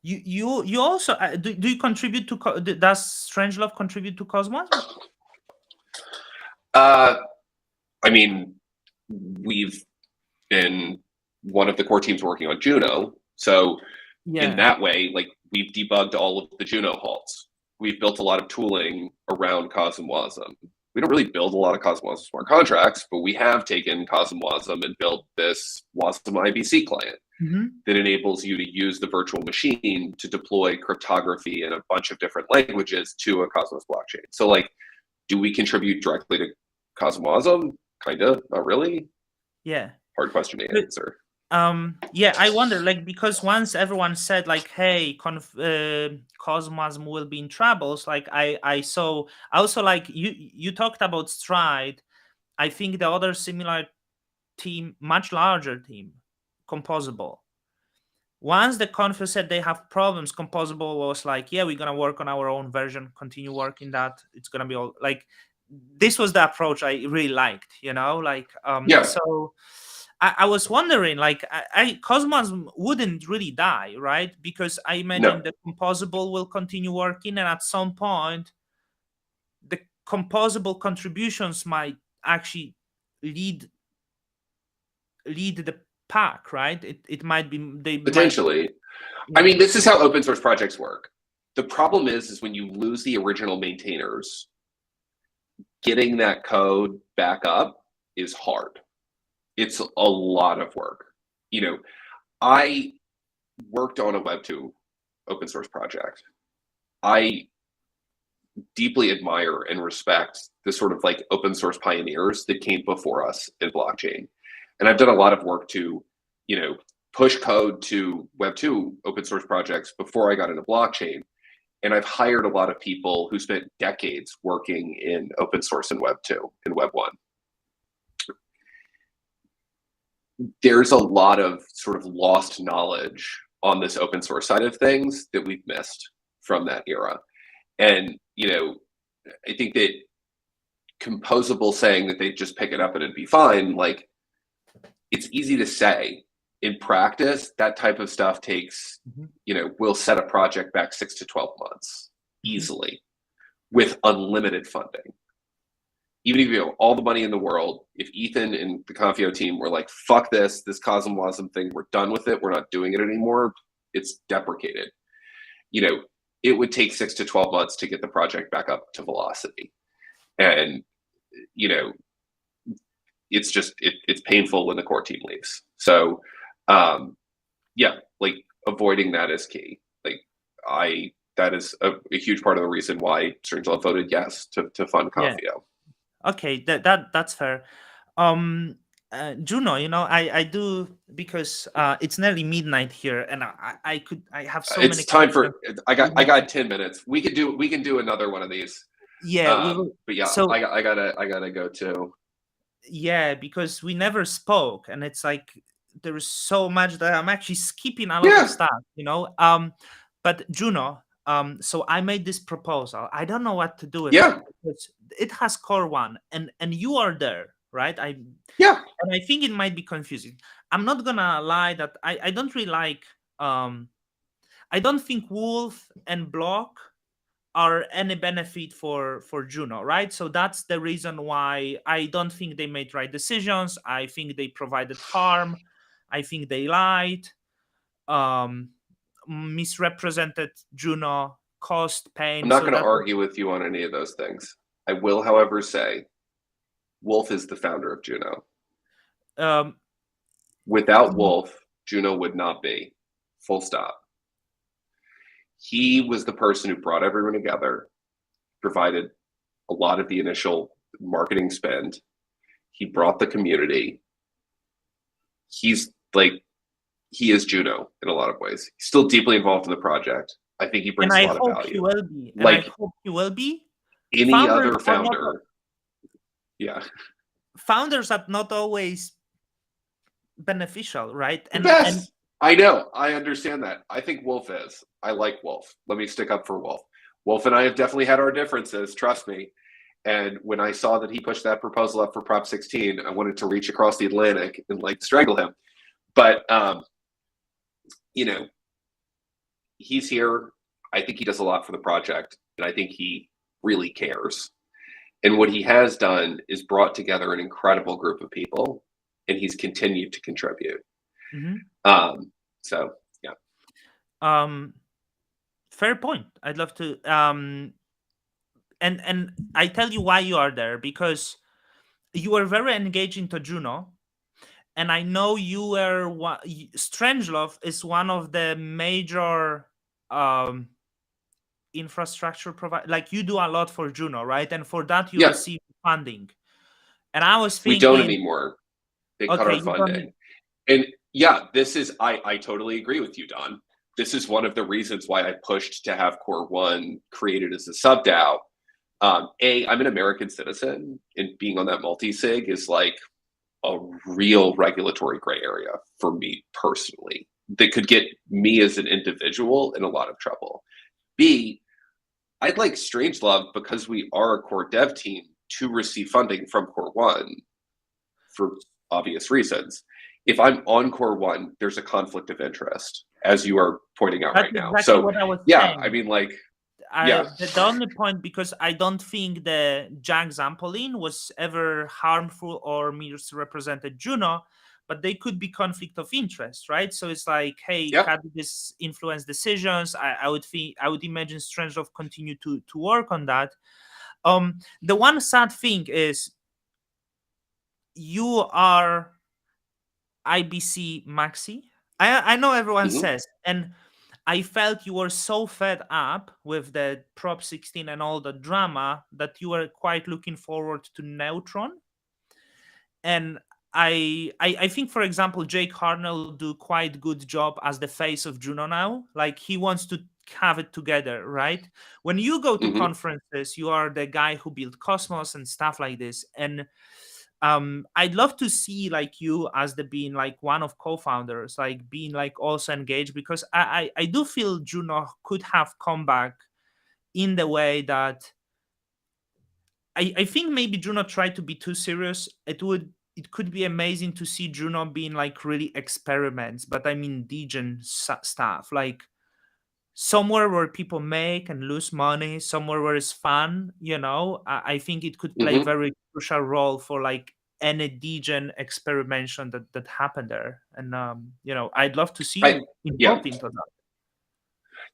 [SPEAKER 1] You also do you contribute to does Strangelove contribute to Cosmos?
[SPEAKER 2] I mean, we've been one of the core teams working on Juno, so in that way, like we've debugged all of the Juno halts. We've built a lot of tooling around CosmWasm. We don't really build a lot of CosmWasm smart contracts, but we have taken CosmWasm and built this WASM IBC client that enables you to use the virtual machine to deploy cryptography in a bunch of different languages to a Cosmos blockchain. So like, do we contribute directly to CosmWasm? Kind of, not really.
[SPEAKER 1] Yeah.
[SPEAKER 2] Hard question to answer.
[SPEAKER 1] Yeah, I wonder, like, because once everyone said like, hey, Cosmos will be in troubles, like I also like you talked about Stride. I think the other similar team, much larger team, Composable. Once the Confio said they have problems, Composable was like, yeah, we're gonna work on our own version, continue working that. It's gonna be all like, this was the approach I really liked, like so I was wondering, like, Cosmos wouldn't really die, right? Because I imagine the Composable will continue working, and at some point, the Composable contributions might actually lead the pack, right? It might be they
[SPEAKER 2] potentially. I mean, this is how open source projects work. The problem is when you lose the original maintainers, getting that code back up is hard. It's a lot of work. I worked on a Web2 open source project. I deeply admire and respect the sort of like open source pioneers that came before us in blockchain. And I've done a lot of work to, push code to Web2 open source projects before I got into blockchain. And I've hired a lot of people who spent decades working in open source in Web2 and Web1. There's a lot of sort of lost knowledge on this open source side of things that we've missed from that era. And, I think that Composable saying that they'd just pick it up and it'd be fine, like, it's easy to say. In practice, that type of stuff takes, will set a project back 6 to 12 months easily with unlimited funding. Even if you have all the money in the world, if Ethan and the Confio team were like, fuck this CosmWasm thing, we're done with it, we're not doing it anymore, it's deprecated. It would take 6 to 12 months to get the project back up to velocity. And, it's just, it's painful when the core team leaves. So, like avoiding that is key. Like that is a huge part of the reason why Strangelove voted yes to fund Confio.
[SPEAKER 1] Yeah. Okay, that's fair. Juno, I do, because it's nearly midnight here, and I have so many.
[SPEAKER 2] It's time for. I got 10 minutes. We can do another one of these.
[SPEAKER 1] Yeah,
[SPEAKER 2] but yeah, so, I gotta go too.
[SPEAKER 1] Yeah, because we never spoke, and it's like there is so much that I'm actually skipping a lot of stuff, But Juno, so I made this proposal. I don't know what to do with it, because it has core 1, and you are there, right?
[SPEAKER 2] Yeah.
[SPEAKER 1] And I think it might be confusing. I'm not gonna lie that I don't really like. I don't think Wolf and Block are any benefit for Juno, right? So that's the reason why I don't think they made right decisions. I think they provided harm. I think they lied, um, misrepresented Juno, caused
[SPEAKER 2] I'm
[SPEAKER 1] pain.
[SPEAKER 2] not
[SPEAKER 1] So
[SPEAKER 2] going to
[SPEAKER 1] that
[SPEAKER 2] argue with you on any of those things. I will, however, say Wolf is the founder of Juno.
[SPEAKER 1] um,
[SPEAKER 2] Without Wolf, Juno would not be. Full stop. He was the person who brought everyone together, provided a lot of the initial marketing spend. He brought the community. He's like, he is Juno in a lot of ways. He's still deeply involved in the project. I think he
[SPEAKER 1] and
[SPEAKER 2] brings a
[SPEAKER 1] I
[SPEAKER 2] lot of
[SPEAKER 1] hope he
[SPEAKER 2] value.
[SPEAKER 1] will be. And I
[SPEAKER 2] Like
[SPEAKER 1] hope he will be.
[SPEAKER 2] any
[SPEAKER 1] Founders
[SPEAKER 2] other
[SPEAKER 1] are not
[SPEAKER 2] founder. Yeah.
[SPEAKER 1] founders are not always beneficial, right?
[SPEAKER 2] The
[SPEAKER 1] And
[SPEAKER 2] best. I know. I understand that. I think Wolf is. I like Wolf. Let me stick up for Wolf. Wolf and I have definitely had our differences, trust me. And when I saw that he pushed that proposal up for Prop 16, I wanted to reach across the Atlantic and like strangle him. But you know, he's here. I think he does a lot for the project, and I think he really cares. And what he has done is brought together an incredible group of people, and he's continued to contribute.
[SPEAKER 1] Mhm.
[SPEAKER 2] So yeah.
[SPEAKER 1] Fair point. I'd love to. And I tell you why you are there, because you are very engaged into Juno, and I know you were Strangelove is one of the major um infrastructure provide, like you do a lot for Juno, right? And for that you
[SPEAKER 2] Yeah,
[SPEAKER 1] receive funding. And I was
[SPEAKER 2] we don't
[SPEAKER 1] thinking,
[SPEAKER 2] anymore. They cut
[SPEAKER 1] okay,
[SPEAKER 2] our
[SPEAKER 1] you don't.
[SPEAKER 2] funding. And yeah, this is I totally agree with you, Don. This is one of the reasons why I pushed to have Core One created as a sub DAO. I'm an American citizen, and being on that multi-sig is like a real regulatory gray area for me personally that could get me as an individual in a lot of trouble. B, I'd like Strangelove, because we are a core dev team, to receive funding from Core One for obvious reasons. If I'm on Core One, there's a conflict of interest, as you are pointing out
[SPEAKER 1] That's
[SPEAKER 2] right now.
[SPEAKER 1] exactly
[SPEAKER 2] So
[SPEAKER 1] what I was
[SPEAKER 2] yeah, I
[SPEAKER 1] saying.
[SPEAKER 2] mean, like, yeah.
[SPEAKER 1] The only point, because I don't think the Jack Zampolin was ever harmful or misrepresented Juno, but they could be conflict of interest, right? So it's like, hey,
[SPEAKER 2] Yeah.
[SPEAKER 1] how did this influence decisions? I would think, I would imagine Strangelove continue to work on that. The one sad thing is you are IBC Maxi. I know everyone
[SPEAKER 2] Mm-hmm.
[SPEAKER 1] says, and I felt you were so fed up with the Prop 16 and all the drama that you were quite looking forward to Neutron. And I think, for example, Jake Harnell do quite good job as the face of Juno now. Like he wants to have it together, right? When you go to
[SPEAKER 2] Mm-hmm.
[SPEAKER 1] conferences, you are the guy who built Cosmos and stuff like this. And I'd love to see like you as the being like one of co-founders, like being like also engaged, because I do feel Juno could have come back in the way that I think maybe Juno tried to be too serious. It could be amazing to see Juno being like really experiments, but I mean degen stuff, like somewhere where people make and lose money, somewhere where it's fun, you know. I think it could play a
[SPEAKER 2] Mm-hmm.
[SPEAKER 1] very crucial role for like any degen experimentation that happened there. And you know, I'd love to see you
[SPEAKER 2] Yeah.
[SPEAKER 1] involved into that.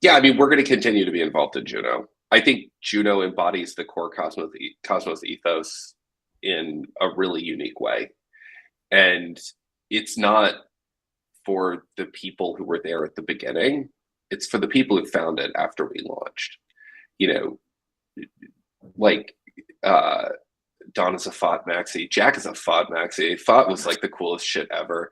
[SPEAKER 2] Yeah, I mean, we're going to continue to be involved in Juno. I think Juno embodies the core Cosmos ethos in a really unique way. And it's not for the people who were there at the beginning, it's for the people who found it after we launched. You know, like Don is a FOT maxi, Jack is a FOT maxi. FOT was like the coolest shit ever.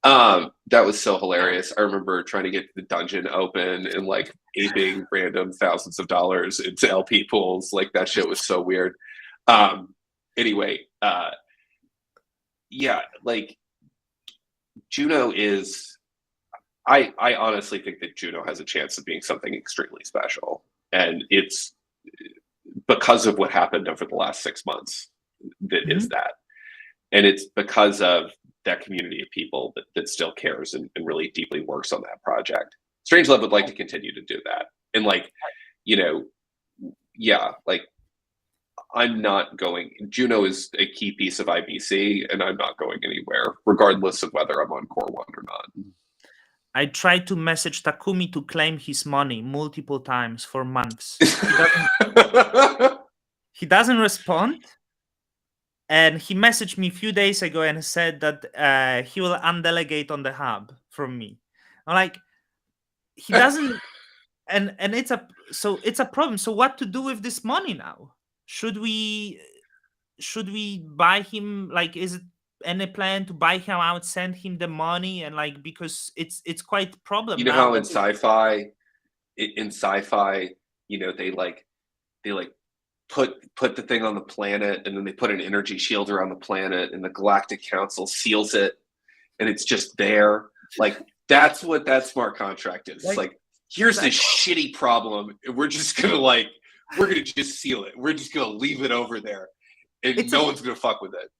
[SPEAKER 2] That was so hilarious. I remember trying to get the dungeon open and like aping random thousands of dollars into LP pools. Like that shit was so weird. Anyway, yeah, like Juno is. I honestly think that Juno has a chance of being something extremely special, and it's because of what happened over the last 6 months that is that. And it's because of that community of people that still cares and really deeply works on that project. Strangelove would like to continue to do that. And like, you know, yeah, like I'm not going. Juno is a key piece of IBC, and I'm not going anywhere, regardless of whether I'm on Core One or not.
[SPEAKER 1] I tried to message Takumi to claim his money multiple times for months. He doesn't respond. And he messaged me a few days ago and said that he will undelegate on the hub from me. I'm like, he doesn't, and it's a problem. So what to do with this money now? Should we buy him? Like, is it any plan to buy him out, send him the money, and like, because it's quite problem
[SPEAKER 2] You know
[SPEAKER 1] now
[SPEAKER 2] how in sci-fi, you know, they put the thing on the planet, and then they put an energy shield around the planet, and the Galactic Council seals it, and it's just there. Like, that's what that smart contract is. It's like, here's this shitty problem, and we're gonna just seal it. We're just gonna leave it over there, and no one's gonna fuck with it.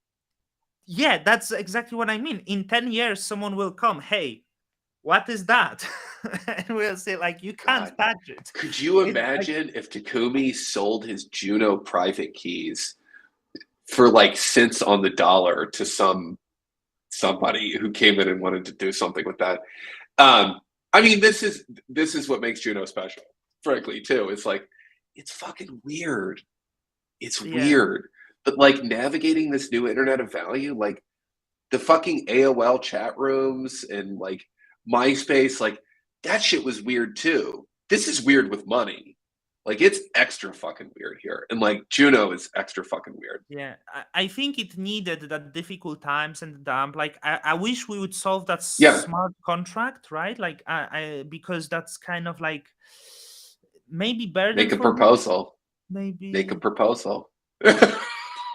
[SPEAKER 1] Yeah, that's exactly what I mean. In 10 years, someone will come, hey, what is that? And we'll say, like, you can't touch it.
[SPEAKER 2] Could you imagine if Takumi sold his Juno private keys for like cents on the dollar to somebody who came in and wanted to do something with that? I mean, this is what makes Juno special, frankly, too. It's like, it's fucking weird. It's weird. But like navigating this new internet of value, like the fucking AOL chat rooms and like MySpace, like that shit was weird too. This is weird with money. Like, it's extra fucking weird here. And like Juno is extra fucking weird.
[SPEAKER 1] Yeah, I think it needed that difficult times and the dump. Like, I wish we would solve that smart contract, right? Like, because that's kind of like maybe better.
[SPEAKER 2] Make a proposal.
[SPEAKER 1] Maybe
[SPEAKER 2] make a proposal.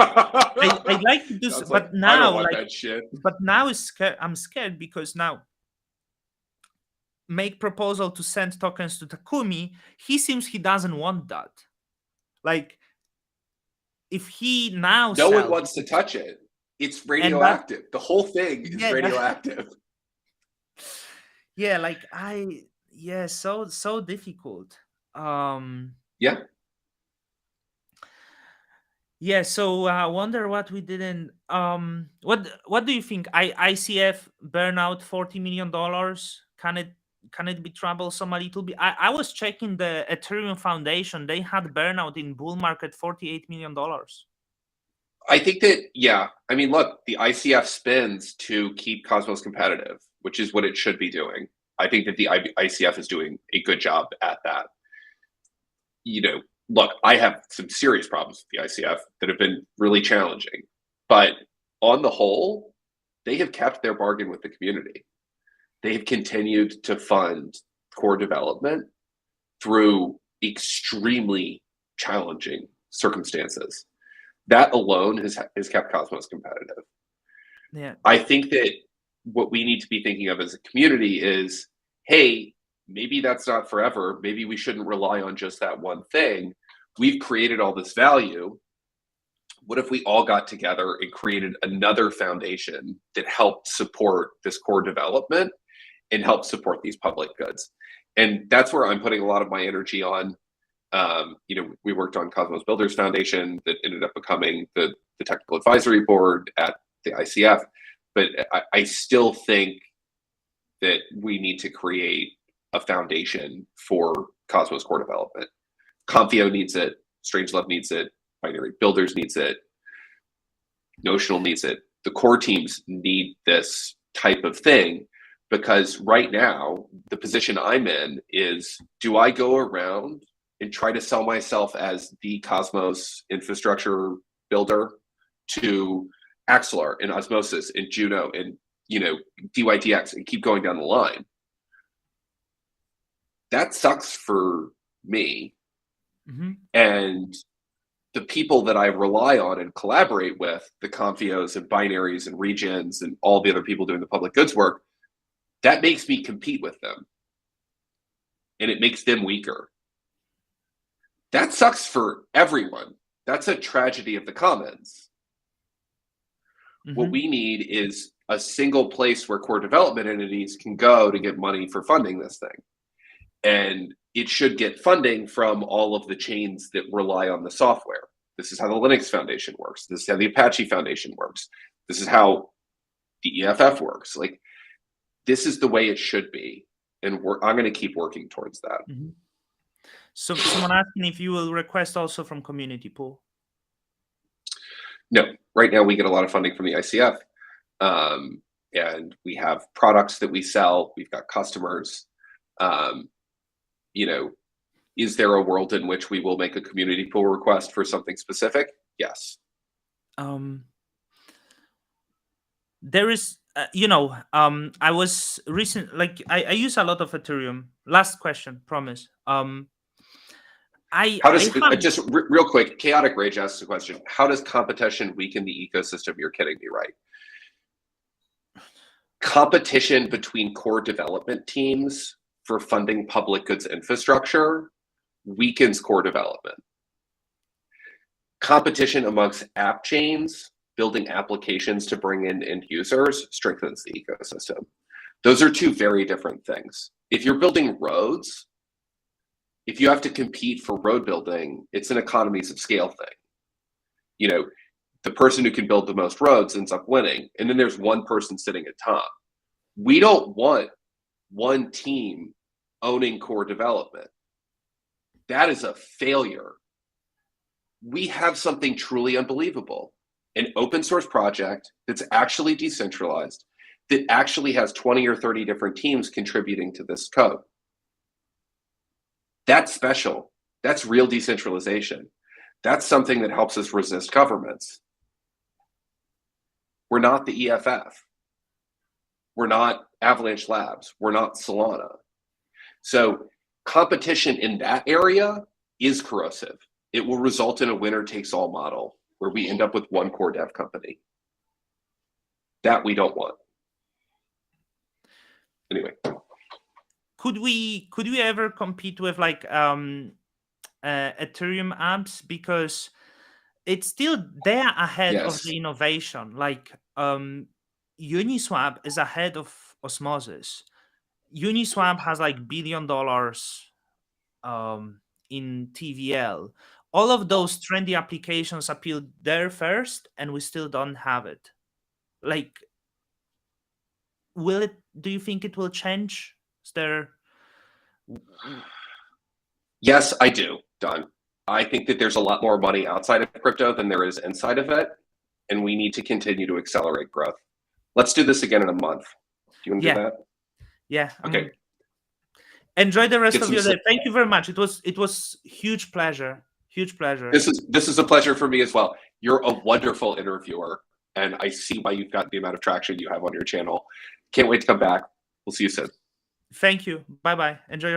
[SPEAKER 1] I'd like to do so, but now,
[SPEAKER 2] I don't want that shit.
[SPEAKER 1] But now I'm scared because now make proposal to send tokens to Takumi. He seems he doesn't want that. Like, if he now
[SPEAKER 2] no one wants to touch it. It's radioactive. The whole thing is radioactive.
[SPEAKER 1] Yeah, like so difficult.
[SPEAKER 2] Yeah.
[SPEAKER 1] Yeah, so I wonder what we didn't. What do you think? ICF burn out $40 million. Can it be troublesome a little bit? I was checking the Ethereum Foundation. They had burnout in bull market $48 million.
[SPEAKER 2] I think that, yeah. I mean, look, the ICF spins to keep Cosmos competitive, which is what it should be doing. I think that the ICF is doing a good job at that. You know, look, I have some serious problems with the ICF that have been really challenging. But on the whole, they have kept their bargain with the community. They have continued to fund core development through extremely challenging circumstances. That alone has kept Cosmos competitive.
[SPEAKER 1] Yeah.
[SPEAKER 2] I think that what we need to be thinking of as a community is, hey, maybe that's not forever. Maybe we shouldn't rely on just that one thing. We've created all this value. What if we all got together and created another foundation that helped support this core development and help support these public goods? And that's where I'm putting a lot of my energy on. You know, we worked on Cosmos Builders Foundation that ended up becoming the technical advisory board at the ICF. But I still think that we need to create a foundation for Cosmos core development. Confio needs it. Strangelove needs it. Binary Builders needs it. Notional needs it. The core teams need this type of thing, because right now, the position I'm in is, do I go around and try to sell myself as the Cosmos infrastructure builder to Axelar and Osmosis and Juno and, you know, DYDX and keep going down the line? That sucks for me.
[SPEAKER 1] Mm-hmm.
[SPEAKER 2] And the people that I rely on and collaborate with, the Confios and Binaries and Regions and all the other people doing the public goods work, that makes me compete with them. And it makes them weaker. That sucks for everyone. That's a tragedy of the commons. What we need is a single place where core development entities can go to get money for funding this thing. And it should get funding from all of the chains that rely on the software. This is how the Linux Foundation works. This is how the Apache Foundation works. This is how the EFF works. Like, this is the way it should be. And I'm going to keep working towards that.
[SPEAKER 1] So someone asking if you will request also from community pool.
[SPEAKER 2] No, right now we get a lot of funding from the ICF. And we have products that we sell. We've got customers. You know, is there a world in which we will make a community pool request for something specific? Yes.
[SPEAKER 1] There is, you know, I was recent, like I use a lot of Ethereum. Last question, promise.
[SPEAKER 2] How does just real quick? Chaotic Rage asks a question. How does competition weaken the ecosystem? You're kidding me, right? Competition between core development teams for funding public goods infrastructure weakens core development. Competition amongst app chains building applications to bring in end users strengthens the ecosystem. Those are two very different things. If you're building roads, if you have to compete for road building, it's an economies of scale thing. You know, the person who can build the most roads ends up winning, and then there's one person sitting at top. We don't want one team owning core development. That is a failure. We have something truly unbelievable, an open source project that's actually decentralized, that actually has 20 or 30 different teams contributing to this code. That's special. That's real decentralization. That's something that helps us resist governments. We're not the EFF. We're not Avalanche Labs. We're not Solana. So competition in that area is corrosive. It will result in a winner-takes-all model where we end up with one core dev company. That we don't want. Anyway.
[SPEAKER 1] Could we ever compete with like Ethereum apps, because it's still they're ahead of the innovation. Like Uniswap is ahead of Osmosis. Uniswap has like $1 billion in TVL. All of those trendy applications appeal there first, and we still don't have it. Like, will it? Do you think it will change? Is there?
[SPEAKER 2] Yes, I do, Don. I think that there's a lot more money outside of crypto than there is inside of it, and we need to continue to accelerate growth. Let's do this again in a month. Do you want to do that?
[SPEAKER 1] Yeah.
[SPEAKER 2] Okay.
[SPEAKER 1] Enjoy the rest of your day. Thank you very much. It was huge pleasure. Huge pleasure.
[SPEAKER 2] This is a pleasure for me as well. You're a wonderful interviewer, and I see why you've got the amount of traction you have on your channel. Can't wait to come back. We'll see you soon.
[SPEAKER 1] Thank you. Bye-bye. Enjoy your